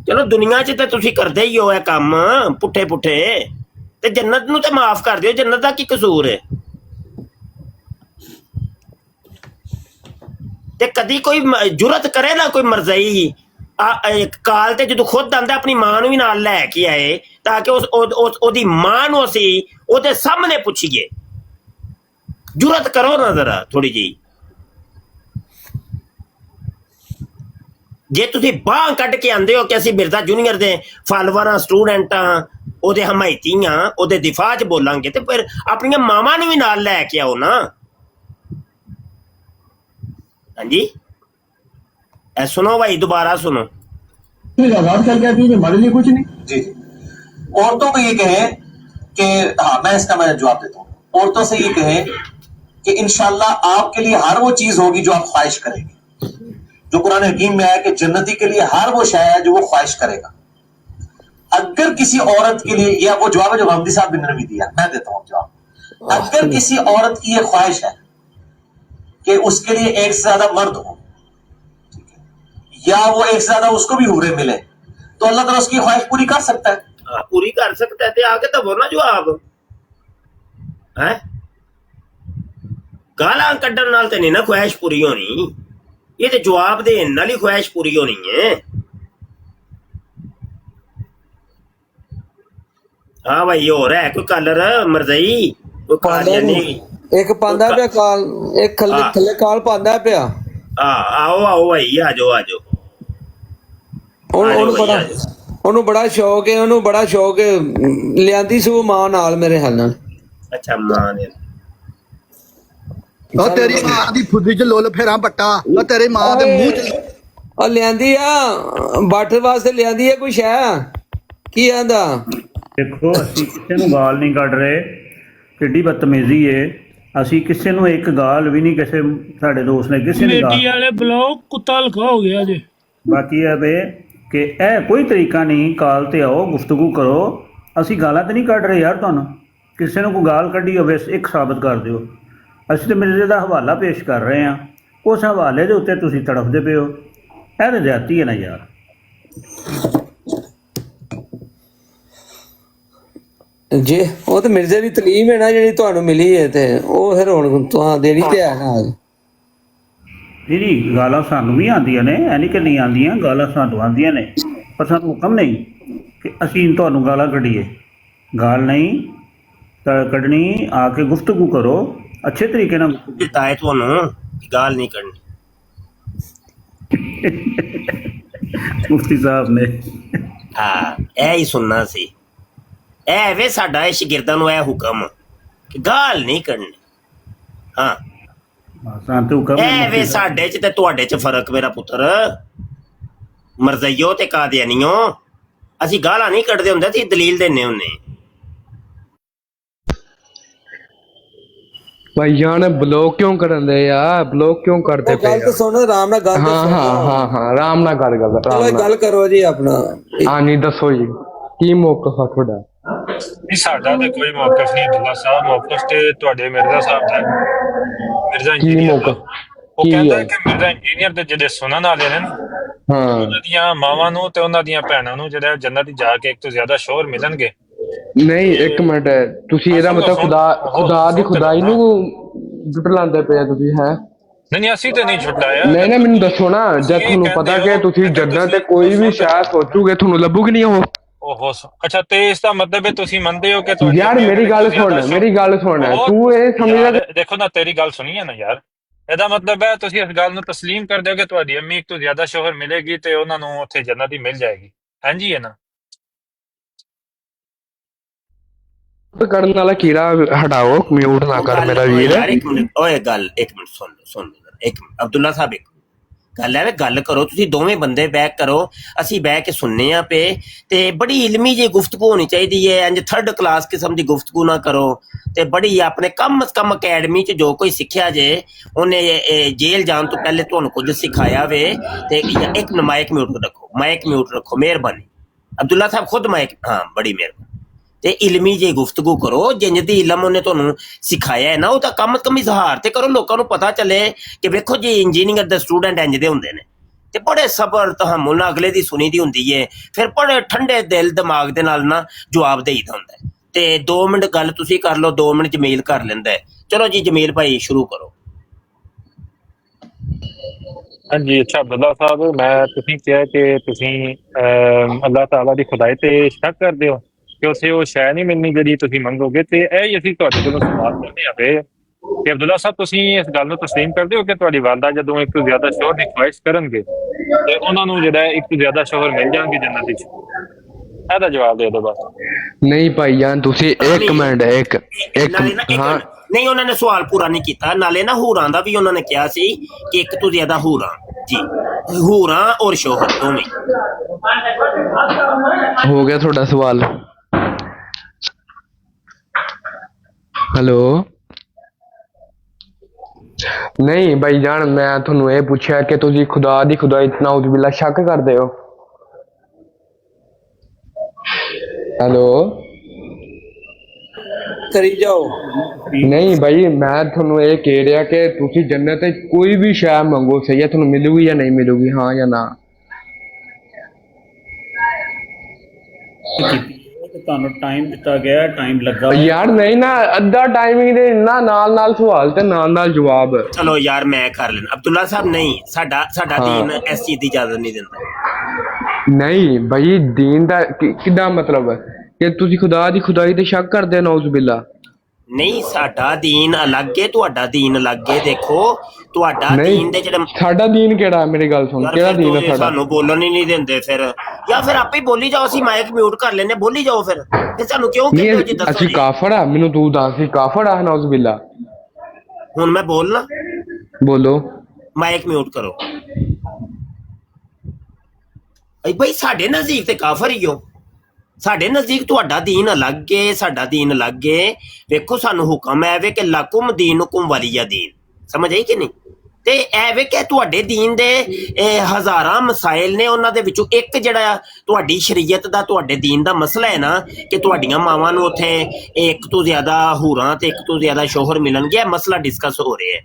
ਚਲੋ ਦੁਨੀਆ 'ਚ ਤੇ ਤੁਸੀਂ ਕਰਦੇ ਹੀ ਹੋ ਇਹ ਕੰਮ ਪੁੱਠੇ ਤੇ ਜੰਨਤ ਨੂੰ ਤੇ ਮਾਫ ਕਰ ਦਿਓ ਜੰਨਤ ਦਾ ਕੀ ਕਸੂਰ ਹੈ ਤੇ ਕਦੀ ਕੋਈ ਜੁਰਤ ਕਰੇ ਨਾ ਕੋਈ ਮਰਜ਼ਈ ਕਾਲ ਤੇ ਜਦੋਂ ਖੁਦ ਆਂਦਾ ਆਪਣੀ ਮਾਂ ਨੂੰ ਵੀ ਨਾਲ ਲੈ ਕੇ ਆਏ ਤਾਂ ਕਿ ਉਹਦੀ ਮਾਂ ਨੂੰ ਅਸੀਂ ਉਹਦੇ ਸਾਹਮਣੇ ਪੁੱਛੀਏ ਜੁਰਤ ਕਰੋ ਨਾ ਜ਼ਰਾ ਥੋੜੀ ਜਿਹੀ ਜੇ ਤੁਸੀਂ ਬਾਂਹ ਕੱਢ ਕੇ ਆਂਦੇ ਹੋ ਕਿ ਅਸੀਂ ਮਿਰਜ਼ਾ ਜੂਨੀਅਰ ਦੇ ਫਾਲੋਵਰਾਂ ਸਟੂਡੈਂਟਾਂ ਉਹਦੇ ਹਮਾਇਤੀਆਂ ਉਹਦੇ ਦਿਫਾਅ 'ਚ ਬੋਲਾਂਗੇ ਤੇ ਫਿਰ ਆਪਣੀਆਂ ਮਾਵਾਂ ਨੂੰ ਵੀ ਨਾਲ ਲੈ ਕੇ ਆਓ ਨਾ ਹਾਂਜੀ ਇਹ सुनो भाई दोबारा सुनो आजाद करके आती है हमारे लिए कुछ नहीं जी औरतों को ये कहें कि हाँ मैं इसका जवाब देता हूँ औरतों से ये कहें कि इंशाल्लाह आपके लिए हर वो चीज होगी जो आप ख्वाहिश करेंगे जो कुरान हकीम में है कि जन्नती के लिए हर वो शय है जो वो ख्वाहिश करेगा अगर किसी औरत के लिए या वो जवाब है जो मोहम्मदी साहब ने भी दिया मैं देता हूँ जवाब अगर किसी औरत की ये ख्वाहिश है कि उसके लिए एक से ज्यादा मर्द हो या वो एक से ज्यादा उसको भी हुर्रे मिले, तो अल्लाह ताला उसकी ख्वाहिश पूरी कर सकता है। हाँ, पूरी कर सकता है। आगे तो बोलना जवाब है, गालां कड्डण नाल ते नहीं ना ख्वाहिश पूरी होनी, ये तो जवाब देण नाल ही ख्वाहिश पूरी होनी है। हाँ भाई, हो रहा है कोई कलर मरजई कोई कादियानी एक पांदा पे काल, एक थल्ले थल्ले काल पांदा पे। हाँ, आओ आओ भाई, आ जाओ आ जाओ। ਉਹਨੂੰ ਬੜਾ ਸ਼ੌਕ ਹੈ, ਉਹਨੂੰ ਬੜਾ ਸ਼ੌਕ ਹੈ, ਲਿਆਂਦੀ ਸੀ ਉਹ ਮਾਂ ਨਾਲ ਮੇਰੇ ਹਾਲ ਨਾਲ। ਅੱਛਾ, ਮਾਂ ਨੇ ਉਹ ਤੇਰੀ ਮਾਂ ਦੀ ਫੁੱਦੀ ਚ ਲੋਲ ਫੇਰਾਂ ਪੱਟਾ, ਉਹ ਤੇਰੀ ਮਾਂ ਦੇ ਮੂੰਹ ਚ ਉਹ ਲਿਆਂਦੀ ਆ ਬਾਠ ਵਾਸਤੇ, ਲਿਆਂਦੀ ਹੈ ਕੁਛ ਹੈ ਕੀ ਆਂਦਾ। ਦੇਖੋ ਅਸੀਂ ਕਿਸੇ ਨੂੰ ਗਾਲ ਨਹੀਂ ਕੱਢ ਰਹੇ, ਕਿੱਡੀ ਬਦਤਮੀਜ਼ੀ ਏ। ਅਸੀਂ ਕਿਸੇ ਨੂੰ ਇੱਕ ਗਾਲ ਵੀ ਨਹੀਂ, ਕਿਸੇ ਸਾਡੇ ਦੋਸਤ ਨੇ ਕਿਸੇ ਨੇ ਕਮੇਟੀ ਵਾਲੇ ਬਲੌਗ ਕੁੱਤਾ ਲਖਾ ਹੋ ਗਿਆ ਜੇ। ਬਾਕੀ ਹੈ ਵੇ ਕਿ ਇਹ ਕੋਈ ਤਰੀਕਾ ਨਹੀਂ, ਕਾਲ ਤੇ ਆਓ, ਗੁਫ਼ਤਗੂ ਕਰੋ। ਅਸੀਂ ਗਾਲਾਂ ਤੇ ਨਹੀਂ ਕੱਢ ਰਹੇ ਯਾਰ, ਤੁਹਾਨੂੰ ਕਿਸੇ ਨੂੰ ਕੋਈ ਗਾਲ ਕੱਢੀ ਹੋਵੇ ਇੱਕ ਸਾਬਤ ਕਰ ਦਿਓ। ਅਸੀਂ ਤਾਂ ਮਿਰਜ਼ੇ ਦਾ ਹਵਾਲਾ ਪੇਸ਼ ਕਰ ਰਹੇ ਹਾਂ, ਉਸ ਹਵਾਲੇ ਦੇ ਉੱਤੇ ਤੁਸੀਂ ਤੜਫਦੇ ਪਏ ਹੋ। ਇਹ ਤਾਂ ਜ਼ਿਆਦਤੀ ਹੈ ਨਾ ਯਾਰ। ਜੇ ਉਹ ਤਾਂ ਮਿਰਜ਼ੇ ਦੀ ਤਲੀਮ ਹੈ ਨਾ ਜਿਹੜੀ ਤੁਹਾਨੂੰ ਮਿਲੀ ਹੈ, ਤੇ ਉਹ ਫਿਰ ਹੁਣ ਤੁਹਾਂ ਦੇਣੀ ਤੇ ਹੈ ਨਾ। ਨਹੀਂ, ਗਾਲਾਂ ਸਾਨੂੰ ਵੀ ਆਉਂਦੀਆਂ ਨੇ, ਐ ਨਹੀਂ ਕਿ ਨਹੀਂ ਆਉਂਦੀਆਂ, ਗਾਲਾਂ ਸਾਨੂੰ ਆਉਂਦੀਆਂ ਨੇ, ਪਰ ਸਾਨੂੰ ਹੁਕਮ ਨਹੀਂ ਕਿ ਅਸੀਂ ਤੁਹਾਨੂੰ ਗਾਲਾਂ ਕੱਢੀਏ। ਗਾਲ ਨਹੀਂ ਤਾਂ ਕੱਢਣੀ, ਆ ਕੇ ਗੁਫ਼ਤਗੂ ਕਰੋ ਅੱਛੇ ਤਰੀਕੇ ਨਾਲ। ਦਿੱਤਾ ਹੈ ਤੁਹਾਨੂੰ, ਗਾਲ ਨਹੀਂ ਕੱਢਣੀ। ਮੁਫਤੀ ਸਾਹਿਬ ਨੇ ਹਾਂ, ਇਹ ਹੀ ਸੁਣਨਾ ਸੀ। ਇਹ ਵੇ ਸਾਡਾ ਇਹ ਸ਼ਾਗਿਰਦਾਂ ਨੂੰ ਇਹ ਹੁਕਮ ਕਿ ਗਾਲ ਨਹੀਂ ਕੱਢਣੀ। ਹਾਂ, ਇਹ ਵੇ ਸਾਡੇ ਚ ਤੇ ਤੁਹਾਡੇ ਚ ਫਰਕ ਮੇਰਾ ਪੁੱਤਰ। ਮਰਜ਼ਈਓ ਤੇ ਕਾਦੀਆਨੀਓ, ਅਸੀਂ ਗਾਲਾਂ ਨਹੀਂ ਕੱਢਦੇ ਹੁੰਦੇ, ਅਸੀਂ ਦਲੀਲ ਦਿੰਦੇ ਹੁੰਦੇ। भाईजान ब्लॉक क्यों करन दे यार, ब्लॉक क्यों करते पे गल तो सुन, आराम नाल गल हाँ हाँ हाँ हाँ आराम नाल गल कर, चलो गल करो जी अपना। हाँ नहीं दसो जी की मौकफ है ਤੁਹਾਡਾ? ਨਹੀਂ, ਸਾਡਾ ਤਾਂ ਕੋਈ ਮੌਕਫ ਨਹੀਂ ਅਬਦੁੱਲਾ ਸਾਹਿਬ, ਮੌਕਫ ਤੇ ਤੁਹਾਡੇ ਮਿਰਜ਼ਾ ਸਾਹਿਬ ਦਾ, ਮਿਰਜ਼ਾ ਇੰਜੀਨੀਅਰ ਦਾ। ਉਹ ਕਹਿੰਦਾ ਕਿ ਮਿਰਜ਼ਾ ਇੰਜੀਨੀਅਰ ਦੇ ਜਿਹੜੇ ਸੁਣਨ ਵਾਲੇ ਨੇ ਨਾ, ਉਹਨਾਂ ਦੀਆਂ ਮਾਵਾਂ ਨੂੰ ਤੇ ਉਹਨਾਂ ਦੀਆਂ ਭੈਣਾਂ ਨੂੰ ਜਿਹੜਾ ਜੰਨਤ ਚ ਜਾ ਕੇ ਇੱਕ ਤੋਂ ਜ਼ਿਆਦਾ ਸ਼ੋਹਰ ਮਿਲਣਗੇ। ਨਹੀਂ ਇੱਕ ਮਿੰਟ, ਤੁਸੀਂ ਇਹਦਾ ਮਤਲਬ ਖੁਦਾ ਦੀ ਖੁਦਾਈ ਨੂੰ ਜੁਟਲਾਉਂਦੇ ਪਏ ਤੁਸੀਂ ਹੈ? ਨਹੀਂ, ਅਸੀਂ ਤੇ ਨਹੀਂ ਛੁੱਟਾਇਆ। ਨਹੀਂ ਨਾ, ਮੈਨੂੰ ਦੱਸੋ ਨਾ, ਜਦ ਤੁਹਾਨੂੰ ਪਤਾ ਕਿ ਤੁਸੀਂ ਜੰਨਤ ਤੇ ਕੋਈ ਵੀ ਸ਼ਾਇਦ ਸੋਚੋਗੇ, ਤੁਹਾਨੂੰ ਲੱਭੂਗੀ ਨਹੀਂ ਉਹ। ਓਹੋ, ਅੱਛਾ, ਤੇ ਇਸ ਦਾ ਮਤਲਬ ਹੈ ਤੁਸੀਂ ਮੰਨਦੇ ਹੋ ਕਿ ਯਾਰ ਮੇਰੀ ਗੱਲ ਸੁਣ, ਮੇਰੀ ਗੱਲ ਸੁਣ, ਤੂੰ ਇਹ ਸਮਝਦਾ। ਦੇਖੋ ਨਾ, ਤੇਰੀ ਗੱਲ ਸੁਣੀ ਹੈ ਨਾ ਯਾਰ, ਇਹਦਾ ਮਤਲਬ ਹੈ ਤੁਸੀਂ ਇਸ ਗੱਲ ਨੂੰ ਤਸਲੀਮ ਕਰਦੇ ਹੋ ਕਿ ਤੁਹਾਡੀ ਅੰਮੀ ਇੱਕ ਤੋਂ ਜ਼ਿਆਦਾ ਸ਼ੋਹਰ ਮਿਲੇਗੀ ਤੇ ਉਹਨਾਂ ਨੂੰ ਉੱਥੇ ਜੰਨਤ ਹੀ ਮਿਲ ਜਾਏਗੀ। ਹਾਂਜੀ ਹੈ ਨਾ? ਕਰਨ ਵਾਲਾ ਕੀੜਾ ਹਟਾਓ, ਮਿਊਟ ਨਾ ਕਰ ਮੇਰਾ ਵੀਰ। ਇੱਕ ਮਿੰਟ ਓਏ, ਗੱਲ ਇੱਕ ਮਿੰਟ ਸੁਣ ਲਓ ਇੱਕ ਮਿੰਟ। ਅਬਦੁੱਲਾ ਸਾਹਿਬ, ਇੱਕ ਗੱਲ ਹੈ, ਗੱਲ ਕਰੋ ਤੁਸੀਂ ਦੋਵੇਂ ਬੰਦੇ ਬਹਿ ਕਰੋ, ਅਸੀਂ ਬਹਿ ਕੇ ਸੁਣਨੇ ਆ ਪਏ, ਤੇ ਬੜੀ ਇਲਮੀ ਜਿਹੀ ਗੁਫ਼ਤਗੂ ਹੋਣੀ ਚਾਹੀਦੀ ਹੈ। ਇੰਜ ਥਰਡ ਕਲਾਸ ਕਿਸਮ ਦੀ ਗੁਫ਼ਤਗੂ ਨਾ ਕਰੋ, ਤੇ ਬੜੀ ਆਪਣੇ ਕਮ ਸੇ ਕਮ ਅਕੈਡਮੀ 'ਚ ਜੋ ਕੋਈ ਸਿੱਖਿਆ ਜੇ, ਉਹਨੇ ਜੇਲ੍ਹ ਜਾਣ ਤੋਂ ਪਹਿਲੇ ਤੁਹਾਨੂੰ ਕੁਝ ਸਿਖਾਇਆ ਵੇ। ਤੇ ਇੱਕ ਮਾਈਕ ਮਿਊਟ ਰੱਖੋ, ਮਾਈਕ ਮਿਊਟ ਰੱਖੋ, ਮਿਹਰਬਾਨੀ। ਅਬਦੁੱਲਾ ਸਾਹਿਬ ਖੁਦ ਮਾਈਕ, ਹਾਂ ਬੜੀ ਮਿਹਰਬਾਨੀ। ਤੇ ਇਲਮੀ ਜਿਹੀ ਗੁਫ਼ਤਗੂ ਕਰੋ, ਜਿੰਜ ਦੀ ਇਲਮ ਉਹਨੇ ਤੁਹਾਨੂੰ ਸਿਖਾਇਆ ਹੈ ਨਾ, ਉਹ ਤਾਂ ਕਮ ਸੇ ਕਮ ਇਜ਼ਹਾਰ ਤੇ ਕਰੋ, ਲੋਕਾਂ ਨੂੰ ਪਤਾ ਚੱਲੇ ਕਿ ਵੇਖੋ ਜੀ ਇੰਜੀਨੀਅਰ ਦੇ ਸਟੂਡੈਂਟ ਇੰਜ ਦੇ ਹੁੰਦੇ ਨੇ। ਤੇ ਬੜੇ ਸਬਰ ਤਹਮੁਲ ਨਾਲ ਅਗਲੇ ਦੀ ਸੁਣੀ ਦੀ ਹੁੰਦੀ ਹੈ, ਫਿਰ ਬੜੇ ਠੰਡੇ ਦਿਲ ਦਿਮਾਗ ਦੇ ਨਾਲ ਨਾ ਜਵਾਬ ਦੇਈਦਾ ਹੁੰਦਾ ਹੈ। ਤੇ 2 ਮਿੰਟ ਗੱਲ ਤੁਸੀਂ ਕਰ ਲਓ, 2 ਮਿੰਟ ਜਮੀਲ ਕਰ ਲੈਂਦਾ। ਚਲੋ ਜੀ ਜਮੀਲ ਭਾਈ ਸ਼ੁਰੂ ਕਰੋ। ਹਾਂਜੀ, ਅੱਛਾ ਅਬਦੁੱਲਾ ਸਾਹਿਬ, ਮੈਂ ਤੁਸੀਂ ਕਿਹਾ ਕਿ ਤੁਸੀਂ ਅੱਲਾਹ ਤਾਲਾ ਦੀ ਖੁਦਾਈ ਤੇ ਸ਼ੱਕ ਕਰਦੇ ਹੋ ਕਿ ਉੱਥੇ ਉਹ ਸ਼ੈ ਨਹੀਂ ਮਿਲਣੀ ਜਿਹੜੀ ਤੁਸੀਂ ਮੰਗੋਗੇ। ਤੇ ਇਹ ਹੀ ਅਸੀਂ ਤੁਹਾਡੇ ਕੋਲੋਂ ਸਵਾਲ ਕਰਦੇ ਹਾਂ ਪਏ ਕਿ ਅਬਦੁੱਲਾ ਸਾਹਿਬ, ਤੁਸੀਂ ਇਸ ਗੱਲ ਨੂੰ ਤਸਲੀਮ ਕਰਦੇ ਹੋ ਕਿ ਤੁਹਾਡੀ ਵਾਲਦਾ ਜਦੋਂ ਇੱਕ ਤੋਂ ਜ਼ਿਆਦਾ ਸ਼ੋਹਰ ਦੀ ਖੁਆਇਸ਼ ਕਰਨਗੇ ਤੇ ਉਹਨਾਂ ਨੂੰ ਜਿਹੜਾ ਇੱਕ ਤੋਂ ਜ਼ਿਆਦਾ ਸ਼ੋਹਰ ਮਿਲ ਜਾਣਗੇ ਜੰਨਤ ਵਿੱਚ? ਇਹਦਾ ਜਵਾਬ ਦੇ ਦਿਓ ਬਸ। ਨਹੀਂ ਭਾਈਜਾਨ, ਤੁਸੀਂ ਇੱਕ ਮਿੰਟ, ਇੱਕ ਹਾਂ ਨਹੀਂ, ਉਹਨਾਂ ਨੇ ਸਵਾਲ ਪੂਰਾ ਨਹੀਂ ਕੀਤਾ। ਨਾਲੇ ਨਾ ਹੂਰਾਂ ਦਾ ਵੀ ਉਹਨਾਂ ਨੇ ਕਿਹਾ ਸੀ ਕਿ ਇੱਕ ਤੋਂ ਜ਼ਿਆਦਾ ਹੂਰਾਂ ਜੀ, ਹੂਰਾਂ ਔਰ ਸ਼ੋਹਰ ਦੋਵੇਂ। ਹੋ ਗਿਆ ਤੁਹਾਡਾ ਸਵਾਲ? ਹੈਲੋ, ਨਹੀਂ ਭਾਈਜਾਨ, ਮੈਂ ਤੁਹਾਨੂੰ ਇਹ ਪੁੱਛਿਆ ਕਿ ਤੁਸੀਂ ਖੁਦਾ ਦੀ ਖੁਦਾਈ ਨਾਉਜ਼ ਬਿਲਾ ਸ਼ੱਕ ਕਰਦੇ ਹੋ? ਹੈਲੋ, ਕਰੀ ਜਾਓ। ਨਹੀਂ ਭਾਈ ਮੈਂ ਤੁਹਾਨੂੰ ਇਹ ਕਹਿ ਰਿਹਾ ਕਿ ਤੁਸੀਂ ਜੰਨਤ ਵਿੱਚ ਕੋਈ ਵੀ ਸ਼ੈ ਮੰਗੋ, ਸਹੀ ਹੈ, ਤੁਹਾਨੂੰ ਮਿਲੂਗੀ ਜਾਂ ਨਹੀਂ ਮਿਲੂਗੀ, ਹਾਂ ਜਾਂ ਨਾ। ਕਿ ਤੁਹਾਨੂੰ ਟਾਈਮ ਦਿੱਤਾ ਗਿਆ, ਟਾਈਮ ਲੱਗਾ ਯਾਰ ਨਹੀਂ ਨਾ, ਅੱਧਾ ਟਾਈਮਿੰਗ ਦੇ ਨਾ, ਨਾਲ ਨਾਲ ਸਵਾਲ ਤੇ ਨਾਲ ਨਾਲ ਜਵਾਬ। ਚਲੋ ਯਾਰ ਮੈਂ ਕਰ ਲੈਣਾ। ਅਬਦੁੱਲਾ ਸਾਹਿਬ ਨਹੀਂ, ਸਾਡਾ ਦੀਨ ਇਸ ਚੀਜ਼ ਦੀ ਇਜਾਜ਼ਤ ਨਹੀਂ ਦਿੰਦਾ। ਨਹੀਂ ਭਾਈ ਦੀਨ ਦਾ ਕਿੱਦਾਂ ਮਤਲਬ ਕਿ ਤੁਸੀਂ ਖੁਦਾ ਦੀ ਖੁਦਾਈ ਤੇ ਸ਼ੱਕ ਕਰਦੇ ਹੋ? ਨੌਜ਼ ਬਿੱਲਾ। ਨਹੀਂ, ਸਾਡਾ ਦੀਨ ਅਲੱਗ ਹੈ, ਤੁਹਾਡਾ ਦੀਨ ਅਲੱਗ ਹੈ। ਦੇਖੋ ਤੁਹਾਡਾ ਦੀਨ ਦੇ ਜਿਹੜੇ ਸਾਡਾ ਦੀਨ ਕਿਹੜਾ, ਮੇਰੀ ਗੱਲ ਸੁਣ, ਕਿਹੜਾ ਦੀਨ ਹੈ ਸਾਡਾ? ਸਾਨੂੰ ਬੋਲਣ ਹੀ ਨਹੀਂ ਦਿੰਦੇ ਫਿਰ, ਜਾਂ ਫਿਰ ਆਪੇ ਬੋਲੀ ਜਾਓ, ਅਸੀਂ ਮਾਈਕ ਮਿਊਟ ਕਰ ਲੈਨੇ, ਬੋਲੀ ਜਾਓ ਫਿਰ ਸਾਨੂੰ ਕਿਉਂ ਕਹਿੰਦੇ ਹੋ ਜੀ? ਦੱਸੋ ਅਸੀਂ ਕਾਫਰ ਆ? ਮੈਨੂੰ ਤੂੰ ਦੱਸ, ਅਸੀਂ ਕਾਫਰ ਆ? ਨੌਜ਼ ਬਿੱਲਾ। ਹੁਣ ਮੈਂ ਬੋਲਣਾ? ਬੋਲੋ। ਮਾਈਕ ਮਿਊਟ ਕਰੋ। ਭਾਈ ਸਾਡੇ ਨਜ਼ਦੀਕ ਤੇ ਕਾਫਰ ਹੀ ਹੋ। ਸਾਡੇ ਨਜ਼ਦੀਕ ਤੁਹਾਡਾ ਦੀਨ ਅਲੱਗ ਏ, ਸਾਡਾ ਦੀਨ ਅਲੱਗ ਏ। ਵੇਖੋ ਸਾਨੂੰ ਹੁਕਮ ਹੈ ਵੇ ਕਿ ਲਕੁਮ ਦੀਨੁਕੁਮ ਵਲੀਆ ਦੀਨ, ਸਮਝ ਆਈ ਕਿ ਨਹੀਂ? ਤੇ ਐਵੇਂ ਕਿ ਤੁਹਾਡੇ ਦੀਨ ਦੇ ਹਜ਼ਾਰਾਂ ਮਸਾਇਲ ਨੇ, ਉਹਨਾਂ ਦੇ ਵਿੱਚੋਂ ਇੱਕ ਜਿਹੜਾ ਤੁਹਾਡੀ ਸ਼ਰੀਅਤ ਦਾ, ਤੁਹਾਡੇ ਦੀਨ ਦਾ ਮਸਲਾ ਹੈ ਨਾ ਕਿ ਤੁਹਾਡੀਆਂ ਮਾਵਾਂ ਨੂੰ ਉੱਥੇ ਇੱਕ ਤੋਂ ਜ਼ਿਆਦਾ ਹੂਰਾਂ ਤੇ ਇੱਕ ਤੋਂ ਜ਼ਿਆਦਾ ਸ਼ੋਹਰ ਮਿਲਣਗੇ, ਇਹ ਮਸਲਾ ਡਿਸਕਸ ਹੋ ਰਿਹਾ ਹੈ।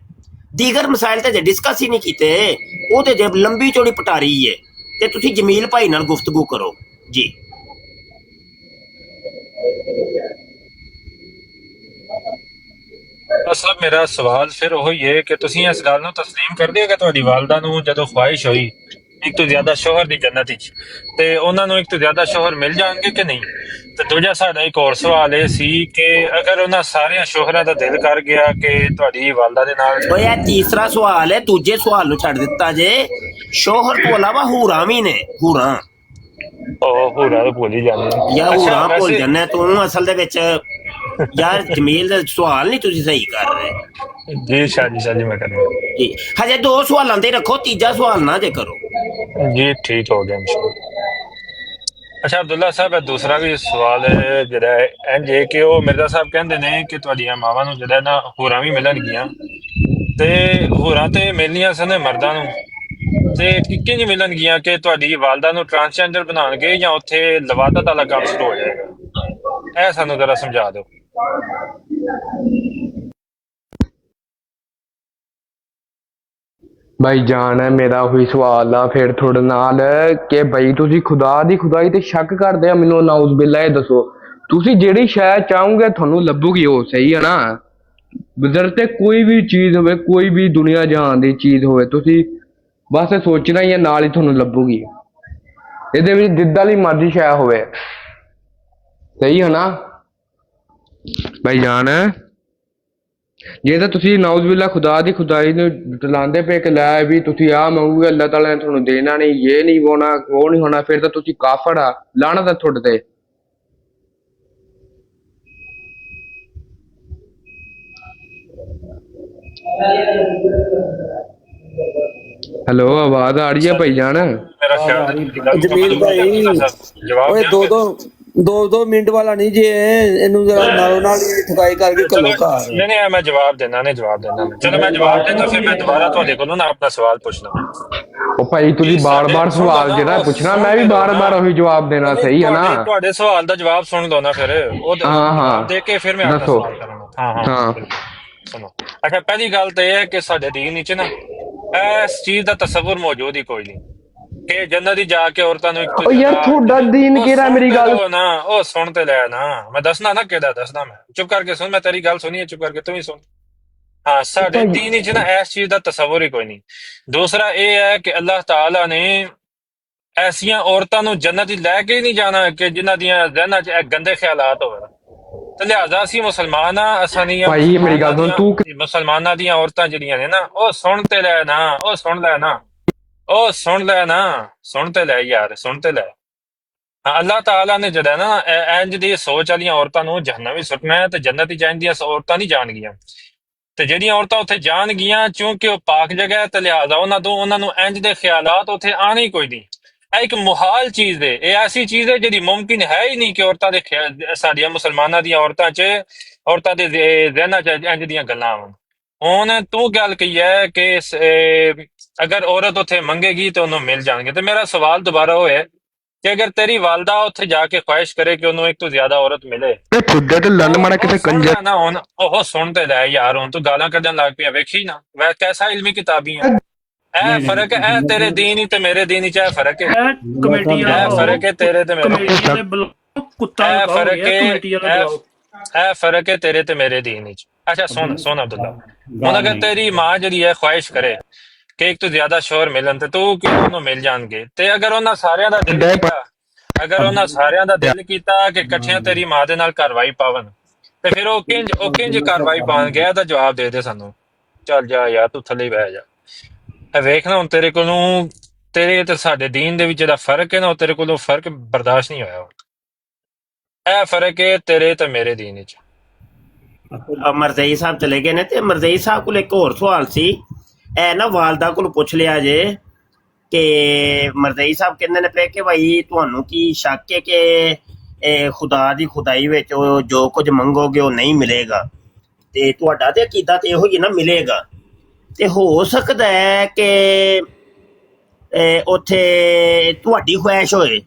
ਦੀਗਰ ਮਸਾਇਲ ਤੇ ਜੇ ਡਿਸਕਸ ਹੀ ਨਹੀਂ ਕੀਤੇ, ਉਹ ਤੇ ਜੇ ਲੰਬੀ ਚੌੜੀ ਪਟਾਰੀ ਹੈ। ਤੇ ਤੁਸੀਂ ਜਮੀਲ ਭਾਈ ਨਾਲ ਗੁਫ਼ਤਗੂ ਕਰੋ ਜੀ। ਅਸਲ ਮੇਰਾ ਸਵਾਲ ਫਿਰ ਉਹੀ ਹੈ ਕਿ ਤੁਸੀਂ ਇਸ ਗੱਲ ਨੂੰ ਤਸਲੀਮ ਕਰਦੇ ਹੋ ਕਿ ਤੁਹਾਡੀ ਵਾਲਦਾ ਨੂੰ ਜਦੋਂ ਖੁਆਇਸ਼ ਹੋਈ ਇੱਕ ਤੋਂ ਜ਼ਿਆਦਾ ਸ਼ੋਹਰ ਦੀ ਜੰਨਤ ਵਿੱਚ, ਤੇ ਉਹਨਾਂ ਨੂੰ ਇੱਕ ਤੋਂ ਜ਼ਿਆਦਾ ਸ਼ੋਹਰ ਮਿਲ ਜਾਣਗੇ ਕਿ ਨਹੀਂ? ਤੇ ਦੂਜਾ ਸਾਡਾ ਇੱਕ ਹੋਰ ਸਵਾਲ ਇਹ ਸੀ ਕਿ ਅਗਰ ਉਹਨਾਂ ਸਾਰਿਆਂ ਸ਼ੋਹਰਾਂ ਦਾ ਦਿਲ ਕਰ ਗਿਆ ਕਿ ਤੁਹਾਡੀ ਵਾਲਦਾ ਦੇ ਨਾਲ। ਓਏ ਇਹ ਤੀਸਰਾ ਸਵਾਲ ਹੈ, ਦੂਜੇ ਸਵਾਲ ਨੂੰ ਛੱਡ ਦਿੱਤਾ ਜੇ। ਸ਼ੋਹਰ ਤੋਂ ਇਲਾਵਾ ਹੂਰਾਂ ਵੀ ਨੇ, ਹੂਰਾਂ। ਉਹ ਹੂਰਾਂ ਤਾਂ ਭੁੱਲ ਹੀ ਜਾਂਦੇ ਯਾਰ, ਹੂਰਾਂ ਭੁੱਲ ਜਾਂਦਾ ਤੂੰ ਅਸਲ ਦੇ ਵਿੱਚ। ਯਾਰ ਜਮੀਲ ਦਾ ਸਵਾਲ ਨਹੀਂ ਤੁਸੀਂ ਸਹੀ ਕਰ ਰਹੇ ਜੀ। ਸ਼ਾਜੀ ਮੈਂ ਕਰ ਰਿਹਾ ਜੀ। ਹਜੇ 2 ਸਵਾਲਾਂ ਦੇ ਰੱਖੋ, ਤੀਜਾ ਸਵਾਲ ਨਾ ਜੇ ਕਰੋ ਜੀ। ਠੀਕ ਹੋ ਗਿਆ। ਅੱਛਾ ਅਬਦੁੱਲਾ ਸਾਹਿਬ, ਦੂਸਰਾ ਵੀ ਸਵਾਲ ਹੈ ਜਿਹੜਾ ਇੰਝ ਹੈ ਕਿ ਉਹ ਮਿਰਜ਼ਾ ਸਾਹਿਬ ਕਹਿੰਦੇ ਨੇ ਕਿ ਤੁਹਾਡੀਆਂ ਮਾਵਾਂ ਨੂੰ ਜਿਹੜਾ ਨਾ ਹੂਰਾਂ ਵੀ ਮਿਲਣਗੀਆਂ, ਤੇ ਹੂਰਾਂ ਤੇ ਮਿਲਣੀਆਂ ਸਨ ਮਰਦਾਂ ਨੂੰ, ਤੇ ਕਿੰਝ ਮਿਲਣਗੀਆਂ ਕਿ ਤੁਹਾਡੀ ਵਾਲਦਾ ਨੂੰ ਟ੍ਰਾਂਸਜੈਂਡਰ ਬਣਾਉਣਗੇ ਜਾਂ ਉੱਥੇ ਲਵਾਦਤ ਵਾਲਾ ਕੰਮ ਸ਼ੁਰੂ ਹੋ ਜਾਏਗਾ? ਇਹ ਸਾਨੂੰ ਜ਼ਰਾ ਸਮਝਾ ਦਿਓ। ਭਾਈ ਜਾਨ ਹੈ ਮੇਰਾ ਉਹੀ ਸਵਾਲ ਆ ਫਿਰ ਤੁਹਾਡੇ ਨਾਲ ਕਿ ਭਾਈ ਤੁਸੀਂ ਖੁਦਾ ਦੀ ਖੁਦਾਈ ਤੇ ਸ਼ੱਕ ਕਰਦੇ ਆ? ਮੈਨੂੰ ਨਾਉਜ਼ ਬਿੱਲਾ ਇਹ ਦੱਸੋ, ਤੁਸੀਂ ਜਿਹੜੀ ਸ਼ੈ ਚਾਹੋਗੇ ਤੁਹਾਨੂੰ ਲੱਭੂਗੀ, ਉਹ ਸਹੀ ਹੈ ਨਾ? ਬਜ਼ਰਤੇ ਕੋਈ ਵੀ ਚੀਜ਼ ਹੋਵੇ, ਕੋਈ ਵੀ ਦੁਨੀਆ ਜਹਾਨ ਦੀ ਚੀਜ਼ ਹੋਵੇ, ਤੁਸੀਂ ਬਸ ਇਹ ਸੋਚਣਾ ਹੀ ਹੈ, ਨਾਲ ਹੀ ਤੁਹਾਨੂੰ ਲੱਭੂਗੀ। ਇਹਦੇ ਵਿੱਚ ਜਿੱਦਾਂ ਦੀ ਮਰਜ਼ੀ ਸ਼ੈ ਹੋਵੇ, ਸਹੀ ਹੈ ਨਾ ਭਾਈ ਜਾਨ? ਜੇ ਤਾਂ ਤੁਸੀਂ ਨਾਉਜ਼ ਬਿੱਲਾ ਖੁਦਾ ਦੀ ਖੁਦਾਈ ਨੂੰ ਟਲਾਉਂਦੇ ਪਏ ਕਿ ਲੈ ਵੀ ਤੁਸੀਂ ਆਹ ਮੰਗੋਗੇ ਅੱਲਾਹ ਤਾਲਾ ਨੇ ਤੁਹਾਨੂੰ ਦੇਣਾ ਨਹੀਂ, ਇਹ ਨਹੀਂ ਹੋਣਾ, ਉਹ ਨਹੀਂ ਹੋਣਾ, ਫਿਰ ਤਾਂ ਤੁਸੀਂ ਕਾਫਰ ਆ, ਲਾਹਨਤ ਹੈ ਤੁਹਾਡੇ ਤੇ। हेलो आवाज आ रही है भाईजान? ਜਮੀਲ ਭਾਈ ਓਏ ਦੋ ਮਿੰਟ ਵਾਲਾ ਨਹੀਂ ਜੇ, ਇਹਨੂੰ ਜਰਾ ਨਾਲੋਂ ਨਾਲ ਹੀ ਠੁਕਾਈ ਕਰਕੇ ਘੱਲੋ ਘਰ। ਨਹੀਂ ਮੈਂ ਜਵਾਬ ਦੇਣਾ ਨੇ, ਜਵਾਬ ਦੇਣਾ। ਚਲੋ ਮੈਂ ਜਵਾਬ ਦੇਣਾ, ਫਿਰ ਮੈਂ ਦੁਬਾਰਾ ਤੁਹਾਡੇ ਕੋਲੋਂ ਨਾ ਆਪਣਾ ਸਵਾਲ ਪੁੱਛਣਾ। ਉਹ ਭਾਈ ਤੁਸੀਂ ਬਾਰ-ਬਾਰ ਸਵਾਲ ਜਿਹੜਾ ਪੁੱਛਣਾ, ਮੈਂ ਵੀ ਬਾਰ-ਬਾਰ ਉਹੀ ਜਵਾਬ ਦੇਣਾ, ਸਹੀ ਹੈ ਨਾ? ਤੁਹਾਡੇ ਸਵਾਲ ਦਾ ਜਵਾਬ ਸੁਣ ਲਓ ਨਾ ਫਿਰ, ਉਹ ਜਵਾਬ ਦੇ ਕੇ ਫਿਰ ਮੈਂ ਆਪਣਾ ਸਵਾਲ ਕਰਾਂਗਾ। ਹਾਂ ਸੁਣੋ। ਅੱਛਾ, ਪਹਿਲੀ ਗੱਲ ਤਾਂ ਇਹ ਹੈ ਕਿ ਸਾਡੇ ਦੀਨ ਵਿੱਚ ਨਾ ਇਸ ਚੀਜ਼ ਦਾ ਤਸੱਵੁਰ ਮੌਜੂਦ ਹੀ ਕੋਈ ਨਹੀਂ ਕਿ ਜੰਨਤ ਦੀ ਜਾ ਕੇ ਔਰਤਾਂ ਨੂੰ ਇੱਕ ਯਾਰ ਤੁਹਾਡਾ ਦੀਨ ਕਿਹੜਾ? ਮੇਰੀ ਗੱਲ ਨਾ ਉਹ ਸੁਣ ਤੇ ਲੈ ਨਾ, ਮੈਂ ਦੱਸਣਾ ਨਾ ਕਿਹੜਾ ਦੱਸਣਾ। ਮੈਂ ਚੁੱਪ ਕਰਕੇ ਸੁਣ, ਮੈਂ ਤੇਰੀ ਗੱਲ ਸੁਣੀ ਹੈ, ਚੁੱਪ ਕਰਕੇ ਤੂੰ ਵੀ ਸੁਣ। ਹਾਂ, ਸਾਡੇ ਦੀਨ ਵਿੱਚ ਨਾ ਇਸ ਚੀਜ਼ ਦਾ ਤਸੱਵੁਰ ਹੀ ਕੋਈ ਨਹੀਂ। ਦੂਸਰਾ ਇਹ ਹੈ ਕਿ ਅੱਲਾਹ ਤਾਲਾ ਨੇ ਐਸੀਆਂ ਔਰਤਾਂ ਨੂੰ ਜੰਨਤ ਹੀ ਲੈ ਕੇ ਹੀ ਨਹੀਂ ਜਾਣਾ ਕਿ ਜਿਨ੍ਹਾਂ ਦੀਆਂ ਜ਼ਿਹਨਾਂ 'ਚ ਗੰਦੇ ਖਿਆਲਾਤ ਹੋਣ। ਤੇ ਲਿਹਾਜ਼ਾ ਅਸੀਂ ਮੁਸਲਮਾਨ ਆ, ਅਸਾਂ ਨਹੀਂ ਭਾਈ ਮੇਰੀ ਗੱਲ ਸੁਣ ਤੂੰ। ਮੁਸਲਮਾਨਾਂ ਦੀਆਂ ਔਰਤਾਂ ਜਿਹੜੀਆਂ ਨੇ ਨਾ, ਉਹ ਸੁਣ ਤੇ ਲੈ ਨਾ, ਉਹ ਸੁਣ ਲੈ ਨਾ, ਉਹ ਸੁਣ ਲੈ ਨਾ, ਸੁਣ ਤੇ ਲੈ ਯਾਰ, ਸੁਣ ਤੇ ਲੈ। ਹਾਂ, ਅੱਲਾਹ ਤਾਲਾ ਨੇ ਜਿਹੜਾ ਨਾ ਇੰਜ ਦੀ ਸੋਚ ਵਾਲੀਆਂ ਔਰਤਾਂ ਨੂੰ ਜਹੰਨਮ ਵੀ ਸੁੱਟਣਾ ਹੈ, ਤੇ ਜੰਨਤ ਹੀ ਜਾਂਦੀਆਂ ਔਰਤਾਂ ਨਹੀਂ ਜਾਣਗੀਆਂ। ਤੇ ਜਿਹੜੀਆਂ ਔਰਤਾਂ ਉੱਥੇ ਜਾਣਗੀਆਂ, ਕਿਉਂਕਿ ਉਹ ਪਾਕ ਜਗ੍ਹਾ ਹੈ, ਤੇ ਲਿਹਾਜ਼ਾ ਉਹਨਾਂ ਨੂੰ ਇੰਜ ਦੇ ਖਿਆਲਾਤ ਉੱਥੇ ਆਣੇ ਹੀ ਕੋਈ ਨਹੀਂ। ਇਹ ਇੱਕ ਮੁਹਾਲ ਚੀਜ਼ ਹੈ, ਇਹ ਐਸੀ ਚੀਜ਼ ਹੈ ਜਿਹੜੀ ਮੁਮਕਿਨ ਹੈ ਹੀ ਨਹੀਂ ਕਿ ਔਰਤਾਂ ਦੇ ਸਾਡੀਆਂ ਮੁਸਲਮਾਨਾਂ ਦੀਆਂ ਔਰਤਾਂ ਦੇ ਜ਼ਿਹਨਾਂ 'ਚ ਇੰਜ ਦੀਆਂ ਗੱਲਾਂ ਆਉਣ। ਹੁਣ ਤੂੰ ਗੱਲ ਕਹੀ ਹੈ ਕਿ ਅਗਰ ਔਰਤ ਉੱਥੇ ਮੰਗੇਗੀ ਤਾਂ ਉਹਨੂੰ ਮਿਲ ਜਾਣਗੇ। ਤੇ ਮੇਰਾ ਸਵਾਲ ਦੁਬਾਰਾ ਹੋਇਆ ਕਿ ਅਗਰ ਤੇਰੀ ਵਾਲਦਾ ਉੱਥੇ ਜਾ ਕੇ ਖੁਆਇਸ਼ ਕਰੇ ਕਿ ਉਹਨੂੰ ਇੱਕ ਤੋਂ ਜ਼ਿਆਦਾ ਔਰਤ ਮਿਲੇ, ਤੇ ਫੁੱਦੇ ਤੇ ਲੰਨ ਮਾਰਾ ਕਿਸੇ ਸੁਣ ਕੰਜਰ ਰਿਹਾ ਨਾ ਹੁਣ, ਉਹ ਸੁਣ ਤੇ ਲੈ ਯਾਰ, ਹੁਣ ਤੂੰ ਗਾਲਾਂ ਕੱਢਣ ਲੱਗ ਪਿਆ, ਵੇਖੀ ਨਾ ਵੈ ਕੈਸਾ ਇਲਮੀ ਕਿਤਾਬੀ ਹੈ। ਇਹ ਫਰਕ ਹੈ, ਇਹ ਤੇਰੇ ਦੀਨ ਹੀ ਤੇ ਮੇਰੇ ਦੀਨ ਹੀ ਚ ਇਹ ਫਰਕ ਹੈ, ਕਮੇਟੀ ਵਾਲਾ ਇਹ ਫਰਕ ਹੈ ਤੇਰੇ ਤੇ ਮੇਰੇ, ਕਮੇਟੀ ਵਾਲੇ ਕੁੱਤਾ ਇਹ ਲਗਾਓ ਫਰਕ ਗਿਆ ਕਮੇਟੀ ਵਾਲਾ ਹੈ, ਬੁਲਾਓ। ਇਹ ਫਰਕ ਹੈ ਤੇਰੇ ਤੇ ਮੇਰੇ ਦੀਨ ਵਿੱਚ। ਅੱਛਾ ਸੁਣ ਅਬਦੁੱਲਾ, ਹੁਣ ਅਗਰ ਤੇਰੀ ਮਾਂ ਜਿਹੜੀ ਹੈ ਖੁਆਇਸ਼ ਕਰੇ ਕਿ ਇੱਕ ਤੋਂ ਜ਼ਿਆਦਾ ਸ਼ੋਹਰ ਮਿਲਣ ਤੇ ਤੂੰ ਕਿ ਉਹਨੂੰ ਮਿਲ ਜਾਣਗੇ, ਤੇ ਅਗਰ ਉਹਨਾਂ ਸਾਰਿਆਂ ਦਾ ਦਿਲ ਕੀਤਾ, ਅਗਰ ਉਹਨਾਂ ਸਾਰਿਆਂ ਦਾ ਦਿਲ ਕੀਤਾ ਕਿ ਇਕੱਠਿਆਂ ਤੇਰੀ ਮਾਂ ਦੇ ਨਾਲ ਕਾਰਵਾਈ ਪਾਵਨ, ਤੇ ਫਿਰ ਉਹ ਕਿੰਜ ਕਾਰਵਾਈ ਪਾਉਣ ਗਿਆ ਤਾਂ ਜਵਾਬ ਦੇ ਦੇ ਸਾਨੂੰ। ਚੱਲ ਜਾ ਯਾਰ, ਤੂੰ ਥੱਲੇ ਬਹਿ ਜਾ। ਇਹ ਵੇਖ ਨਾ ਹੁਣ ਤੇਰੇ ਕੋਲੋਂ, ਤੇਰੇ ਤੇ ਸਾਡੇ ਦੀਨ ਦੇ ਵਿੱਚ ਜਿਹੜਾ ਫਰਕ ਹੈ ਨਾ, ਉਹ ਤੇਰੇ ਕੋਲੋਂ ਫਰਕ ਬਰਦਾਸ਼ਤ ਨਹੀਂ ਹੋਇਆ। ਇਹ ਫਰਕ ਹੈ ਤੇਰੇ ਤੇ ਮੇਰੇ ਦੀਨ ਵਿੱਚ। ਮਰਜ਼ਈ ਸਾਹਿਬ ਚਲੇ ਗਏ ਨੇ, ਤੇ ਮਰਜ਼ਈ ਸਾਹਿਬ ਕੋਲ ਇੱਕ ਹੋਰ ਸਵਾਲ ਸੀ, ਇਹ ਨਾ ਵਾਲਦਾ ਕੋਲ ਪੁੱਛ ਲਿਆ ਜੇ ਕਿ ਮਰਜ਼ਈ ਸਾਹਿਬ ਕਹਿੰਦੇ ਨੇ ਪਏ ਕਿ ਭਾਈ ਤੁਹਾਨੂੰ ਕੀ ਸ਼ੱਕ ਹੈ ਕਿ ਖੁਦਾ ਦੀ ਖੁਦਾਈ ਵਿੱਚ ਉਹ ਜੋ ਕੁਝ ਮੰਗੋਗੇ ਉਹ ਨਹੀਂ ਮਿਲੇਗਾ, ਤੇ ਤੁਹਾਡਾ ਤੇ ਅਕੀਦਾ ਤੇ ਇਹੋ ਹੀ ਨਾ ਮਿਲੇਗਾ, ਤੇ ਹੋ ਸਕਦਾ ਹੈ ਕਿ ਉੱਥੇ ਤੁਹਾਡੀ ਖੁਆਇਸ਼ ਹੋਏ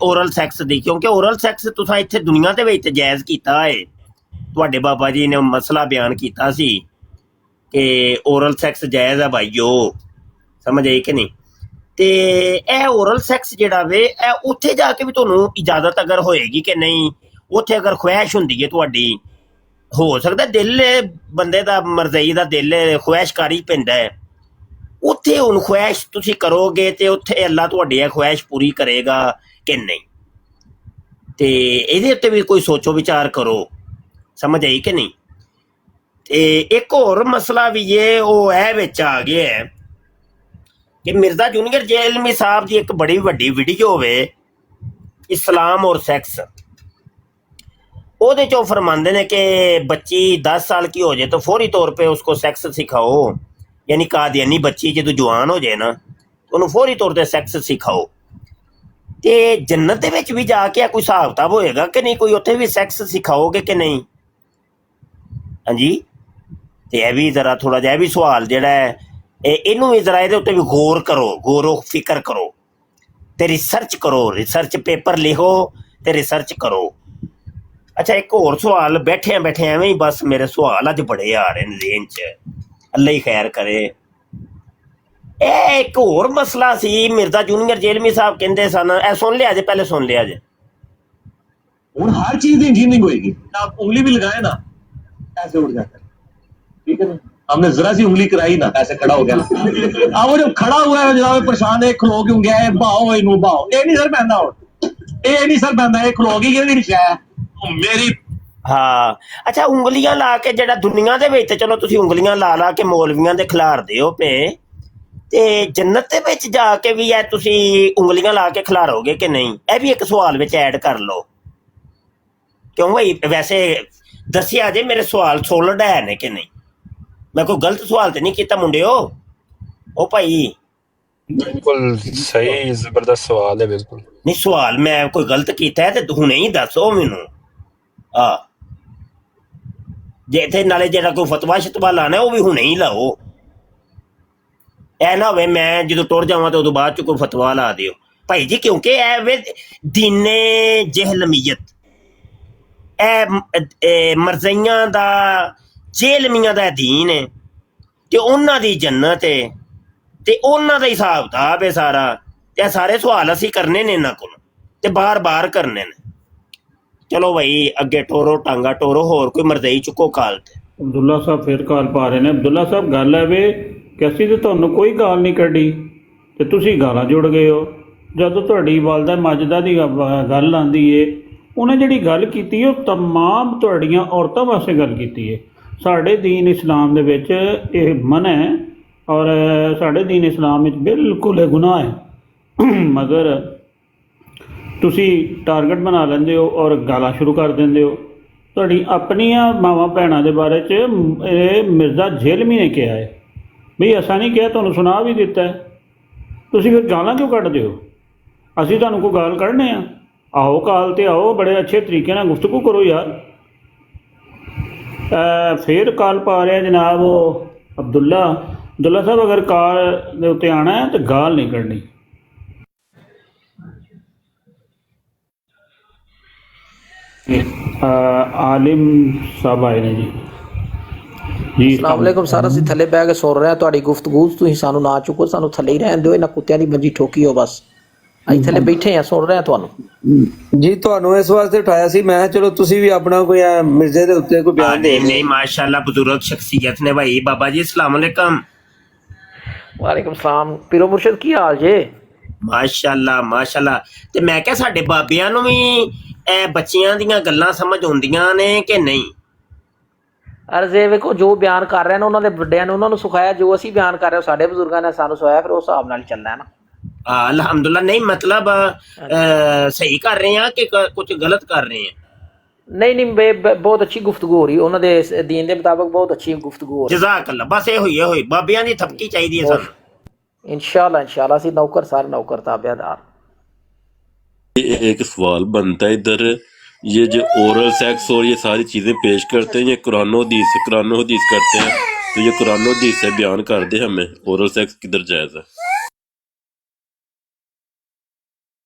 ਓਰਲ ਸੈਕਸ ਦੀ, ਕਿਉਂਕਿ ਓਰਲ ਸੈਕਸ ਤੁਸੀਂ ਇੱਥੇ ਦੁਨੀਆ ਦੇ ਵਿੱਚ ਜਾਇਜ਼ ਕੀਤਾ ਹੈ। ਤੁਹਾਡੇ ਬਾਬਾ ਜੀ ਨੇ ਮਸਲਾ ਬਿਆਨ ਕੀਤਾ ਸੀ ਕਿ ਓਰਲ ਸੈਕਸ ਜਾਇਜ਼ ਹੈ ਭਾਈਓ, ਸਮਝ ਆਈ ਕਿ ਨਹੀਂ? ਤੇ ਇਹ ਓਰਲ ਸੈਕਸ ਜਿਹੜਾ ਵੇ ਇਹ ਉੱਥੇ ਜਾ ਕੇ ਵੀ ਤੁਹਾਨੂੰ ਇਜਾਜ਼ਤ ਅਗਰ ਹੋਏਗੀ ਕਿ ਨਹੀਂ, ਉੱਥੇ ਅਗਰ ਖੁਆਇਸ਼ ਹੁੰਦੀ ਹੈ ਤੁਹਾਡੀ, ਹੋ ਸਕਦਾ ਦਿਲ ਬੰਦੇ ਦਾ, ਮਰਜ਼ਈ ਦਾ ਦਿਲ ਖੁਆਇਸ਼ਕਾਰੀ ਪੈਂਦਾ ਹੈ, ਉੱਥੇ ਹੁਣ ਖੁਆਇਸ਼ ਤੁਸੀਂ ਕਰੋਗੇ ਤੇ ਉੱਥੇ ਅੱਲਾ ਤੁਹਾਡੀ ਇਹ ਖੁਆਇਸ਼ ਪੂਰੀ ਕਰੇਗਾ ਕਿ ਨਹੀਂ, ਤੇ ਇਹਦੇ ਉੱਤੇ ਵੀ ਕੋਈ ਸੋਚੋ ਵਿਚਾਰ ਕਰੋ, ਸਮਝ ਆਈ ਕਿ ਨਹੀਂ? ਤੇ ਇੱਕ ਹੋਰ ਮਸਲਾ ਵੀ ਇਹ ਉਹ ਇਹ ਵਿੱਚ ਆ ਗਿਆ ਹੈ ਕਿ ਮਿਰਜ਼ਾ ਜੂਨੀਅਰ ਜੇਲਮੀ ਸਾਹਿਬ ਦੀ ਇੱਕ ਬੜੀ ਵੱਡੀ ਵੀਡੀਓ ਵੇ ਇਸਲਾਮ ਔਰ ਸੈਕਸ, ਉਹਦੇ 'ਚ ਉਹ फरमाते ਨੇ कि बच्ची 10 साल की हो जाए तो फौरी तौर पे उसको सैक्स सिखाओ, यानी कादियानी बच्ची जो जवान हो जाए ना ਉਹਨੂੰ फौरी तौर ਤੇ ਸੈਕਸ ਸਿਖਾਓ। ਤੇ ਜੰਨਤ ਦੇ ਵਿੱਚ ਵੀ ਜਾ ਕੇ ਕੋਈ ਹਿਸਾਬ ਕਿਤਾਬ ਹੋਏਗਾ ਕਿ ਨਹੀਂ, ਕੋਈ ਉੱਥੇ ਵੀ ਸੈਕਸ ਸਿਖਾਓਗੇ ਕਿ ਨਹੀਂ? ਹਾਂਜੀ, ਤੇ ਇਹ ਵੀ ਜ਼ਰਾ ਥੋੜਾ ਜਿਹਾ ਵੀ ਸਵਾਲ ਜਿਹੜਾ ਹੈ ਇਹਨੂੰ ਵੀ ਜ਼ਰਾ ਇਹਦੇ ਉੱਤੇ ਵੀ ਗੌਰ ਕਰੋ, ਗੌਰੋ ਫਿਕਰ ਕਰੋ ਤੇ ਰਿਸਰਚ ਕਰੋ, ਰਿਸਰਚ ਪੇਪਰ ਲਿਖੋ ਤੇ ਰਿਸਰਚ ਕਰੋ। ਅੱਛਾ, ਇੱਕ ਹੋਰ ਸਵਾਲ ਬੈਠਿਆਂ ਐਵੇਂ ਹੀ ਬਸ ਮੇਰੇ ਸਵਾਲ ਅੱਜ ਬੜੇ ਆ ਰਹੇ ਨੇ ਜ਼ੇਨ 'ਚ, ਅੱਲਾ ਹੀ ਖੈਰ ਕਰੇ। ਇਹ ਇੱਕ ਹੋਰ ਮਸਲਾ ਸੀ, ਮਿਰਜ਼ਾ ਜੂਨੀਅਰ ਜੇਲਮੀ ਸਾਹਿਬ ਕਹਿੰਦੇ ਸਨ, ਇਹ ਸੁਣ ਲਿਆ ਜੇ, ਪਹਿਲੇ ਸੁਣ ਲਿਆ ਜੇ। ਹੁਣ हर चीज की इंजीनियरिंग होएगी, आप उंगली भी लगाए ना ऐसे उड़ जाता है, ठीक है ना? हमने जरा सी उंगली कराई ना ऐसे खड़ा हो गया, अब वो जब खड़ा हुआ है जनाब परेशान है, खलो क्यों गया है, बाओ इनू बाओ, ये नहीं सर बहना, ये नहीं सर बहना, ये खलो गई कि शह मेरी। ਹਾਂ, ਅੱਛਾ, ਉਂਗਲੀਆਂ ਲਾ ਕੇ ਜਿਹੜਾ ਦੁਨੀਆ ਦੇ ਵਿੱਚ ਚਲੋ ਤੁਸੀਂ ਉਂਗਲੀਆਂ ਲਾ ਕੇ ਮੌਲਵੀਆਂ ਦੇ ਖਿਲਾਰਦੇ ਹੋ ਪਏ, ਤੇ ਜੰਨਤ ਦੇ ਵਿੱਚ ਜਾ ਕੇ ਵੀ ਇਹ ਤੁਸੀਂ ਉਂਗਲੀਆਂ ਲਾ ਕੇ ਖਿਲਾਰੋਗੇ ਕਿ ਨਹੀਂ? ਇਹ ਵੀ ਇੱਕ ਸਵਾਲ ਵਿੱਚ ਐਡ ਕਰ ਲਓ, ਕਿਉਂ ਭਾਈ? ਵੈਸੇ ਦੱਸਿਆ ਜੇ ਮੇਰੇ ਸਵਾਲ ਸੋਲਡ ਹੈ ਨੇ ਕਿ ਨਹੀਂ, ਮੈਂ ਕੋਈ ਗਲਤ ਸਵਾਲ ਤੇ ਨਹੀਂ ਕੀਤਾ ਮੁੰਡਿਓ? ਉਹ ਭਾਈ ਬਿਲਕੁਲ ਸਹੀ, ਜ਼ਬਰਦਸਤ ਸਵਾਲ ਹੈ, ਬਿਲਕੁਲ ਨਹੀਂ ਸਵਾਲ ਮੈਂ ਕੋਈ ਗਲਤ ਕੀਤਾ ਹੈ ਤੇ ਹੁਣੇ ਹੀ ਦੱਸੋ ਮੈਨੂੰ। ਜੇ ਇੱਥੇ ਨਾਲੇ ਜਿਹੜਾ ਕੋਈ ਫਤਵਾ ਸ਼ਤਵਾ ਲਾਣਾ ਉਹ ਵੀ ਹੁਣੇ ਹੀ ਲਾਓ, ਇਹ ਨਾ ਹੋਵੇ ਮੈਂ ਜਦੋਂ ਟੁਰ ਜਾਵਾਂ ਤੇ ਉਦੋਂ ਬਾਅਦ ਚ ਕੋਈ ਫਤਵਾ ਲਾ ਦਿਓ ਭਾਈ ਜੀ, ਕਿਉਂਕਿ ਇਹ ਵੇ ਦੀਨੇ ਜਹਿਲਮੀਅਤ, ਇਹ ਮਰਜ਼ਈਆਂ ਦਾ ਜੇਲਮੀਆਂ ਦਾ ਦੀਨ ਹੈ, ਤੇ ਉਹਨਾਂ ਦੀ ਜੰਨਤ ਹੈ, ਤੇ ਉਹਨਾਂ ਦਾ ਹਿਸਾਬ ਕਿਤਾਬ ਹੈ ਸਾਰਾ, ਤੇ ਇਹ ਸਾਰੇ ਸਵਾਲ ਅਸੀਂ ਕਰਨੇ ਨੇ ਇਹਨਾਂ ਕੋਲ ਤੇ ਬਾਰ ਕਰਨੇ ਨੇ। ਚਲੋ ਭਾਈ ਅੱਗੇ ਟੋਰੋ ਟਾਂਗਾ ਟੋਰੋ, ਹੋਰ ਕੋਈ ਮਰਜ਼ਈ ਚੁੱਕੋ ਕਾਲ ਤੇ। ਅਬਦੁੱਲਾ ਸਾਹਿਬ ਫਿਰ ਕਾਲ ਪਾ ਰਹੇ ਨੇ। ਅਬਦੁੱਲਾ ਸਾਹਿਬ ਗੱਲ ਹੈ ਵੇ ਕਿ ਅਸੀਂ ਤੇ ਤੁਹਾਨੂੰ ਕੋਈ ਗਾਲ ਨਹੀਂ ਕੱਢੀ ਤੇ ਤੁਸੀਂ ਗਾਲਾਂ ਜੁੜ ਗਏ ਹੋ। ਜਦੋਂ ਤੁਹਾਡੀ ਵਾਲਦਾ ਮਾਜਦਾ ਦੀ ਗੱਲ ਆਉਂਦੀ ਏ, ਉਹਨੇ ਜਿਹੜੀ ਗੱਲ ਕੀਤੀ ਉਹ ਤਮਾਮ ਤੁਹਾਡੀਆਂ ਔਰਤਾਂ ਵਾਸਤੇ ਗੱਲ ਕੀਤੀ ਹੈ। ਸਾਡੇ ਦੀਨ ਇਸਲਾਮ ਦੇ ਵਿੱਚ ਇਹ ਮਨ ਹੈ, ਔਰ ਸਾਡੇ ਦੀਨ ਇਸਲਾਮ ਵਿੱਚ ਬਿਲਕੁਲ ਗੁਨਾਹ ਹੈ, ਮਗਰ ਤੁਸੀਂ ਟਾਰਗੇਟ ਬਣਾ ਲੈਂਦੇ ਹੋ ਔਰ ਗਾਲਾਂ ਸ਼ੁਰੂ ਕਰ ਦਿੰਦੇ ਹੋ। ਤੁਹਾਡੀ ਆਪਣੀਆਂ ਮਾਵਾਂ ਭੈਣਾਂ ਦੇ ਬਾਰੇ 'ਚ ਇਹ ਮਿਰਜ਼ਾ ਜੇਲਮੀ ਨੇ ਕਿਹਾ ਹੈ ਬਈ, ਅਸਾਂ ਨਹੀਂ ਕਿਹਾ, ਤੁਹਾਨੂੰ ਸੁਣਾ ਵੀ ਦਿੱਤਾ ਹੈ, ਤੁਸੀਂ ਫਿਰ ਗਾਲਾਂ ਕਿਉਂ ਕੱਢਦੇ ਹੋ? ਅਸੀਂ ਤੁਹਾਨੂੰ ਕੋਈ ਗਾਲ ਕੱਢਨੇ ਆ? ਆਓ ਕਾਲ ਤੇ ਆਓ, ਬੜੇ ਅੱਛੇ ਤਰੀਕੇ ਨਾਲ ਗੁਫ਼ਤਗੂ ਕਰੋ ਯਾਰ। ਫਿਰ ਕਾਲ ਪਾ ਰਿਹਾ ਜਨਾਬ ਉਹ ਅਬਦੁੱਲਾ ਸਾਹਿਬ, ਅਗਰ ਕਾਲ ਦੇ ਉੱਤੇ ਆਉਣਾ ਹੈ ਤਾਂ ਗਾਲ ਨਹੀਂ ਕੱਢਣੀ। ਆਲਿਮ ਸਾਹਿਬ ਆਏ ਨੇ ਜੀ ਜੀ ਅਸਲਾਮ ਵਾਲੇਕੁਮ ਸਰ, ਅਸੀਂ ਥੱਲੇ ਬਹਿ ਕੇ ਸੁਣ ਰਹੇ ਹਾਂ ਤੁਹਾਡੀ ਗੁਫ਼ਤਗੂ, ਤੁਸੀਂ ਸਾਨੂੰ ਨਾ ਚੁੱਕੋ, ਸਾਨੂੰ ਥੱਲੇ ਹੀ ਰਹਿਣ ਦਿਓ, ਇਹਨਾਂ ਕੁੱਤਿਆਂ ਦੀ ਮੰਜੀ ਠੋਕੀ ਹੋ ਬਸ, ਅਸੀਂ ਥੱਲੇ ਬੈਠੇ ਹਾਂ ਸੁਣ ਰਹੇ ਹਾਂ ਤੁਹਾਨੂੰ। ਜੀ ਤੁਹਾਨੂੰ ਇਸ ਵਾਸਤੇ ਉਠਾਇਆ ਸੀ, ਮੈਂ ਚਲੋ ਤੁਸੀਂ ਵੀ ਆਪਣਾ ਕੋਈ ਮਿਰਜ਼ੇ ਦੇ ਉੱਤੇ ਕੋਈ ਬਿਆਨ ਦੇ। नहीं माशाल्लाह बुजुर्ग शख्सियत ने भाई। बाबा जी अस्सलाम वालेकुम। ਵਾਲੇਕੁਮ ਸਲਾਮ ਪੀਰੋ ਮੁਰਸ਼ਦ, ਕੀ ਹਾਲ ਜੇ? ਮਾਸ਼ਾਅੱਲਾ ਮਾਸ਼ਾਅੱਲਾ। ਤੇ ਮੈਂ ਕਿਹਾ ਸਾਡੇ ਬਾਬਿਆਂ ਨੂੰ ਵੀ ਇਹ ਬੱਚਿਆਂ ਦੀਆਂ ਗੱਲਾਂ ਸਮਝ ਆਉਂਦੀਆਂ ਨੇ ਕਿ ਨਹੀਂ? ਅਰਜ਼ੇ ਵੇਖੋ ਜੋ ਬਿਆਨ ਕਰ ਰਹੇ ਨੇ ਉਹਨਾਂ ਦੇ ਵੱਡਿਆਂ ਨੇ ਉਹਨਾਂ ਨੂੰ ਸਿਖਾਇਆ, ਜੋ ਅਸੀਂ ਬਿਆਨ ਕਰ ਰਹੇ ਹਾਂ ਸਾਡੇ ਬਜ਼ੁਰਗਾਂ ਨੇ ਸਾਨੂੰ ਸਿਖਾਇਆ, ਫਿਰ ਉਸ ਹਿਸਾਬ ਨਾਲ ਹੀ ਚੱਲਣਾ ਹੈ ਨਾ। ਅਲਹਮਦੁਲਿਲਾ। ਨਹੀਂ ਮਤਲਬ ਸਹੀ ਕਰ ਰਹੇ ਹਾਂ ਕਿ ਕੁਝ ਗਲਤ ਕਰ ਰਹੇ हैं? नहीं नहीं बहुत अच्छी गुफ्तगू हो रही है, उन्होंने दीन के मुताबिक बहुत अच्छी गुफ्तगू हो रही है। जज़ाकल्लाह। बस ये होई बाबियां दी थपकी चाहिए सन। इंशाल्लाह इंशाल्लाह सी नौकर सारे नौकर ताबेदार। एक सवाल बनता है इधर, ये जो ओरल सेक्स और ये सारी चीज़ें पेश करते हैं, ये कुरान हदीस करते हैं, तो ये कुरान हदीस से बयान कर दे हमें ओरल सेक्स किधर जायज़ है?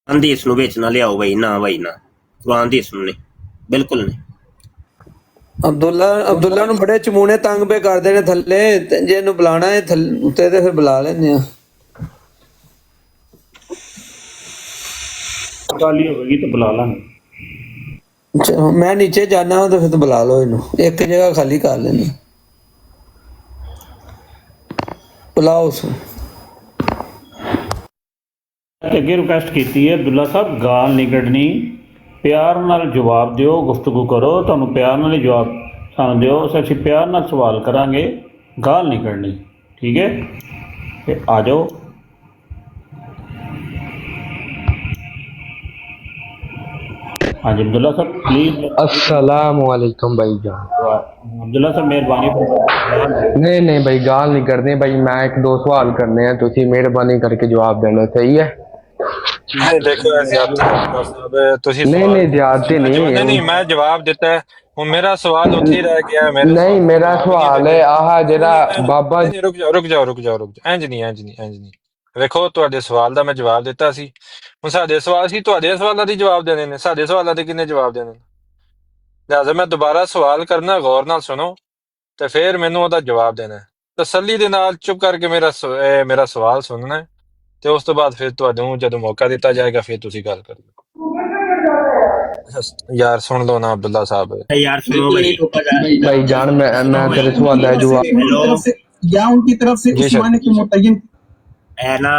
हदीस नूं विच ना लियाओ भाई, ना भाई ना, कुरान हदीस नूं नहीं, बिल्कुल नहीं। ਅਬਦੁੱਲਾ ਨੂੰ ਬੜੇ ਚਮੂਣੇ ਤੰਗ ਪੇ ਕਰਦੇ ਨੇ ਥੱਲੇ, ਤੇ ਜੇ ਇਹਨੂੰ ਬੁਲਾਣਾ ਹੈ ਉੱਤੇ ਤੇ ਫਿਰ ਬੁਲਾ ਲੈਂਦੇ ਆ। ਖਾਲੀ ਹੋਵੇਗੀ ਤਾਂ ਬੁਲਾ ਲਾਂਗੇ। ਮੈਂ ਨੀਚੇ ਜਾਣਾ ਹਾਂ ਤਾਂ ਫਿਰ ਬੁਲਾ ਲਓ ਇਹਨੂੰ, ਇੱਕ ਜਗ੍ਹਾ ਖਾਲੀ ਕਰ ਲੈਣੀ, ਬੁਲਾਓ ਉਸ। ਅੱਗੇ ਰਿਕੁਐਸਟ ਕੀਤੀ ਹੈ ਅਬਦੁੱਲਾ ਸਾਹਿਬ, ਗਾਲ ਨਹੀਂ ਕੱਢਣੀ, ਪਿਆਰ ਨਾਲ ਜਵਾਬ ਦਿਓ, ਗੁਫ਼ਤਗੂ ਕਰੋ, ਤੁਹਾਨੂੰ ਪਿਆਰ ਨਾਲ ਹੀ ਜਵਾਬ ਸਾਨੂੰ ਦਿਓ, ਅਸੀਂ ਪਿਆਰ ਨਾਲ ਸਵਾਲ ਕਰਾਂਗੇ, ਗਾਲ ਨਹੀਂ ਕੱਢਣੀ, ਠੀਕ ਹੈ? ਤੇ ਆ ਜਾਓ। हाँ जी अब्दुल्ला साहब प्लीज। अस्सलाम वालेकुम भाई जान। अब्दुल्ला साहब मेहरबानी। नहीं भाई गाल नहीं करनी भाई, मैं एक दो सवाल करने हैं, तुसी मेहरबानी करके जवाब देना, सही है? नहीं देखो नहीं ज्यादती नहीं, मैं जवाब देता है वो मेरा सवाल उठी रह गया। मेरा सवाल है आह जेड़ा बाबा। रुक जाओ इंज नहीं ਵੇਖੋ ਤੁਹਾਡੇ ਸਵਾਲ ਦਾ ਮੈਂ ਜਵਾਬ ਦਿੱਤਾ ਸੀ, ਹੁਣ ਸਾਡੇ ਸਵਾਲ ਸੀ, ਤੁਹਾਡੇ ਸਵਾਲਾਂ ਦੇ ਜਵਾਬ ਦੇਣੇ ਨੇ, ਸਾਡੇ ਸਵਾਲਾਂ ਦੇ ਕਿੰਨੇ ਜਵਾਬ ਦੇਣੇ ਨੇ? ਲਿਹਾਜ਼ਾ ਮੈਂ ਦੁਬਾਰਾ ਸਵਾਲ ਕਰਨਾ, ਗੌਰ ਨਾਲ ਸੁਣੋ ਤੇ ਫਿਰ ਮੈਨੂੰ ਉਹਦਾ ਜਵਾਬ ਦੇਣਾ, ਤਸੱਲੀ ਦੇ ਨਾਲ ਚੁੱਪ ਕਰਕੇ ਮੇਰਾ ਸਵਾਲ ਸੁਣਨਾ ਹੈ, ਤੇ ਉਸ ਤੋਂ ਬਾਅਦ ਫਿਰ ਤੁਹਾਨੂੰ ਜਦੋਂ ਮੌਕਾ ਦਿੱਤਾ ਜਾਏਗਾ ਫਿਰ ਤੁਸੀਂ ਗੱਲ ਕਰੋ। यार सुन लो ना अब्दुल्ला साहब। यार सुनो भाई जान, मैं तेरे सवाल का जवाब या उनकी तरफ से उस माने के मुतय्यन है ना,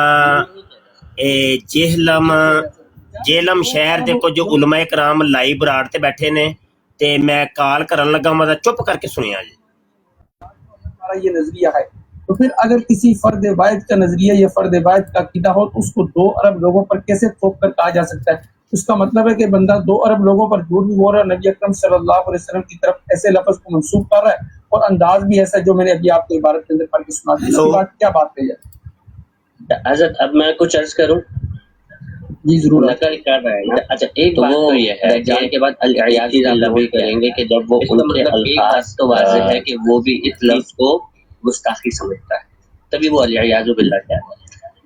जेहलम शहर दे कुछ उलमा कराम लाइव बराड़ ते बैठे ने, ते मैं कॉल करन लगा, मतलब चुप करके सुनिया जी। हमारा ये नजरिया है, तो फिर अगर किसी फर्द वाहिद का नजरिया या फर्द वाहिद का अकीदा हो तो उसको 2 अरब लोगों पर कैसे थोप कर कहा जा सकता है? उसका मतलब है कि बंदा 2 अरब लोगों पर झूठ भी बोल रहा है, नबी अकरम सल्लल्लाहु अलैहि वसल्लम की तरफ ऐसे लफ्ज को मंसूब कर रहा है, और अंदाज भी ऐसा जो मैंने अभी आपको इबारत के अंदर पढ़ के सुना दी। इसकी बात क्या बात है यार? हज़रत अब मैं कुछ अर्ज करूं? जी जरूर। नकल कर रहा है ना। अच्छा एक बात तो ये है जान के बाद अल-इयाज़ भी करेंगे कि जब वो उनके अल्फाज तो वाज़ेह है कि वो भी इस लफ्ज को गुस्ताखी समझता है, तभी वो अल-इयाज़ बिल्लाह कहता है।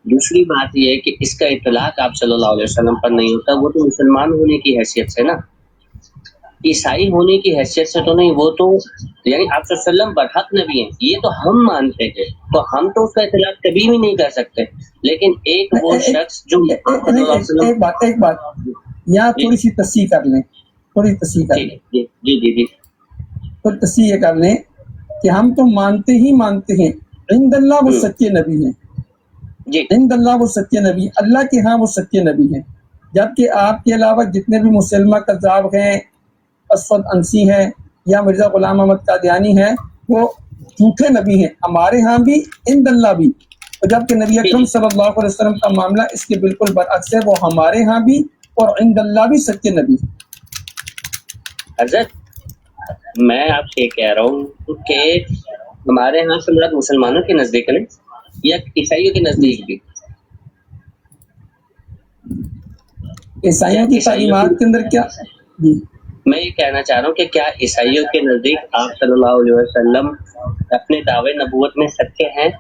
दूसरी बात यह है कि इसका इतलाक आप सल्लल्लाहु अलैहि वसल्लम पर नहीं होता, वो तो मुसलमान होने की हैसियत से ना, ईसाई होने की हैसियत से तो नहीं, वो तो यानी आप सल्लल्लाहु अलैहि वसल्लम बरहक नबी हैं, ये तो हम मानते हैं, तो हम तो उसका इतलाक कभी भी नहीं कर सकते। लेकिन एक वो शख्स जो एक बात यहाँ थोड़ी सी तस्सीह कर लें, थोड़ी तस्सीह कर लें। जी तो तस्सीह कर लें कि हम तो मानते ही मानते हैं इंदल्लाह वो सच्चे नबी हैं, इंदल्लाह वो सच्चे नबी, अल्लाह के यहाँ वो सच्चे नबी हैं, जबकि आपके अलावा जितने भी मुसलमा कज़ाब हैं, असवद अंसी हैं या मिर्ज़ा गुलाम अहमद कादियानी हैं, वो झूठे नबी हैं, हमारे यहाँ भी इंदल्लाह भी। तो जबकि नबी अकरम सल्लल्लाहु अलैहि वसल्लम का मामला इसके बिल्कुल बरअक्स है, वो हमारे यहाँ भी और इंदल्लाह भी सच्चे नबी। हज़रत मैं आपसे कह रहा हूँ कि हमारे यहाँ से मुराद मुसलमानों के नज़दीक नहीं या ईसाइयों के नज़दीक भी? ईसाइयों की तालीमात के अंदर क्या जी मैं ये कहना चाह रहा हूँ कि क्या ईसाइयों के नज़दीक आप सल्लल्लाहु अलैहि वसल्लम अपने दावे नबूवत में सच्चे हैं?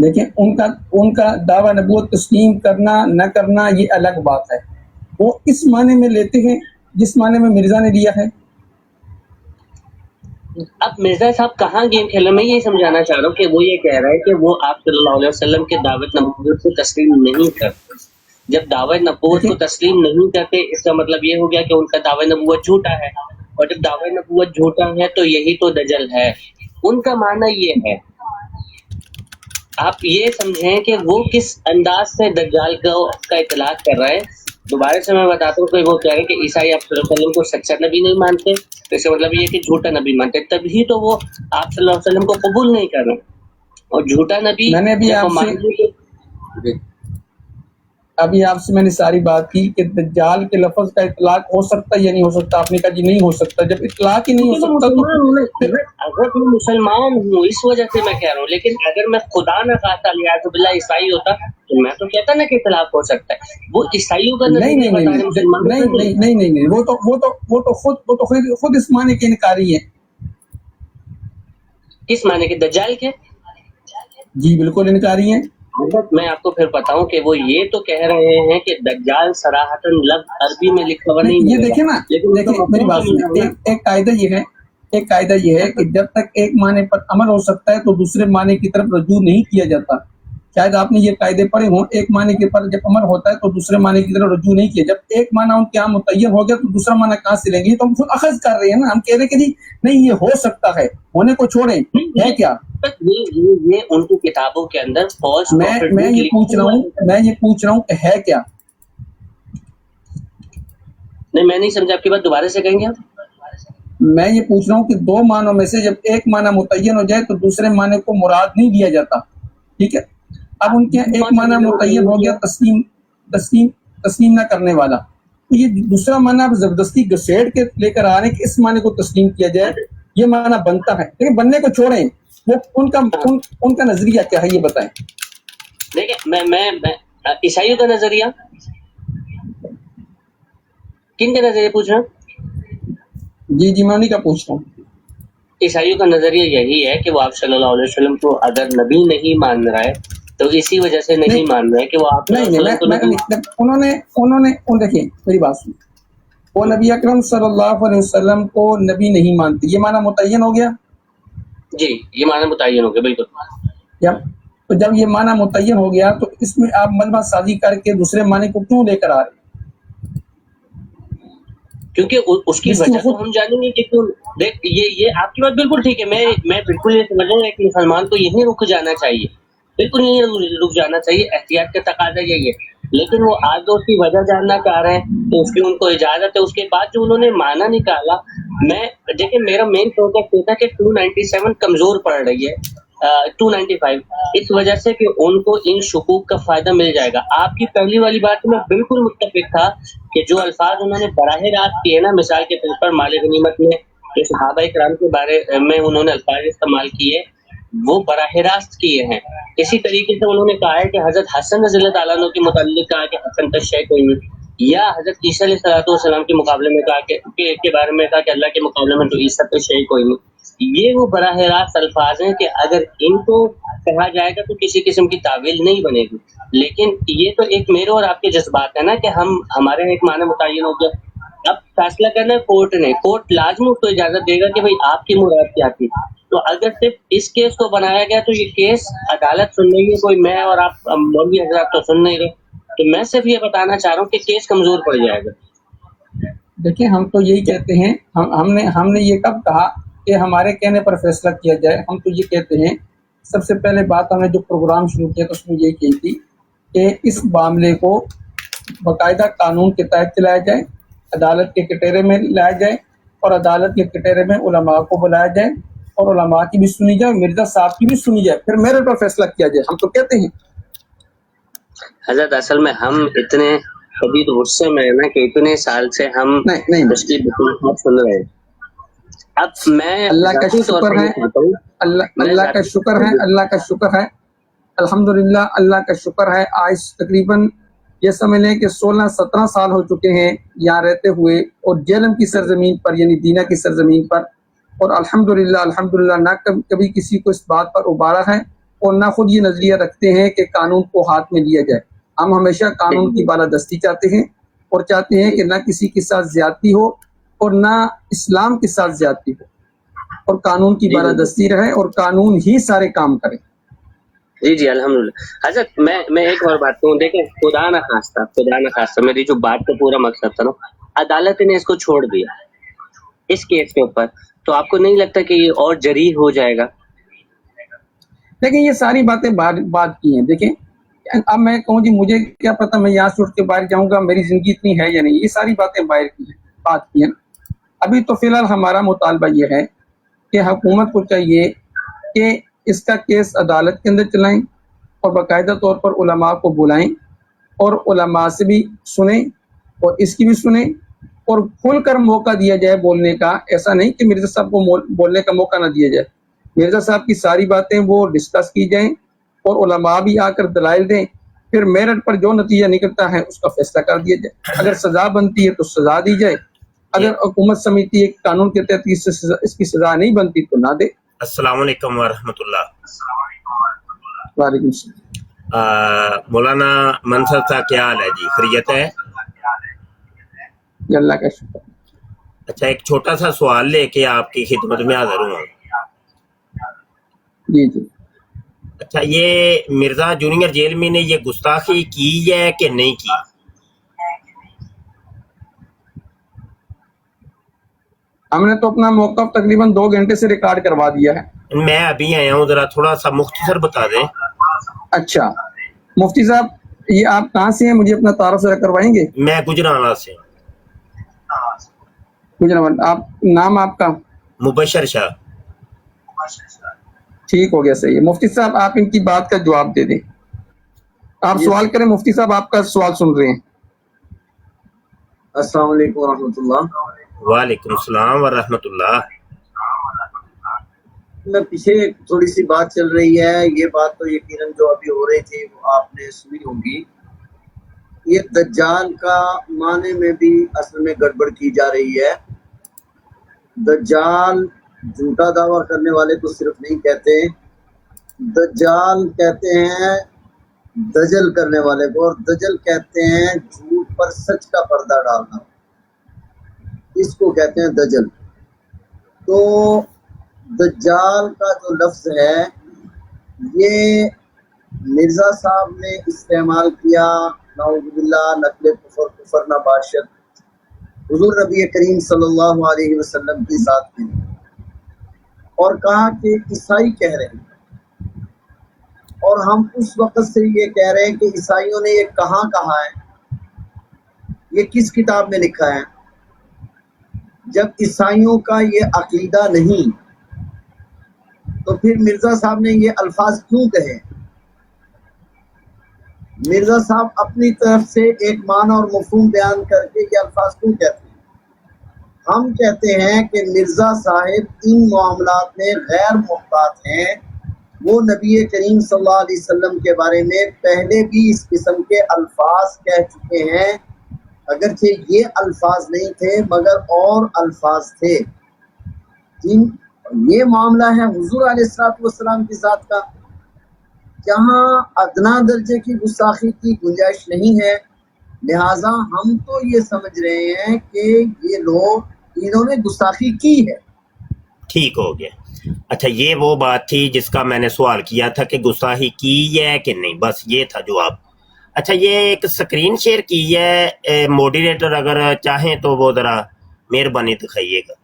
देखिए उनका दावा नबूवत तस्लीम करना न करना ये अलग बात है, وہ اس معنی میں لیتے ہیں جس معنی میں مرزا نے لیا ہے؟ اب مرزا صاحب کہاں گیم کھیلے؟ میں یہ سمجھانا چاہ رہا ہوں کہ وہ یہ کہہ رہا ہے کہ وہ آپ صلی اللہ علیہ وسلم کے دعوت نبوت کو تسلیم نہیں کرتے. جب دعوت نبوت کو تسلیم نہیں کرتے اس کا مطلب یہ ہو گیا کہ ان کا دعوت نبوت جھوٹا ہے، اور جب دعوت نبوت جھوٹا ہے تو یہی تو دجل ہے. ان کا معنی یہ ہے، آپ یہ سمجھیں کہ وہ کس انداز سے دجال کا اطلاق کر رہا ہے. دوبارہ سے میں بتاتا ہوں کہ وہ کہہ رہے ہیں کہ عیسائی آپ صلی اللہ علیہ وسلم کو سچا نبی نہیں مانتے، اس کا مطلب یہ کہ جھوٹا نبی مانتے، تبھی تو وہ آپ صلی اللہ علیہ وسلم کو قبول نہیں کر رہے. اور جھوٹا نبی میں نے ابھی آپ سے میں نے ساری بات کی کہ دجال کے لفظ کا اطلاق ہو سکتا ہے یا نہیں ہو سکتا. آپ نے کہا جی نہیں ہو سکتا. جب اطلاق ہی نہیں ہو سکتا تو اگر میں مسلمان ہوں اس وجہ سے میں کہہ رہا ہوں، لیکن اگر میں خدا نہ خاصا لیاذ باللہ عیسائی ہوتا تو میں تو کہتا نا کہ اطلاق ہو سکتا ہے. وہ عیسائیوں کا نہیں، وہ تو خود اس معنی کے انکاری ہے. کس معنی کے؟ دجال کے؟ جی بالکل انکاری ہیں. میں آپ کو پھر بتاؤں کہ وہ یہ تو کہہ رہے ہیں کہ دجال صراحتاً لفظ عربی میں لکھا ہوا نہیں. یہ دیکھیں نا، دیکھیں میری بات سنیں. ایک قاعدہ یہ ہے کہ جب تک ایک معنی پر عمل ہو سکتا ہے تو دوسرے معنی کی طرف رجوع نہیں کیا جاتا. شاید آپ نے یہ قاعدے پڑھے ہوں. ایک معنی کے پر جب عمل ہوتا ہے تو دوسرے معنی کی طرف رجوع نہیں کیا. جب ایک معنی ان کے یہاں متعین ہو گیا تو دوسرا معنی کہاں سے لیں گے؟ تو ہم خود اخذ کر رہے ہیں نا. ہم کہہ رہے ہیں کہ جی نہیں یہ ہو سکتا ہے، ہونے کو چھوڑیں. ہے کیا؟ یہ ان کی کتابوں کے اندر میں یہ پوچھ رہا ہوں کہ ہے کیا؟ نہیں میں نہیں سمجھا آپ کی بات، دوبارہ سے کہیں گے آپ؟ میں یہ پوچھ رہا ہوں کہ دو معنوں میں سے جب ایک معنی متعین ہو جائے تو دوسرے معنی کو مراد نہیں دیا جاتا. ٹھیک ہے، اب ان کے ایک معنی متعین ہو گیا تسلیم نہ کرنے والا، تو یہ دوسرا معنی آپ زبردستی گھسیٹ کے لے کر آ رہے ہیں کہ اس معنی کو تسلیم کیا جائے. یہ معنی بنتا ہے، لیکن بننے کو چھوڑیں. وہ ان کا نظریہ کیا ہے یہ بتائیں. دیکھیں میں عیسائیوں کا نظریہ، کن کا نظریہ پوچھ رہا ہوں؟ جی میں انہیں کا پوچھ رہا ہوں. عیسائیوں کا نظریہ یہی ہے کہ وہ آپ صلی اللہ علیہ وسلم کو اگر نبی نہیں مان رہا ہے تو اسی وجہ سے نہیں مان رہا ہے کہ وہ آپ انہوں نے دیکھیں میری بات سنیں، وہ نبی اکرم صلی اللہ علیہ وسلم کو نبی نہیں مانتے، یہ معنی متعین ہو گیا. جی یہ معنی متعین ہو گیا بالکل. تو جب یہ معنی متعین ہو گیا تو اس میں آپ ملبہ سازی کر کے دوسرے معنی کو کیوں لے کر آ رہے ہیں؟ کیونکہ اس کی وجہ تو ہم جانیں گے کہ کیوں. دیکھ یہ آپ کی بات بالکل ٹھیک ہے. میں بالکل یہ سمجھ رہا ہوں کہ مسلمان کو یہیں رک جانا چاہیے، بالکل یہیں رک جانا چاہیے. احتیاط کا تقاضا یہی ہے. لیکن وہ آج اس کی وجہ جاننا چاہ رہے ہیں تو اس کی ان کو اجازت ہے. اس کے بعد جو انہوں نے معنی نکالا، میں دیکھیں میرا مین فوکس یہ تھا کہ 297 کمزور پڑ رہی ہے 295 اس وجہ سے کہ ان کو ان شکوک کا فائدہ مل جائے گا. آپ کی پہلی والی بات میں بالکل متفق تھا کہ جو الفاظ انہوں نے براہ راست کیے نا، مثال کے طور پر مال غنیمت میں جو صحابہ کرام کے بارے میں انہوں نے الفاظ استعمال کیے وہ براہ راست کیے ہیں. اسی طریقے سے انہوں نے کہا ہے کہ حضرت حسن رضی اللہ تعالیٰ عنہ کے متعلق کہا کہ حسن کا شے کوئی نہیں، یا حضرت عیسیٰ علیہ الصلوۃ والسلام کے مقابلے میں کہا کے بارے میں کہا کہ اللہ کے مقابلے میں تو عیسیٰ کا شے کوئی نہیں. یہ وہ براہ راست الفاظ ہیں کہ اگر ان کو کہا جائے گا تو کسی قسم کی تعویل نہیں بنے گی. لیکن یہ تو ایک میرے اور آپ کے جذبات ہے نا کہ ہمارے ایک معنی متعین ہو گیا. اب فیصلہ کرنا ہے کورٹ نے. کورٹ لازم اس کو اجازت دے گا کہ بھائی آپ کی مراد کیا تھی. تو اگر صرف اس کیس کو بنایا گیا تو یہ کیس عدالت سن رہی ہے، کوئی میں اور آپ مولوی حضرات تو سن نہیں رہے. تو میں صرف یہ بتانا چاہ رہا ہوں کہ کیس کمزور پڑ جائے گا. دیکھیں ہم تو یہی کہتے ہیں، ہم نے یہ کب کہا کہ ہمارے کہنے پر فیصلہ کیا جائے؟ ہم تو یہ کہتے ہیں، سب سے پہلے بات ہم نے جو پروگرام شروع کیا تو اس میں یہی کہی تھی کہ اس معاملے کو باقاعدہ قانون کے تحت چلایا جائے، عدالت کے کٹہرے میں لایا جائے اور عدالت کے کٹہرے میں علماء کو بلایا جائے اور علماء کی بھی سنی جائے، مرزا صاحب کی بھی سنی جائے، پھر میرے پر فیصلہ کیا جائے. ہم تو کہتے ہیں حضرت اصل میں ہم اتنے شدید غصے میں نا کہ اتنے سال سے ہم اس کی بات سن رہے ہیں. اب میں اللہ کا شکر ہے، اللہ کا شکر ہے، اللہ کا شکر ہے، الحمدللہ اللہ کا شکر ہے. آج تقریباً یہ سمجھ لیں کہ 16-17 سال ہو چکے ہیں یہاں رہتے ہوئے اور جہلم کی سرزمین پر یعنی دینا کی سرزمین پر، اور الحمدللہ نہ کبھی کسی کو اس بات پر ابھارا ہے اور نہ خود یہ نظریہ رکھتے ہیں کہ قانون کو ہاتھ میں لیا جائے. ہم ہمیشہ قانون کی بالادستی چاہتے ہیں اور چاہتے ہیں کہ نہ کسی کے ساتھ زیادتی ہو اور نہ اسلام کے ساتھ زیادتی ہو، اور قانون کی بالادستی رہے اور قانون ہی سارے کام کرے۔ جی جی الحمدللہ حضرت میں ایک اور بات کہوں، دیکھیں خدا نہ خواستہ میری جو بات کا پورا مقصد تھا نا، عدالت نے اس کو چھوڑ دیا اس کیس کے اوپر، تو آپ کو نہیں لگتا کہ یہ اور جریح ہو جائے گا؟ دیکھیں یہ ساری باتیں بات کی ہیں، دیکھیں اب میں کہوں جی مجھے کیا پتا میں یہاں سے اٹھ کے باہر جاؤں گا، میری زندگی اتنی ہے یا نہیں، یہ ساری باتیں بات کی ہیں۔ ابھی تو فی الحال ہمارا مطالبہ یہ ہے کہ حکومت کو چاہیے کہ اس کا کیس عدالت کے اندر چلائیں اور باقاعدہ طور پر علماء کو بلائیں اور علماء سے بھی سنیں اور اس کی بھی سنیں اور کھل کر موقع دیا جائے بولنے کا، ایسا نہیں کہ مرزا صاحب کو بولنے کا موقع نہ دیا جائے۔ مرزا صاحب کی ساری باتیں وہ ڈسکس کی جائیں اور علماء بھی آ کر دلائل دیں، پھر میرٹ پر جو نتیجہ نکلتا ہے اس کا فیصلہ کر دیا جائے۔ اگر سزا بنتی ہے تو سزا دی جائے، اگر حکومت سمجھتی ہے قانون کے تحت اس کی سزا نہیں بنتی تو نہ دے۔ السلام علیکم ورحمۃ اللہ۔ وعلیکم السلام۔ مولانا منصر صاحب کیا حال ہے جی؟ خیریت ہے؟ اللہ کا شکر۔ اچھا ایک چھوٹا سا سوال لے کے آپ کی خدمت میں حاضر ہوں۔ جی جی۔ اچھا یہ مرزا جونیئر جیل میں نے یہ گستاخی کی ہے کہ نہیں کی؟ ہم نے تو اپنا موقف تقریباً 2 گھنٹے سے ریکارڈ کروا دیا ہے۔ میں ابھی آیا ہوں، ذرا تھوڑا سا مختصر بتا دیں۔ اچھا مفتی صاحب یہ آپ کہاں سے ہیں، مجھے اپنا تعارف ذرا کروائیں گے؟ میں گجرانوالہ سے ہوں۔ گجرانوالہ، آپ نام آپ کا؟ مبشر شاہ۔ ٹھیک ہو گیا، صحیح ہے۔ مفتی صاحب آپ ان کی بات کا جواب دے دیں، آپ سوال کریں۔ مفتی صاحب آپ کا سوال سن رہے ہیں۔ السلام علیکم ورحمۃ اللہ۔ وعلیکم السلام ورحمۃ اللہ۔ میں پیچھے تھوڑی سی بات چل رہی ہے، یہ بات تو یقیناً جو ابھی ہو رہی تھی وہ آپ نے سنی ہوگی۔ یہ دجال کا معنی میں بھی اصل میں گڑبڑ کی جا رہی ہے۔ دجال جھوٹا دعویٰ کرنے والے کو صرف نہیں کہتے، دجال کہتے ہیں دجل کرنے والے کو، اور دجل کہتے ہیں جھوٹ پر سچ کا پردہ ڈالنا، اس کو کہتے ہیں دجل۔ تو دجال کا جو لفظ ہے یہ مرزا صاحب نے استعمال کیا، نعوذ باللہ، نقل کفر نہ باشد، حضور نبی کریم صلی اللہ علیہ وسلم کی ذات کے لیے، اور کہا کہ عیسائی کہہ رہے ہیں، اور ہم اس وقت سے یہ کہہ رہے ہیں کہ عیسائیوں نے یہ کہاں کہا ہے، یہ کس کتاب میں لکھا ہے؟ جب عیسائیوں کا یہ عقیدہ نہیں تو پھر مرزا صاحب نے یہ الفاظ کیوں کہے؟ مرزا صاحب اپنی طرف سے ایک معنی اور مفہوم بیان کر کے یہ الفاظ کیوں کہتے ہیں؟ ہم کہتے ہیں کہ مرزا صاحب ان معاملات میں غیر محتاط ہیں، وہ نبی کریم صلی اللہ علیہ وسلم کے بارے میں پہلے بھی اس قسم کے الفاظ کہہ چکے ہیں، اگرچہ یہ الفاظ نہیں تھے مگر اور الفاظ تھے۔ یہ معاملہ ہے حضور علیہ السلام کی ذات کا، جہاں ادنا درجے کی گستاخی کی گنجائش نہیں ہے، لہٰذا ہم تو یہ سمجھ رہے ہیں کہ یہ لوگ انہوں نے گستاخی کی ہے۔ ٹھیک ہو گیا۔ اچھا یہ وہ بات تھی جس کا میں نے سوال کیا تھا کہ گستاخی کی ہے کہ نہیں، بس یہ تھا جواب۔ اچھا یہ ایک سکرین شیئر کی ہے، ماڈریٹر اگر چاہیں تو وہ ذرا مہربانی دکھائیے گا۔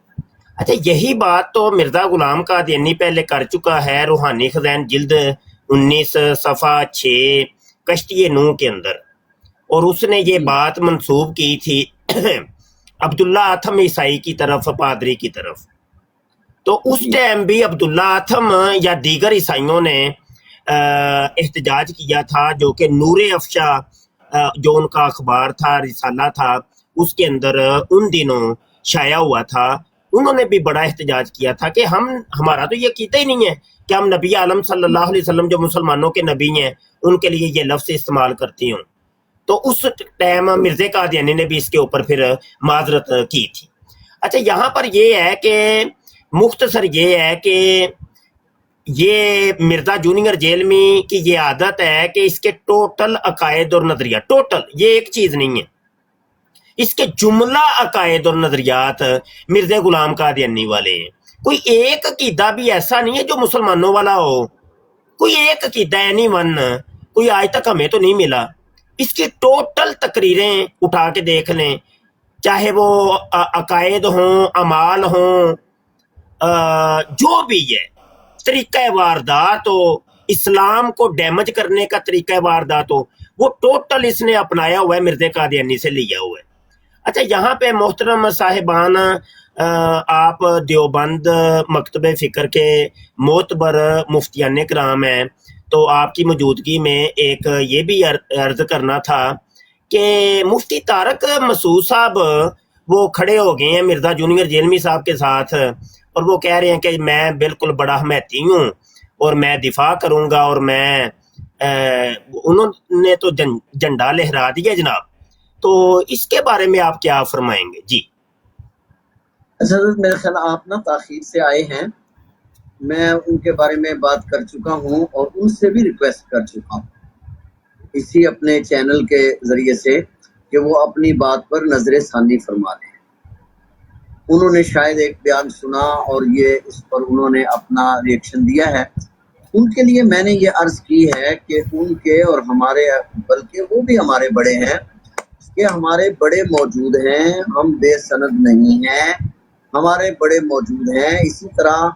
اچھا یہی بات تو مرزا غلام قادیانی پہلے کر چکا ہے، روحانی خزائن جلد 19 صفحہ 6 کشتی نوح کے اندر، اور اس نے یہ بات منسوب کی تھی عبداللہ اتھم عیسائی کی طرف، پادری کی طرف۔ تو اس ٹائم بھی عبداللہ اتھم یا دیگر عیسائیوں نے احتجاج کیا تھا، جو کہ نور افشا جو ان کا اخبار تھا، رسالہ تھا، اس کے اندر ان دنوں شائع ہوا تھا۔ انہوں نے بھی بڑا احتجاج کیا تھا کہ ہمارا تو یہ کیتا ہی نہیں ہے کہ ہم نبی عالم صلی اللہ علیہ وسلم جو مسلمانوں کے نبی ہیں ان کے لیے یہ لفظ استعمال کرتی ہوں۔ تو اس ٹائم مرزا قادیانی نے بھی اس کے اوپر پھر معذرت کی تھی۔ اچھا یہاں پر یہ ہے کہ مختصر یہ ہے کہ یہ مرزا جونیئر جیل میں کی یہ عادت ہے کہ اس کے ٹوٹل عقائد اور نظریہ، ٹوٹل یہ ایک چیز نہیں ہے، اس کے جملہ عقائد اور نظریات مرزا غلام قادیانی والے ہیں. کوئی ایک عقیدہ بھی ایسا نہیں ہے جو مسلمانوں والا ہو. کوئی ایک عقیدہ اینی ون کوئی آج تک ہمیں تو نہیں ملا. اس کی ٹوٹل تقریریں اٹھا کے دیکھ لیں, چاہے وہ عقائد ہوں, اعمال ہوں, جو بھی ہے, طریقہ واردات ہو, اسلام کو ڈیمیج کرنے کا طریقہ واردات ہو, وہ ٹوٹل اس نے اپنایا ہوا ہے, مرزا قادیانی سے لیا ہوا ہے. اچھا, یہاں پہ محترم صاحبان, آپ دیوبند مکتب فکر کے معتبر مفتیان کرام ہیں, تو آپ کی موجودگی میں ایک یہ بھی عرض کرنا تھا کہ مفتی طارق مسعود صاحب وہ کھڑے ہو گئے ہیں مرزا جونیئر جیلمی صاحب کے ساتھ, اور وہ کہہ رہے ہیں کہ میں بالکل بڑا حمیتی ہوں اور میں دفاع کروں گا, اور میں انہوں نے تو جھنڈا لہرا دیا جناب. تو اس کے بارے میں آپ کیا فرمائیں گے؟ جی حضرت, میرے خیال آپ نا تاخیر سے آئے ہیں. میں ان کے بارے میں بات کر چکا ہوں اور ان سے بھی ریکویسٹ کر چکا ہوں اسی اپنے چینل کے ذریعے سے کہ وہ اپنی بات پر نظر ثانی فرما دیں. انہوں نے شاید ایک بیان سنا اور یہ اس پر انہوں نے اپنا ریئیکشن دیا ہے. ان کے لیے میں نے یہ عرض کی ہے کہ ان کے اور ہمارے, بلکہ وہ بھی ہمارے بڑے ہیں, کہ ہمارے بڑے موجود ہیں, ہم بے سند نہیں ہیں, ہمارے بڑے موجود ہیں. اسی طرح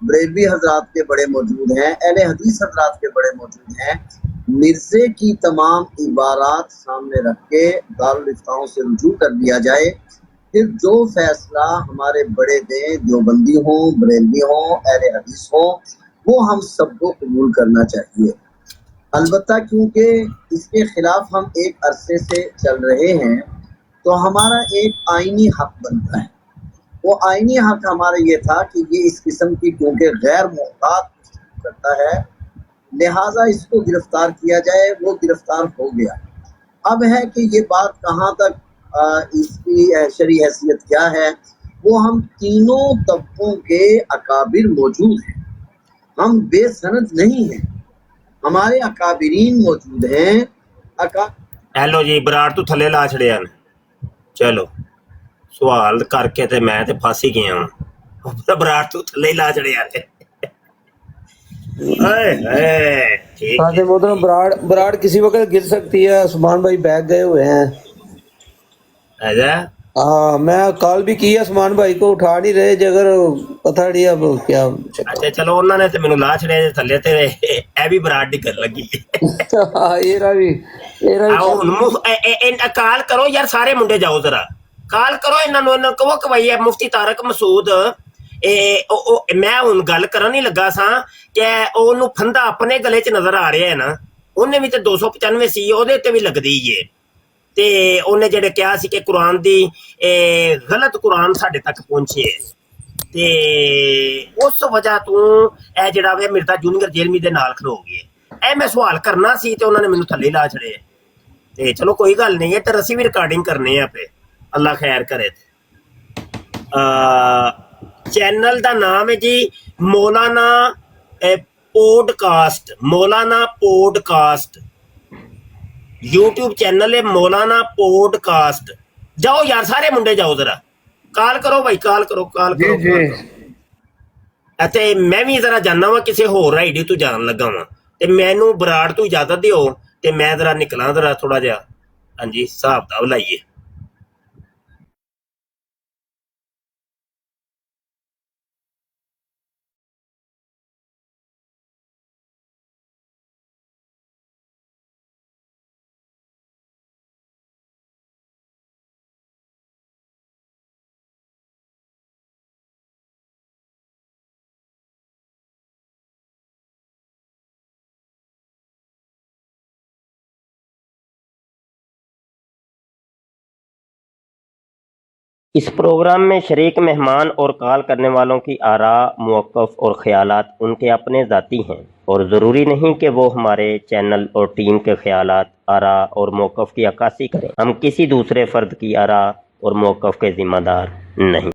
بریلوی حضرات کے بڑے موجود ہیں, اہل حدیث حضرات کے بڑے موجود ہیں. مرزے کی تمام عبارات سامنے رکھ کے دارالفتاؤں سے رجوع کر لیا جائے, پھر جو فیصلہ ہمارے بڑے دیں, دیوبندی ہوں, بریلوی ہوں, اہل حدیث ہوں, وہ ہم سب کو قبول کرنا چاہیے. البتہ کیونکہ اس کے خلاف ہم ایک عرصے سے چل رہے ہیں تو ہمارا ایک آئینی حق بنتا ہے. وہ آئینی حق ہمارا یہ تھا کہ یہ اس قسم کی کیونکہ غیر محتاط کرتا ہے, لہٰذا اس کو گرفتار کیا جائے. وہ گرفتار ہو گیا. اب ہے کہ یہ بات کہاں تک اس کی شرعی حیثیت کیا ہے, وہ ہم تینوں طبقوں کے اکابر موجود ہیں, ہم بے سند نہیں ہیں, ہمارے اکابرین موجود ہیں. ہیلو جی, براڑ تو تھلے لا چھڑیا نے. چلو سوال کر کے تے میں تے پھس ہی گیا ہوں, براڑ تو تھلے لا چھڑیا نے. محترم براڑ کسی وقت گر سکتی ہے. عثمان بھائی بیگ گئے ہوئے ہیں. ہاں, میں کال بھی کی عثمان بھائی کو, اٹھا نہیں رہے, اگر پتہ نہیں اب کیا. اچھا چلو, انہوں نے تے مینوں لا چھڑیا تھلے تے, اے بھی براڑ دی کر لگی. کال کرو یار, سارے منڈے جاؤ ذرا کال کرو انہوں نے, کہو کہ بھائی مفتی طارق مسعود, میں ہن گل کرن نہیں لگا سا کہ انہوں پھندا اپنے گلے چ نظر آ رہا ہے نا. انہیں بھی تے 295 سی, وہ تے بھی لگدی ہے. تے انہیں جڑے کہا سی کہ قرآن دی غلط قرآن ساڈے تک پہنچے, تے اس وجہ تو اے جڑا وے مرزا جونیئر جیلمی دے نال کھلو گئے. اے میں سوال کرنا سی تے انہوں نے مینوں تھلے لا چھڑے. تے چلو کوئی گل نہیں ہے, تے اسی بھی ریکارڈنگ کرنے ہیں پہ, اللہ خیر کرے. چینل دا نام ہے جی مولانا پوڈ کاسٹ, مولانا پوڈ کاسٹ, یوٹیوب چینل ہے مولانا پوڈ کاسٹ. جاؤ یار سارے منڈے جاؤ, ذرا کال کرو بھائی, کال کرو, کال کرو. تے میں بھی ذرا جانا وا کسی ہور آئی ڈی تو جان لگا وا, تے مینوں براڑ تو اجازت دیو تے میں ذرا نکلاں ذرا تھوڑا جہا. ہاں جی, حساب کتاب لائیے. اس پروگرام میں شریک مہمان اور کال کرنے والوں کی آراء، موقف اور خیالات ان کے اپنے ذاتی ہیں اور ضروری نہیں کہ وہ ہمارے چینل اور ٹیم کے خیالات، آراء اور موقف کی عکاسی کریں. ہم کسی دوسرے فرد کی آراء اور موقف کے ذمہ دار نہیں.